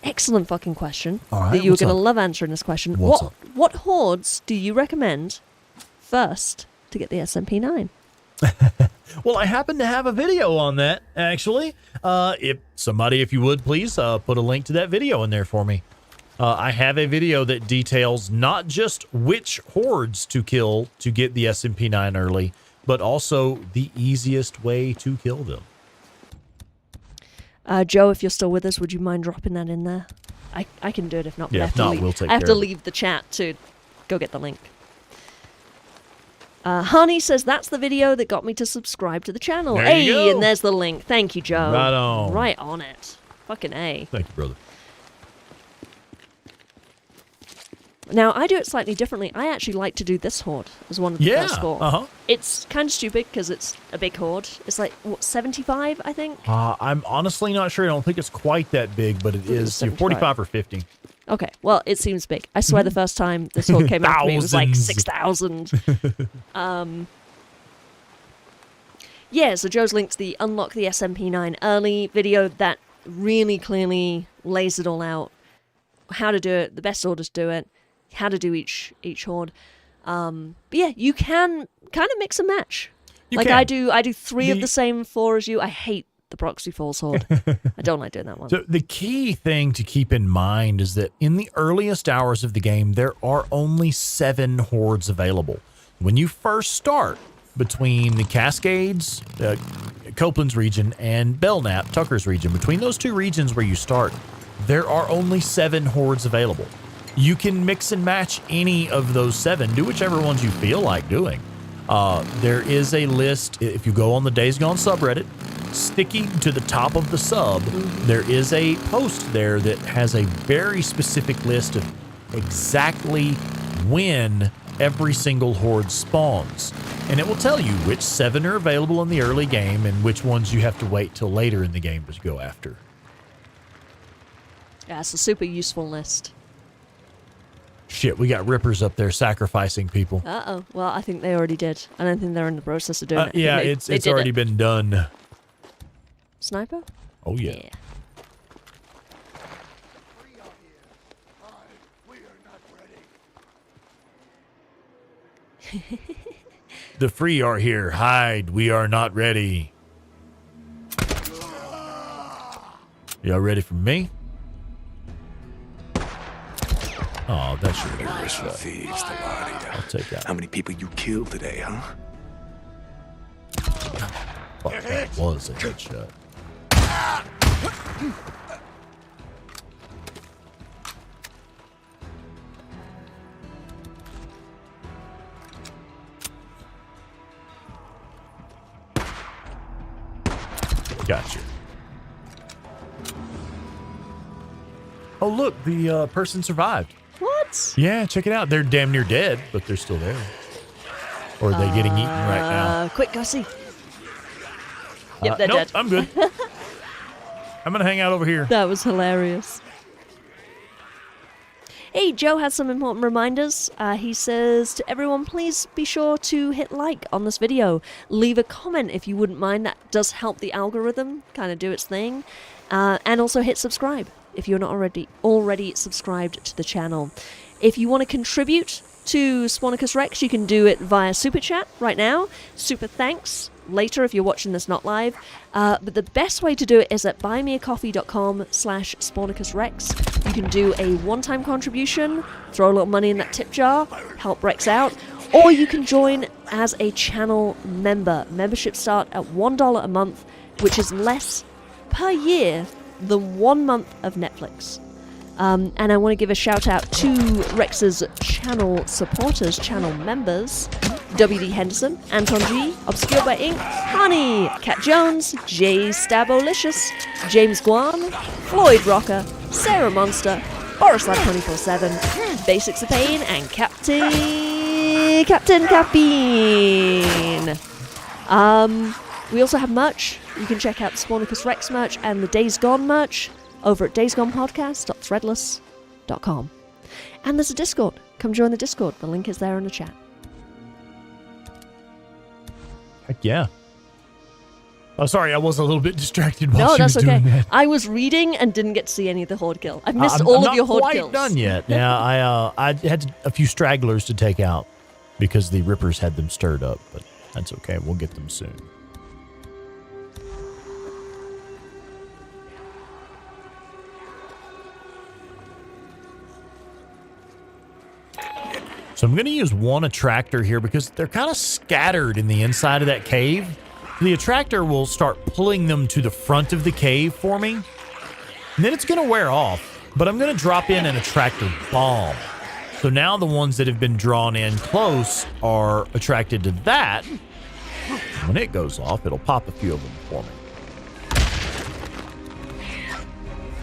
excellent fucking question that you're going to love answering this question. What hordes do you recommend first to get the SMP9? Well, I happen to have a video on that, actually. If you would, please put a link to that video in there for me. I have a video that details not just which hordes to kill to get the SMP9 early, but also the easiest way to kill them. Joe, if you're still with us, would you mind dropping that in there? I can do it if not. Yeah, if not, we'll take care of it. I have to leave the chat to go get the link. Honey says that's the video that got me to subscribe to the channel. There you go. And there's the link. Thank you, Joe. Right on. Right on it. Fucking A. Thank you, brother. Now, I do it slightly differently. I actually like to do this horde as one of the first four. It's kind of stupid because it's a big horde. It's like, what, 75, I think? I'm honestly not sure. I don't think it's quite that big, but it is 45 or 50. Okay, well, it seems big. I swear the first time this horde came out to me, it was like 6,000. Yeah, so Joe's linked the Unlock the SMP9 Early video that really clearly lays it all out. How to do it, the best orders do it. How to do each horde. But yeah, you can kind of mix and match. I do 3 of the same 4 as you. I hate the proxy falls horde. I don't like doing that one. So the key thing to keep in mind is that in the earliest hours of the game, there are only 7 hordes available. When you first start between the Cascades, Copeland's region, and Belknap, Tucker's region, between those 2 regions where you start, there are only 7 hordes available. You can mix and match any of those 7. Do whichever ones you feel like doing. There is a list. If you go on the Days Gone subreddit, sticky to the top of the sub, there is a post there that has a very specific list of exactly when every single horde spawns. And it will tell you which 7 are available in the early game and which ones you have to wait till later in the game to go after. Yeah, it's a super useful list. Shit, we got rippers up there sacrificing people. Uh-oh. Well, I think they already did. I don't think they're in the process of doing it. Yeah, it's already been done. Sniper? Oh, yeah. The free are here. Hide. We are not ready. Y'all ready for me? Oh, that should be a headshot. I'll take that. How many people you killed today, huh? Fuck, that was a headshot. Gotcha. Oh, look, the person survived. What? Yeah, check it out. They're damn near dead, but they're still there. Or are they getting eaten right now? Quick, Gussie. Yep, they're nope, dead. I'm good. I'm going to hang out over here. That was hilarious. Hey, Joe has some important reminders. He says to everyone, please be sure to hit like on this video. Leave a comment if you wouldn't mind. That does help the algorithm kind of do its thing. And also hit subscribe if you're not already subscribed to the channel. If you want to contribute to Sponicus Rex, you can do it via Super Chat right now. Super thanks later if you're watching this not live. But the best way to do it is at buymeacoffee.com/SponicusRex. You can do a one-time contribution, throw a little money in that tip jar, help Rex out, or you can join as a channel member. Memberships start at $1 a month, which is less per year than 1 month of Netflix. And I want to give a shout out to Rex's channel supporters, channel members: WD Henderson, Anton G, Obscured by Ink, Honey, Cat Jones, Jay Stabolicious, James Guan, Floyd Rocker, Sarah Monster, Borislav 24/7, Basics of Pain, and Captain Caffeine. We also have merch. You can check out the Sponicus Rex merch and the Days Gone merch over at daysgonepodcast.threadless.com. And there's a Discord. Come join the Discord. The link is there in the chat. Heck yeah. Oh, sorry, I was a little bit distracted while No, she was that's doing okay. that. I was reading and didn't get to see any of the Horde kill. I've missed all of your Horde kills. I'm not quite done yet. Yeah, I had a few stragglers to take out because the Rippers had them stirred up, but that's okay. We'll get them soon. So I'm going to use one attractor here because they're kind of scattered in the inside of that cave. The attractor will start pulling them to the front of the cave for me. And then it's going to wear off. But I'm going to drop in an attractor bomb. So now the ones that have been drawn in close are attracted to that. When it goes off, it'll pop a few of them for me.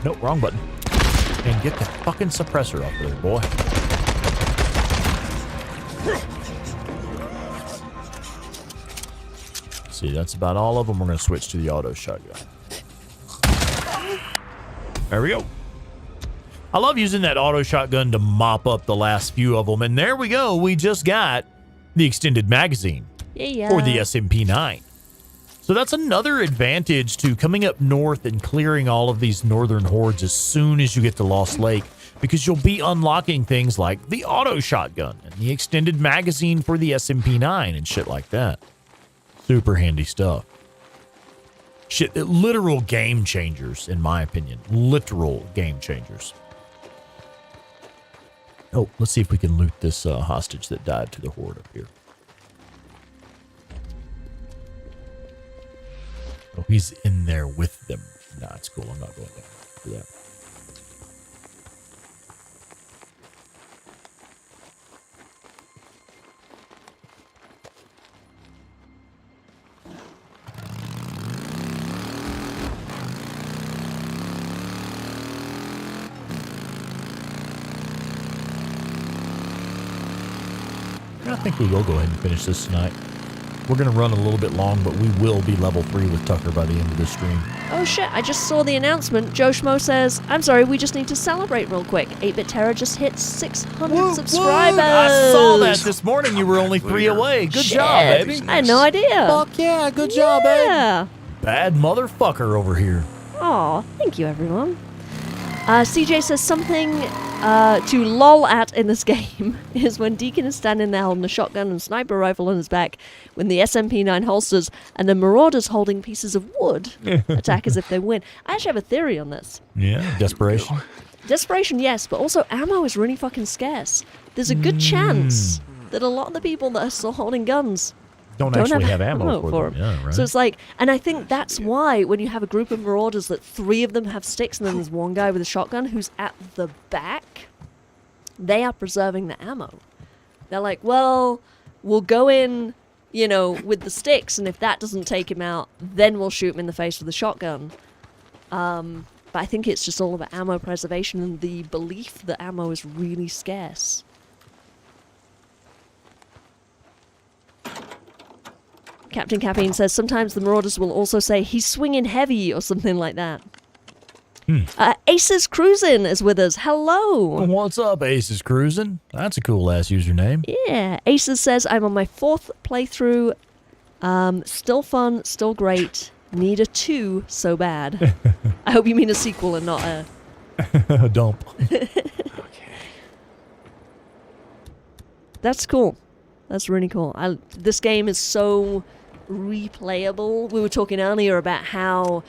Nope, wrong button. And get the fucking suppressor off there, boy. See, that's about all of them. We're going to switch to the auto shotgun. There we go. I love using that auto shotgun to mop up the last few of them. And there we go. We just got the extended magazine for the SMP-9. So that's another advantage to coming up north and clearing all of these northern hordes as soon as you get to Lost Lake, because you'll be unlocking things like the auto shotgun and the extended magazine for the SMP-9 and shit like that. Super handy stuff. Shit, literal game changers, in my opinion. Literal game changers. Oh, let's see if we can loot this hostage that died to the Horde up here. Oh, he's in there with them. Nah, it's cool. I'm not going down for that. I think we will go ahead and finish this tonight. We're going to run a little bit long, but we will be level 3 with Tucker by the end of this stream. Oh shit, I just saw the announcement. Joe Schmo says, I'm sorry, we just need to celebrate real quick. 8-Bit Terror just hit 600 subscribers. I saw that this morning. You were only 3 away. Good job, baby. I had no idea. Fuck yeah, good job, baby. Bad motherfucker over here. Aw, thank you, everyone. CJ says something to lol at in this game is when Deacon is standing there holding a shotgun and sniper rifle on his back when the SMP-9 holsters and the Marauders holding pieces of wood attack as if they win. I actually have a theory on this. Yeah, desperation. Desperation, yes, but also ammo is really fucking scarce. There's a good chance that a lot of the people that are still holding guns don't actually have ammo for them. Yeah, right. So it's like, and I think that's why when you have a group of Marauders that 3 of them have sticks and then there's one guy with a shotgun who's at the back, they are preserving the ammo. They're like, well, we'll go in, you know, with the sticks, and if that doesn't take him out, then we'll shoot him in the face with a shotgun. But I think it's just all about ammo preservation and the belief that ammo is really scarce. Captain Caffeine says sometimes the Marauders will also say he's swinging heavy or something like that. Aces Cruisin' is with us. Hello. What's up, Aces Cruisin'? That's a cool ass username. Yeah. Aces says I'm on my 4th playthrough. Still fun, still great. Need a 2 so bad. I hope you mean a sequel and not a dump. Okay. That's cool. That's really cool. This game is so replayable. We were talking earlier about how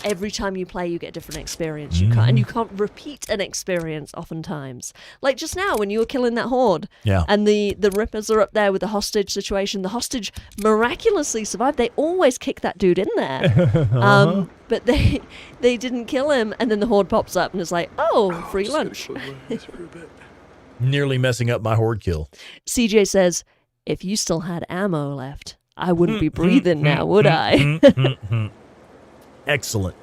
every time you play, you get a different experience. And you can't repeat an experience oftentimes. Like just now when you were killing that horde, and the Rippers are up there with the hostage situation. The hostage miraculously survived. They always kick that dude in there, but they didn't kill him. And then the horde pops up and is like, "Oh, free lunch." Nearly messing up my horde kill. CJ says, "If you still had ammo left, I wouldn't be breathing now, would I?" Excellent.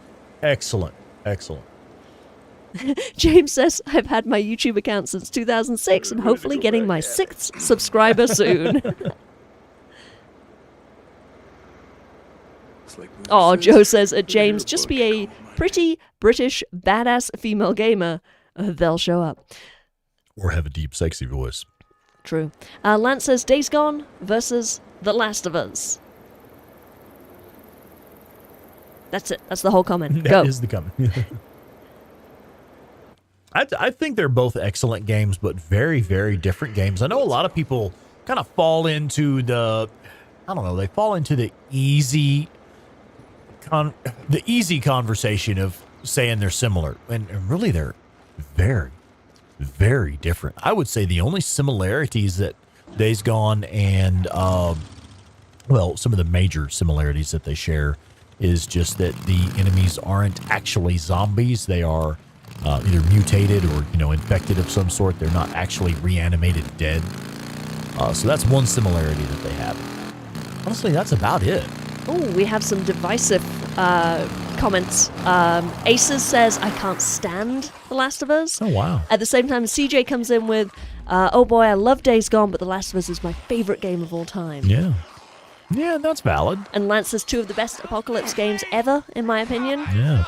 Excellent. Excellent. James says, "I've had my YouTube account since 2006 and hopefully getting my 6th subscriber soon." Oh, Joe says, "James, just be a pretty British badass female gamer. They'll show up." Or have a deep, sexy voice. True. Lance says, "Days Gone versus The Last of Us." That's it. That's the whole comment. Go. That is the comment. I think they're both excellent games, but very, very different games. I know a lot of people kind of fall into the, I don't know, they fall into the easy conversation of saying they're similar. And really, they're very, very different. I would say the only similarities that Days Gone and, well, some of the major similarities that they share is just that the enemies aren't actually zombies. They are either mutated or, you know, infected of some sort. They're not actually reanimated dead. So that's one similarity that they have. Honestly, that's about it. Oh, we have some divisive comments. Aces says, "I can't stand The Last of Us." Oh, wow. At the same time, CJ comes in with, "Oh boy, I love Days Gone, but The Last of Us is my favorite game of all time." Yeah. Yeah, that's valid. And Lance says 2 of the best apocalypse games ever, in my opinion. Yeah.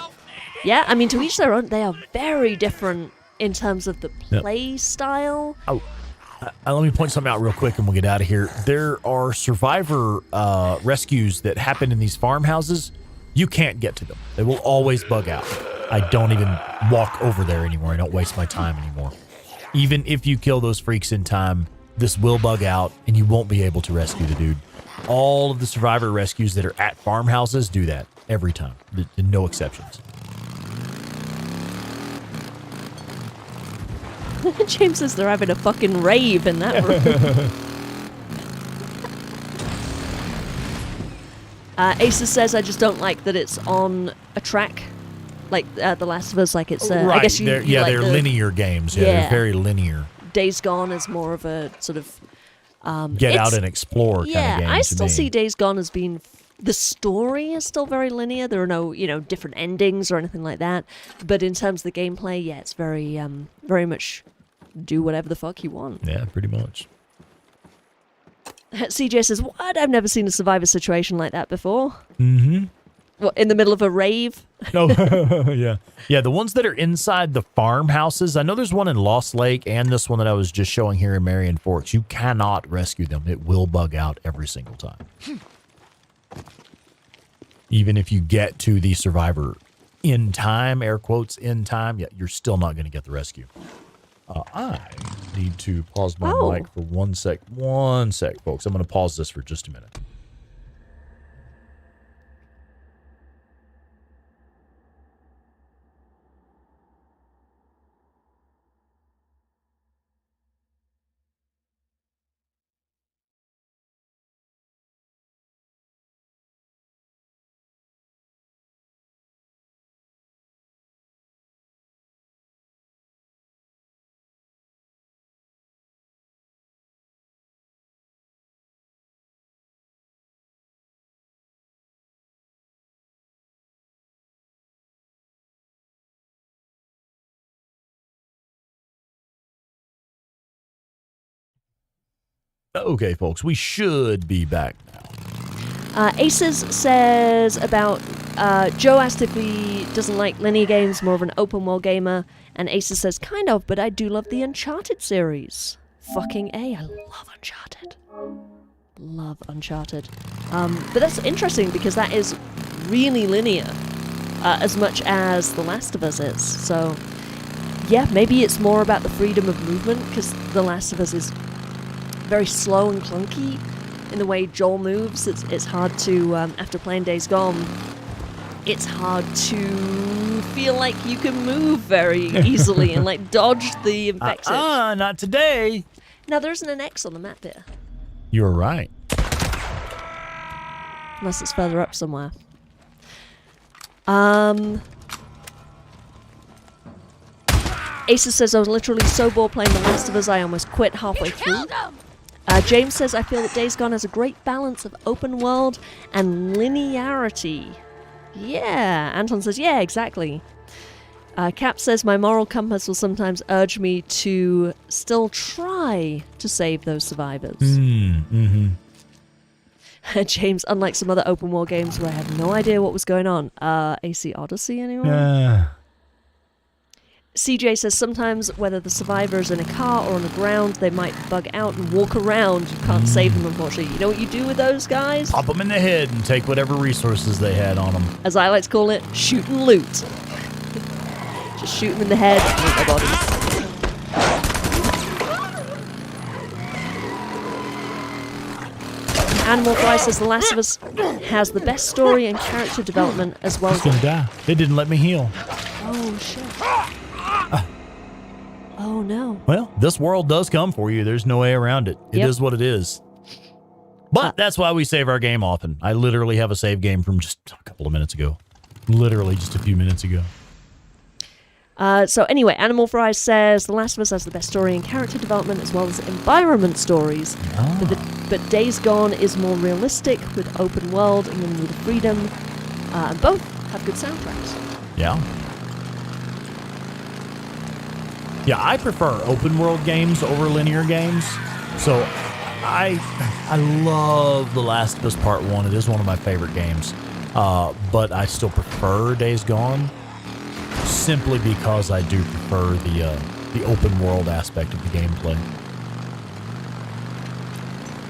Yeah, I mean, to each their own. They are very different in terms of the play style. Oh, let me point something out real quick and we'll get out of here. There are survivor rescues that happen in these farmhouses. You can't get to them. They will always bug out. I don't even walk over there anymore. I don't waste my time anymore. Even if you kill those freaks in time, this will bug out and you won't be able to rescue the dude. All of the survivor rescues that are at farmhouses do that every time. No exceptions. James says they're having a fucking rave in that room. Aces says, "I just don't like that it's on a track like The Last of Us. Like it's, right. I guess you they're like linear games. Yeah, they're very linear. Days Gone is more of a sort of get out and explore kind of game. I still see Days Gone as being the story is still very linear. There are no, different endings or anything like that. But in terms of the gameplay, yeah, it's very, very much do whatever the fuck you want. Yeah, pretty much. CJ says, "What? I've never seen a survivor situation like that before." Mm-hmm. What, in the middle of a rave? Oh, yeah. Yeah, the ones that are inside the farmhouses. I know there's one in Lost Lake and this one that I was just showing here in Marion Forks. You cannot rescue them. It will bug out every single time. Even if you get to the survivor in time, air quotes, in time, yeah, you're still not going to get the rescue. I need to pause my mic for 1 sec. 1 sec, folks. I'm going to pause this for just a minute. Okay, folks, we should be back now. Aces says about Joe asked if he doesn't like linear games, more of an open world gamer, and Aces says kind of, but I do love the Uncharted series. Fucking A, I love Uncharted. Love Uncharted. But that's interesting because that is really linear, as much as The Last of Us is. So, yeah, maybe it's more about the freedom of movement because The Last of Us is very slow and clunky in the way Joel moves. It's hard to, after playing Days Gone, it's hard to feel like you can move very easily and like dodge the infected. Not today. Now there isn't an X on the map here. You're right. Unless it's further up somewhere. Aces says I was literally so bored playing The Last of Us I almost quit halfway through. James says, I feel that Days Gone has a great balance of open world and linearity. Yeah. Anton says, yeah, exactly. Cap says, my moral compass will sometimes urge me to still try to save those survivors. James, unlike some other open world games where I had no idea what was going on. AC Odyssey, anyone? CJ says sometimes whether the survivor is in a car or on the ground, they might bug out and walk around. You can't save them, unfortunately. You know what you do with those guys? Pop them in the head and take whatever resources they had on them. As I like to call it, shoot and loot. Just shoot them in the head, loot their bodies. Animal Fry says The Last of Us has the best story and character development as well as... He's gonna die. They didn't let me heal. Oh, shit. Oh, no. Well, this world does come for you. There's no way around it. It is what it is. But that's why we save our game often. I literally have a save game from just a couple of minutes ago. Literally just a few minutes ago. So anyway, Animal Fry says The Last of Us has the best story and character development as well as environment stories. But Days Gone is more realistic with open world and then with freedom. And both have good soundtracks. Yeah. Yeah, I prefer open world games over linear games. So I love The Last of Us Part 1. It is one of my favorite games. But I still prefer Days Gone simply because I do prefer the open world aspect of the gameplay.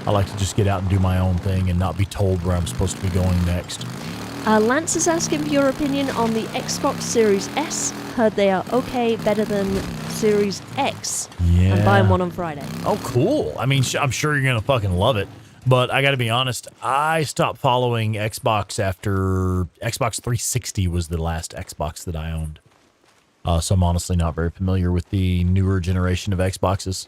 I like to just get out and do my own thing and not be told where I'm supposed to be going next. Lance is asking for your opinion on the Xbox Series S. Heard they are okay, better than Series X. Yeah. I'm buying one on Friday. Oh, cool. I mean, I'm sure you're going to fucking love it. But I got to be honest, I stopped following Xbox after Xbox 360 was the last Xbox that I owned. So I'm honestly not very familiar with the newer generation of Xboxes.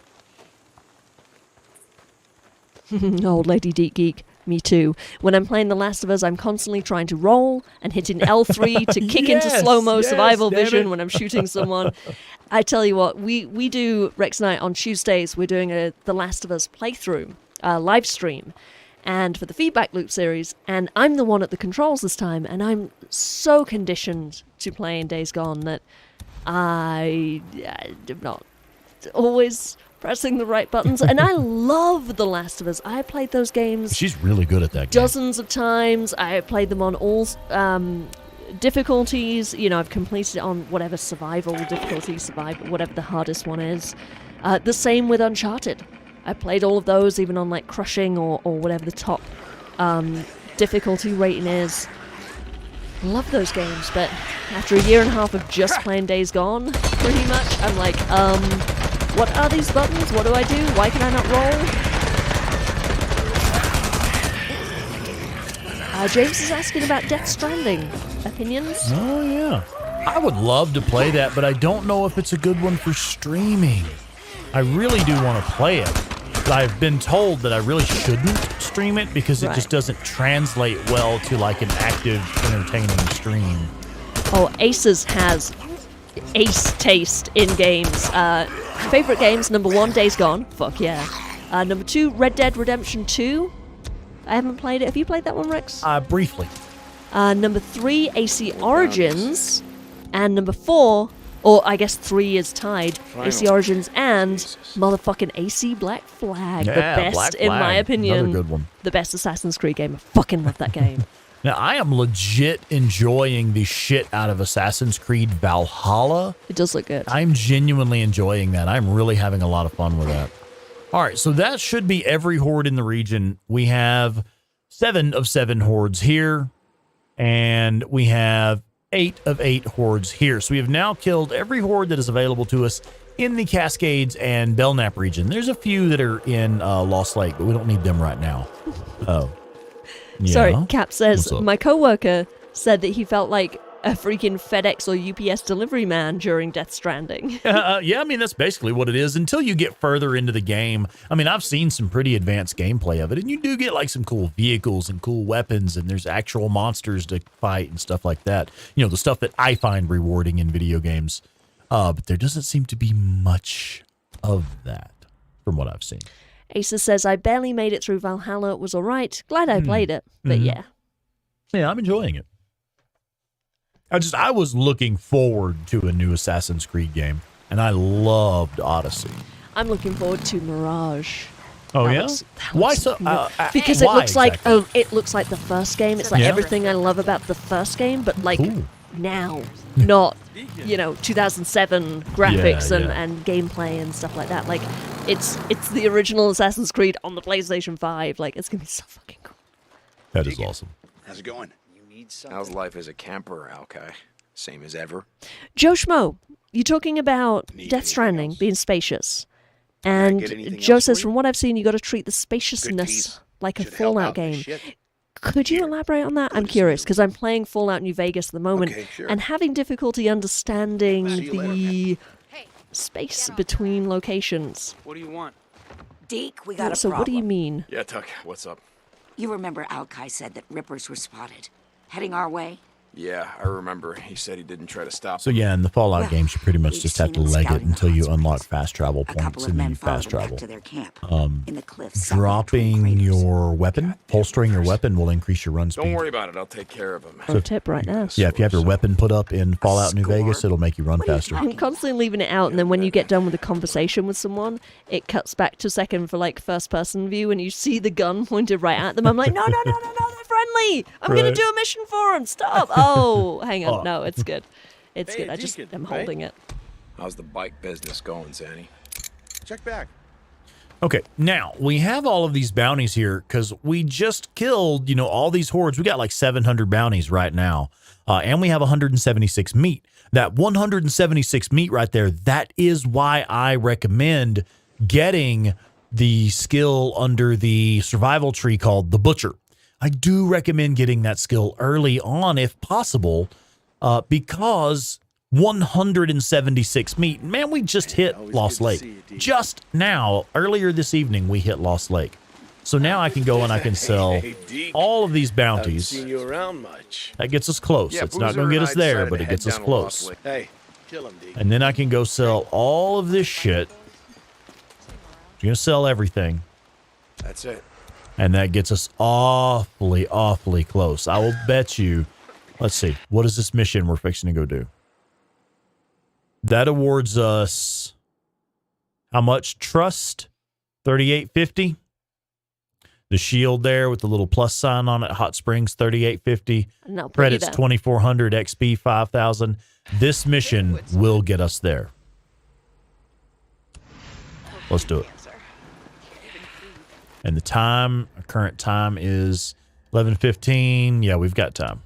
Old Lady Deep Geek. Me too. When I'm playing The Last of Us, I'm constantly trying to roll and hitting L3 to kick into slow-mo survival vision when I'm shooting someone. I tell you what, we do, Rex and I, on Tuesdays, we're doing a The Last of Us playthrough, live stream, and for the Feedback Loop series, and I'm the one at the controls this time, and I'm so conditioned to playing Days Gone that I am not always pressing the right buttons, and I love The Last of Us. I played those games. She's really good at that game. Dozens of times. I played them on all difficulties. You know, I've completed it on whatever survival difficulty, whatever the hardest one is. The same with Uncharted. I played all of those, even on like crushing or whatever the top difficulty rating is. Love those games, but after a year and a half of just playing Days Gone, pretty much, I'm like, what are these buttons? What do I do? Why can I not roll? James is asking about Death Stranding. Opinions? Oh, yeah. I would love to play that, but I don't know if it's a good one for streaming. I really do want to play it, but I've been told that I really shouldn't stream it because it just doesn't translate well to like an active, entertaining stream. Oh, Aces has ace taste in games. Favorite games, number 1, Days Gone. Fuck yeah. Number 2, Red Dead Redemption 2. I haven't played it. Have you played that one, Rex? Briefly. Number 3, AC Origins. And number 4, or I guess 3 is tied, AC Origins and motherfucking AC Black Flag. Yeah, the best, Black in my Flag. opinion. Another good one. The best Assassin's Creed game. I fucking love that game. Now, I am legit enjoying the shit out of Assassin's Creed Valhalla. It does look good. I'm genuinely enjoying that. I'm really having a lot of fun with that. All right, so that should be every horde in the region. We have 7 of 7 hordes here, and we have 8 of 8 hordes here. So we have now killed every horde that is available to us in the Cascades and Belknap region. There's a few that are in Lost Lake, but we don't need them right now. Oh. Yeah. Sorry, Cap says, What's up? my coworker said that he felt like a freaking FedEx or UPS delivery man during Death Stranding. Yeah, I mean, that's basically what it is until you get further into the game. I mean, I've seen some pretty advanced gameplay of it, and you do get like some cool vehicles and cool weapons, and there's actual monsters to fight and stuff like that. You know, the stuff that I find rewarding in video games. But there doesn't seem to be much of that from what I've seen. Asa says, I barely made it through Valhalla. It was all right. Glad I played it, but yeah. Yeah, I'm enjoying it. I was looking forward to a new Assassin's Creed game, and I loved Odyssey. I'm looking forward to Mirage. Oh, yeah? Why so? Because it why looks exactly? like it looks like the first game. It's like everything I love about the first game, but like now, not 2007 graphics and gameplay and stuff like that. Like it's the original Assassin's Creed on the PlayStation 5. Like it's gonna be so fucking cool. That is awesome. How's it going? How's life as a camper, Alkai? Same as ever? Joe Schmo, you're talking about Death Stranding being spacious. And Joe says, from what I've seen, you got to treat the spaciousness like a Fallout game. Could you elaborate on that? I'm curious, because I'm playing Fallout New Vegas at the moment and having difficulty understanding the space between locations. What do you want? Deke, we got a So problem. what do you mean? Yeah, Tuck, what's up? You remember Alkai said that Rippers were spotted, heading our way? Yeah, I remember. He said he didn't try to stop So yeah, in the Fallout games, you pretty much just have to leg it until you unlock fast travel A couple points, of and then men you fast followed them travel. back to their camp in the cliffs. Dropping your weapon, holstering your weapon will increase your run speed. Don't worry about it. I'll take care of him. Pro tip right now. Yeah, if you have your weapon put up in Fallout New Vegas, it'll make you run faster. I'm constantly leaving it out, and then when you get done with a conversation with someone, it cuts back to second for like first-person view, and you see the gun pointed right at them. I'm like, no, they're friendly. I'm gonna do a mission for them. Stop. Oh, hang on. No, it's good. It's good. I just am holding it. How's the bike business going, Zanny? Check back. Okay, now we have all of these bounties here because we just killed, all these hordes. We got like 700 bounties right now, and we have 176 meat. That 176 meat right there, that is why I recommend getting the skill under the survival tree called the Butcher. I do recommend getting that skill early on if possible, because 176 meat. Man, we just hit Lost Lake. Just now, earlier this evening, we hit Lost Lake. So now I can go and I can sell all of these bounties. Haven't seen you around much. That gets us close. Yeah, It's not Boozer going to get and us I there, decided but to it gets head us down to Lost close. Lake. Hey, kill him, Deke. And then I can go sell all of this shit. I'm going to sell everything. That's it. And that gets us awfully, awfully close. I will bet you. Let's see. What is this mission we're fixing to go do? That awards us how much? Trust? 3850. The shield there with the little plus sign on it. Hot Springs 3850. No, Credits 2400. XP 5000. This mission will get us there. Let's do it. And the time, our current time is 11:15. Yeah, we've got time.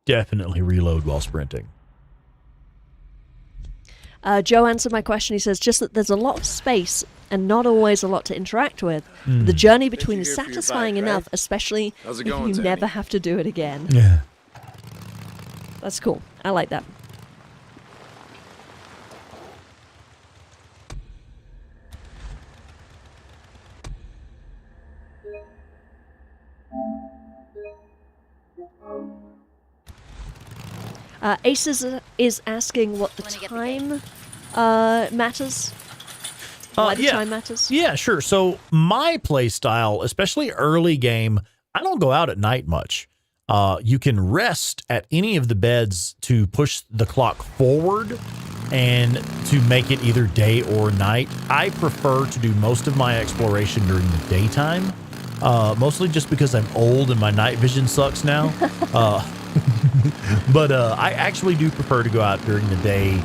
definitely reload while sprinting. Joe answered my question. He says, just that there's a lot of space and not always a lot to interact with. The journey between is satisfying enough, especially How's it if going, you Sammy? never have to do it again. Yeah. That's cool. I like that. Ace is asking what the time matters. Why the time matters? Yeah, sure. So my play style, especially early game, I don't go out at night much. You can rest at any of the beds to push the clock forward and to make it either day or night. I prefer to do most of my exploration during the daytime, mostly just because I'm old and my night vision sucks now. But I actually do prefer to go out during the day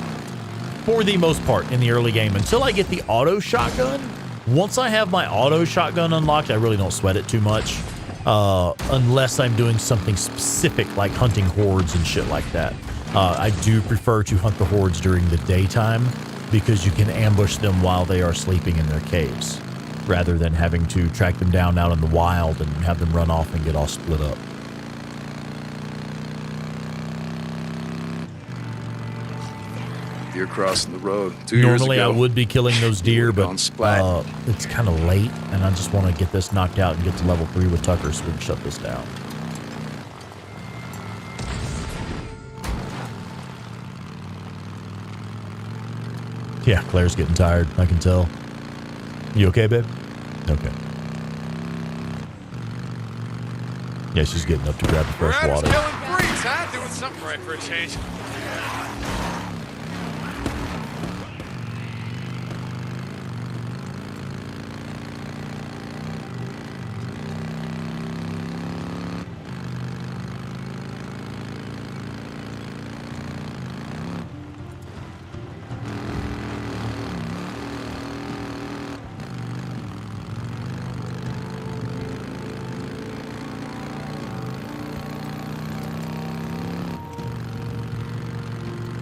for the most part in the early game until I get the auto shotgun. Once I have my auto shotgun unlocked, I really don't sweat it too much, unless I'm doing something specific like hunting hordes and shit like that. I do prefer to hunt the hordes during the daytime because you can ambush them while they are sleeping in their caves, rather than having to track them down out in the wild and have them run off and get all split up. Deer crossing the road. 2 years Normally I ago. would be killing those deer, but splat. it's kind of late, and I just want to get this knocked out and get to level 3 with Tucker so we can shut this down. Yeah, Claire's getting tired. I can tell. You okay, babe? Okay. Yeah, she's getting up to grab the fresh Adam's water. killing freaks, huh? Doing something right for a change.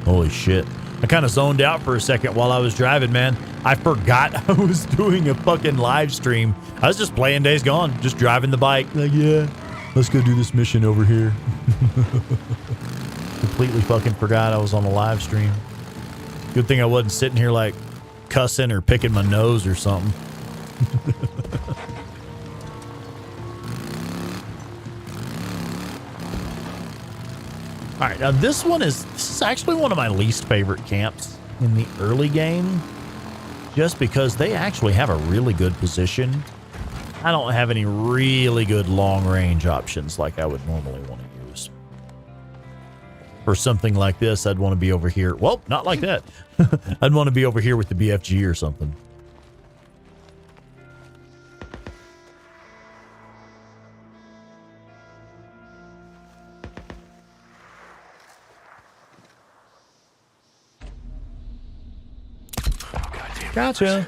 Holy shit. I kind of zoned out for a second while I was driving, man. I forgot I was doing a fucking live stream. I was just playing Days Gone, just driving the bike. Like, yeah, let's go do this mission over here. Completely fucking forgot I was on a live stream. Good thing I wasn't sitting here like cussing or picking my nose or something. All right, now this is actually one of my least favorite camps in the early game, just because they actually have a really good position. I don't have any really good long range options like I would normally want to use. For something like this, I'd want to be over here. Well, not like that. I'd want to be over here with the BFG or something. Gotcha.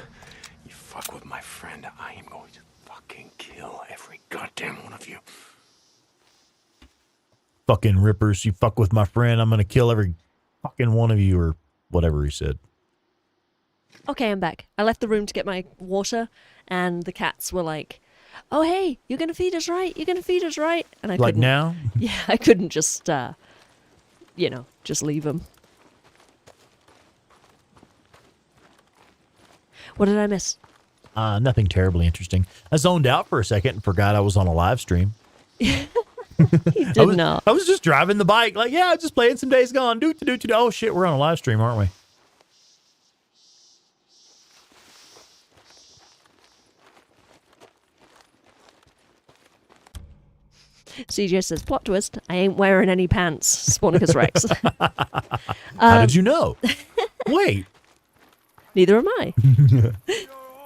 You fuck with my friend, I am going to fucking kill every goddamn one of you. Fucking rippers, you fuck with my friend, I'm gonna kill every fucking one of you, or whatever he said. Okay, I'm back. I left the room to get my water, and the cats were like, "Oh, hey, you're gonna feed us, right? You're gonna feed us, right?" And I Like couldn't, now? Yeah, I couldn't just, just leave them. What did I miss? Nothing terribly interesting. I zoned out for a second and forgot I was on a live stream. You did not. I was just driving the bike, like, yeah, just playing some Days Gone. Oh shit, we're on a live stream, aren't we? CJ says, plot twist, I ain't wearing any pants. Spornicus Rex. How did you know? Wait. Neither am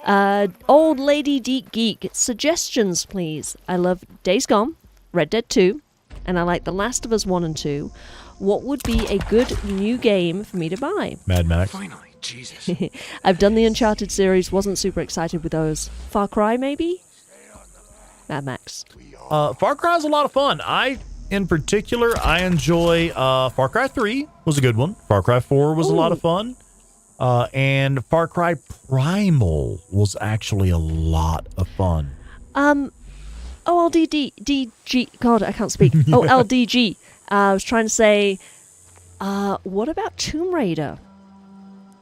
I. Old Lady Deep Geek, suggestions, please. I love Days Gone, Red Dead 2, and I like The Last of Us 1 and 2. What would be a good new game for me to buy? Mad Max. Finally, Jesus. I've done the Uncharted series, wasn't super excited with those. Far Cry, maybe? Mad Max. Far Cry is a lot of fun. I in particular, I enjoy Far Cry 3 was a good one. Far Cry 4 was a lot of fun. And Far Cry Primal was actually a lot of fun. OLDG. God, I can't speak. OLDG. I was trying to say, what about Tomb Raider?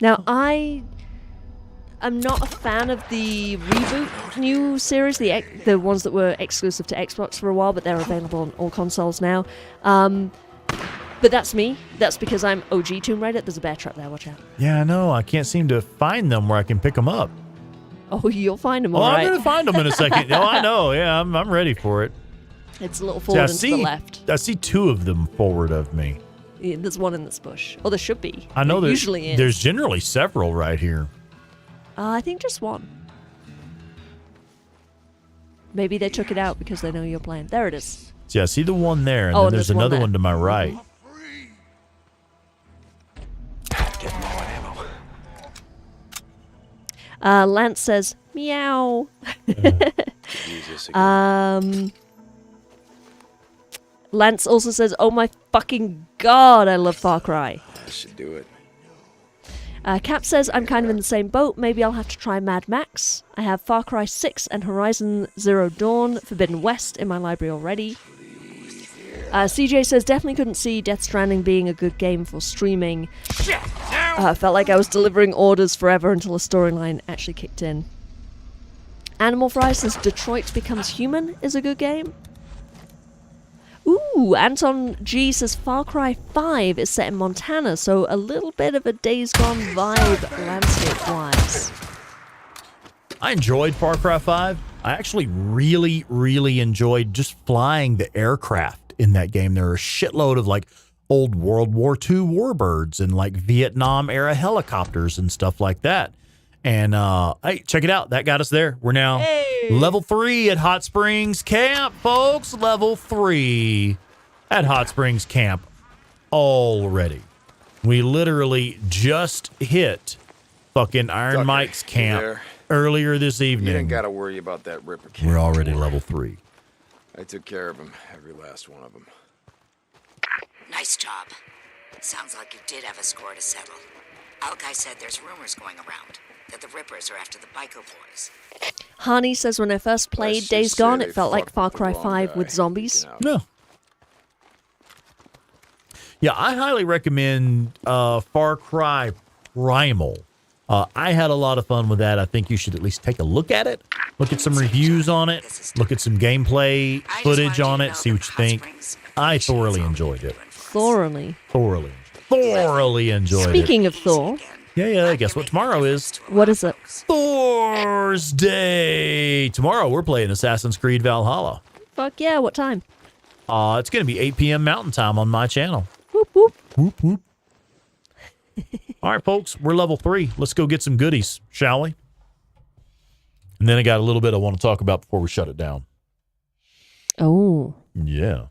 Now, I'm not a fan of the reboot new series, the ones that were exclusive to Xbox for a while, but they're available on all consoles now. But that's me. That's because I'm OG Tomb Raider. There's a bear trap there. Watch out. Yeah, I know. I can't seem to find them where I can pick them up. Oh, you'll find them all right. I'm going to find them in a second. Oh, I know. Yeah, I'm ready for it. It's a little forward and to the left. I see two of them forward of me. Yeah, there's one in this bush. Oh, there should be. I know there usually is. There's generally several right here. I think just one. Maybe they took it out because they know you're playing. There it is. Yeah, I see the one there, and then there's another one to my right. Lance says, meow. Lance also says, oh my fucking god, I love Far Cry. I should do it. Cap says, I'm kind of in the same boat. Maybe I'll have to try Mad Max. I have Far Cry 6 and Horizon Zero Dawn Forbidden West in my library already. CJ says, definitely couldn't see Death Stranding being a good game for streaming. Felt like I was delivering orders forever until a storyline actually kicked in. Animal Fry says, Detroit Becomes Human is a good game. Ooh, Anton G says Far Cry 5 is set in Montana, so a little bit of a Days Gone vibe landscape-wise. I enjoyed Far Cry 5. I actually really, really enjoyed just flying the aircraft in that game. There are a shitload of like old World War II warbirds and like Vietnam-era helicopters and stuff like that. And hey, check it out. That got us there. We're now level 3 at Hot Springs Camp, folks. Level 3 at Hot Springs Camp already. We literally just hit fucking Iron Mike's camp earlier this evening. You didn't got to worry about that Ripper camp. We're already level 3. I took care of him, every last one of them. Nice job. Sounds like you did have a score to settle. Alki said there's rumors going around that the Rippers are after the Bico boys. Hani says, when I first played Days Gone, it felt like Far Cry 5 with zombies. No. Yeah, I highly recommend Far Cry Primal. I had a lot of fun with that. I think you should at least take a look at it. Look at some reviews on it. Look at some gameplay footage on it. See what you think. I thoroughly enjoed it. Thoroughly enjoyed it. Speaking of Thor. Yeah, guess what tomorrow is? What is it? Thor's Day. Tomorrow we're playing Assassin's Creed Valhalla. Fuck yeah, what time? It's going to be 8 p.m. Mountain Time on my channel. Whoop, whoop. Whoop, whoop. All right, folks, we're level 3. Let's go get some goodies, shall we? And then I got a little bit I want to talk about before we shut it down. Oh. Yeah.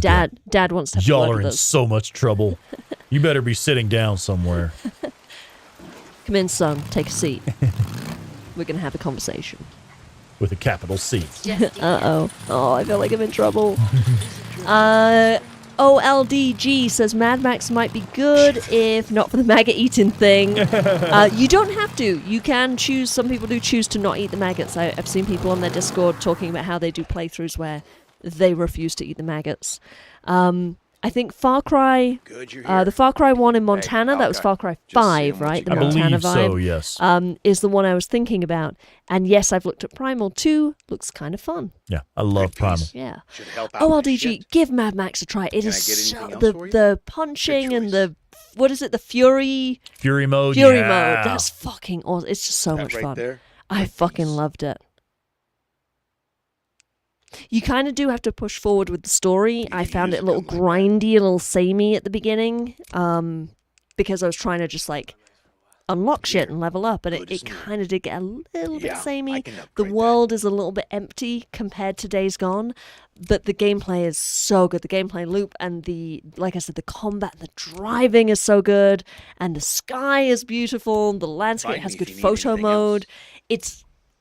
Dad wants to have y'all to are in so much trouble. You better be sitting down somewhere. Come in, son. Take a seat. We're going to have a conversation. With a capital C. Uh-oh. Oh, I feel like I'm in trouble. OLDG says Mad Max might be good if not for the maggot eating thing. You don't have to. You can choose. Some people do choose to not eat the maggots. I've seen people on their Discord talking about how they do playthroughs where they refuse to eat the maggots. I think Far Cry, the Far Cry one in Montana, that was Far Cry 5, right? The Montana vibe. So, yes. Is the one I was thinking about. And yes, I've looked at Primal 2. Looks kind of fun. Yeah, I love Primal. Yeah. OLDG, give Mad Max a try. It is so, the punching and the, what is it, the Fury mode? Fury mode. That's fucking awesome. It's just so much fun. I fucking loved it. You kind of do have to push forward with the story. I found it a little grindy, a little samey at the beginning, because I was trying to just like unlock shit and level up, and it kind of did get a little bit samey. The world is a little bit empty compared to Days Gone, but the gameplay is so good. The gameplay loop and the, like I said, the combat, the driving is so good, and the sky is beautiful. The landscape has good photo mode.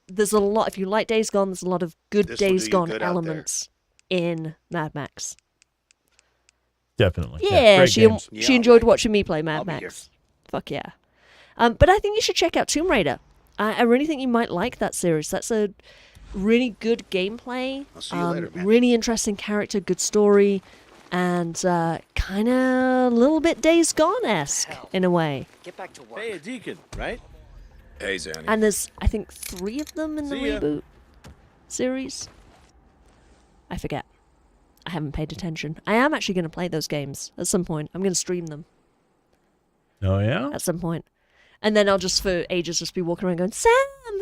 There's a lot, if you like Days Gone, there's a lot of good Days Gone elements in Mad Max. definitely. Yeah, great she games. she enjoyed watching me play Mad I'll be Max. Fuck yeah. But I think you should check out Tomb Raider. I really think you might like that series. That's a really good gameplay. I'll see you later, man. Really interesting character, good story, and kind of a little bit Days Gone-esque in a way. Get back to work. Hey, a deacon, right? Hey, Zanny. And there's, I think, 3 of them in the See ya. reboot series. I forget. I haven't paid attention. I am actually going to play those games at some point. I'm going to stream them Oh, yeah? at some point. And then I'll just for ages just be walking around going, Sam!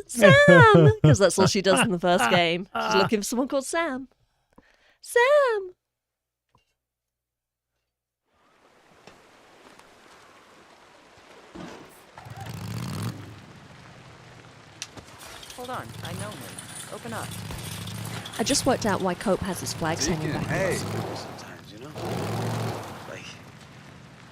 Sam! Because that's all she does in the first game. She's looking for someone called Sam. Sam! Hold on, I know him. Open up. I just worked out why Cope has his flags hanging back. Hey. Sometimes, you know? Like,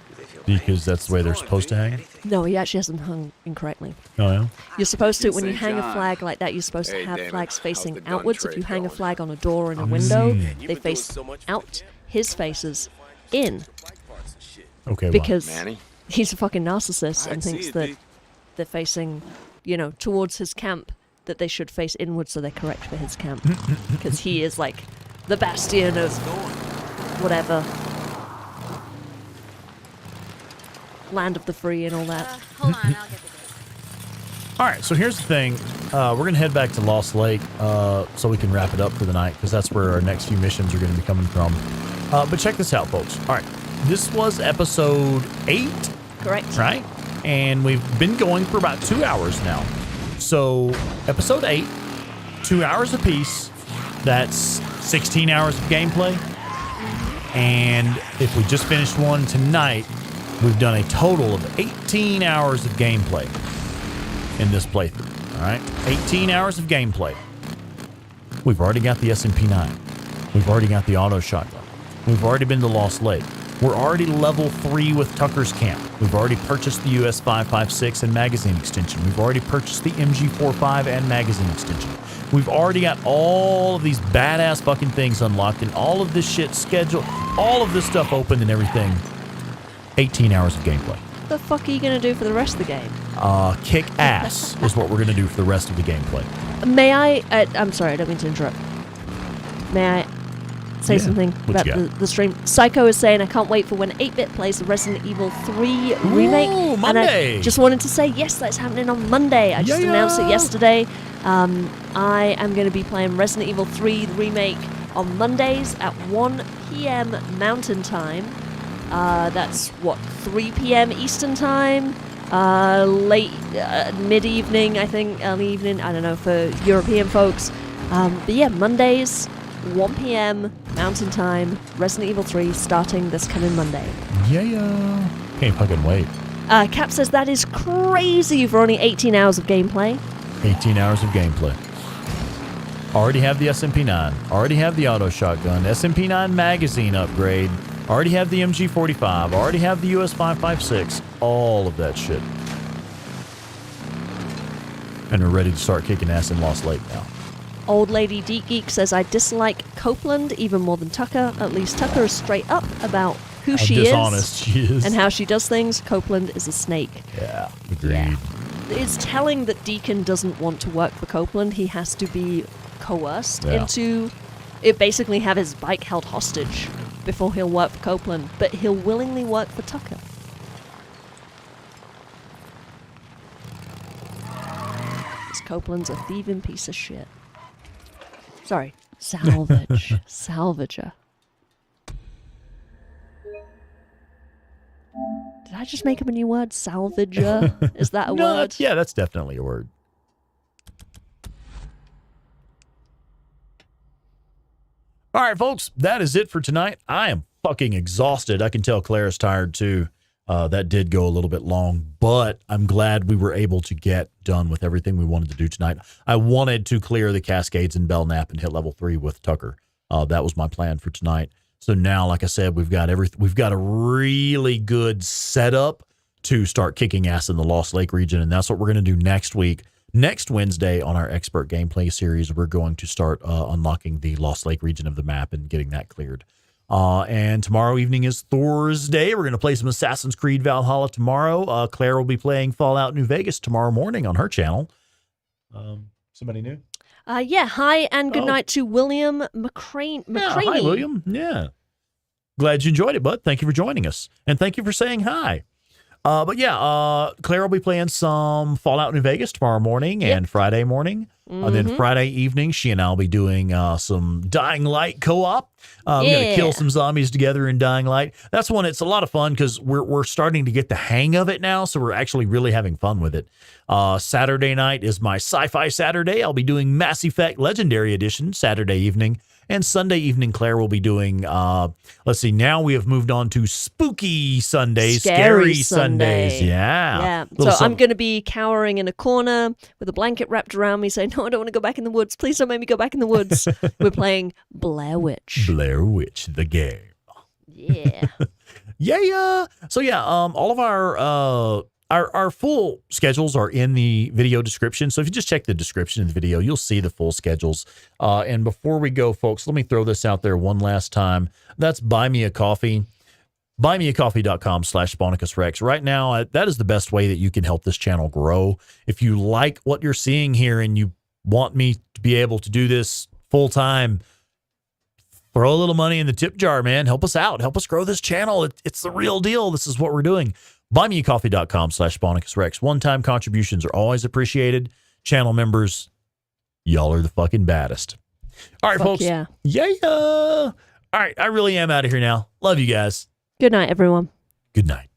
do they feel Because that's the way they're supposed to hang? No, he actually hasn't hung incorrectly. Oh, yeah? You're supposed to, when you St. hang a John. flag like that, you're supposed to Hey, have Damon, flags how's facing the gun outwards. If you trade hang a going? flag on a door or in a window, Mm. You've they been doing face so much for out. me. His face is in. Okay, well. Because Manny? he's a fucking narcissist I and see thinks it, that Deke. they're facing, towards his camp, that they should face inward so they're correct for his camp. Because he is like the bastion of whatever. Land of the free and all that. Hold on, I'll get the date. All right, so here's the thing. We're going to head back to Lost Lake so we can wrap it up for the night because that's where our next few missions are going to be coming from. But check this out, folks. All right, this was episode 8, Correct. right? And we've been going for about 2 hours now. So episode 8, 2 hours apiece. That's 16 hours of gameplay. And if we just finished one tonight, we've done a total of 18 hours of gameplay in this playthrough. All right, 18 hours of gameplay. We've already got the SMP-9. We've already got the auto shotgun. We've already been to Lost Lake. We're already level 3 with Tucker's Camp. We've already purchased the US 5.56 and magazine extension. We've already purchased the MG45 and magazine extension. We've already got all of these badass fucking things unlocked and all of this shit scheduled, all of this stuff open and everything. 18 hours of gameplay. What the fuck are you going to do for the rest of the game? Kick ass is what we're going to do for the rest of the gameplay. May I... I'm sorry, I don't mean to interrupt. May I say something what about you got? the stream? Psycho is saying, I can't wait for when 8-Bit plays the Resident Evil 3 remake. Ooh, And Monday. I just wanted to say, yes, that's happening on Monday. I just announced it yesterday. I am going to be playing Resident Evil 3 the remake on Mondays at 1 p.m. Mountain Time. That's, 3 p.m. Eastern Time? Late, mid-evening, I think, early evening, I don't know, for European folks. But yeah, Mondays, 1 p.m. Mountain Time, Resident Evil 3 starting this coming Monday. Yeah. Can't fucking wait. Cap says that is crazy for only 18 hours of gameplay. 18 hours of gameplay. Already have the SMP-9. Already have the auto shotgun. SMP-9 magazine upgrade. Already have the MG45. Already have the US 5.56. All of that shit. And we're ready to start kicking ass in Lost Lake now. Old Lady Deep Geek says, I dislike Copeland even more than Tucker. At least Tucker is straight up about who How she dishonest she is. and how she does things. Copeland is a snake. Yeah, agreed. Yeah. It's telling that Deacon doesn't want to work for Copeland. He has to be coerced into it, basically have his bike held hostage before he'll work for Copeland, but he'll willingly work for Tucker. This Copeland's a thieving piece of shit. Sorry, salvage. Salvager. Did I just make up a new word? Salvager? Is that a No, word? yeah, that's definitely a word. All right, folks, that is it for tonight. I am fucking exhausted. I can tell Claire's tired too. That did go a little bit long, but I'm glad we were able to get done with everything we wanted to do tonight. I wanted to clear the Cascades and Belknap and hit level 3 with Tucker. That was my plan for tonight. So now, like I said, we've got a really good setup to start kicking ass in the Lost Lake region, and that's what we're going to do next week. Next Wednesday on our expert gameplay series, we're going to start unlocking the Lost Lake region of the map and getting that cleared. And tomorrow evening is Thursday. We're going to play some Assassin's Creed Valhalla tomorrow. Claire will be playing Fallout New Vegas tomorrow morning on her channel. Somebody new? Yeah, hi and good night to William McCraney. Yeah, hi, William. Yeah. Glad you enjoyed it, bud. Thank you for joining us. And thank you for saying hi. But yeah, Claire will be playing some Fallout New Vegas tomorrow morning and Friday morning. And then Friday evening, she and I will be doing some Dying Light co-op. We're going to kill some zombies together in Dying Light. That's one. It's a lot of fun because we're starting to get the hang of it now. So we're actually really having fun with it. Saturday night is my Sci-Fi Saturday. I'll be doing Mass Effect Legendary Edition Saturday evening. And Sunday evening, Claire will be doing, let's see, now we have moved on to Spooky Sundays, Scary Sundays. Yeah. So I'm going to be cowering in a corner with a blanket wrapped around me saying, no, I don't want to go back in the woods. Please don't make me go back in the woods. We're playing Blair Witch. Blair Witch, the game. Yeah. Yeah. So yeah, all of our full schedules are in the video description. So if you just check the description of the video, you'll see the full schedules. And before we go, folks, let me throw this out there one last time. That's Buy Me a Coffee. buymeacoffee.com/SponicusRex. Right now, that is the best way that you can help this channel grow. If you like what you're seeing here and you want me to be able to do this full time, throw a little money in the tip jar, man. Help us out. Help us grow this channel. It's the real deal. This is what we're doing. buymeacoffee.com/SponicusRex. One-time contributions are always appreciated. Channel members, y'all are the fucking baddest. All right, folks. Yeah. All right, I really am out of here now. Love you guys. Good night, everyone. Good night.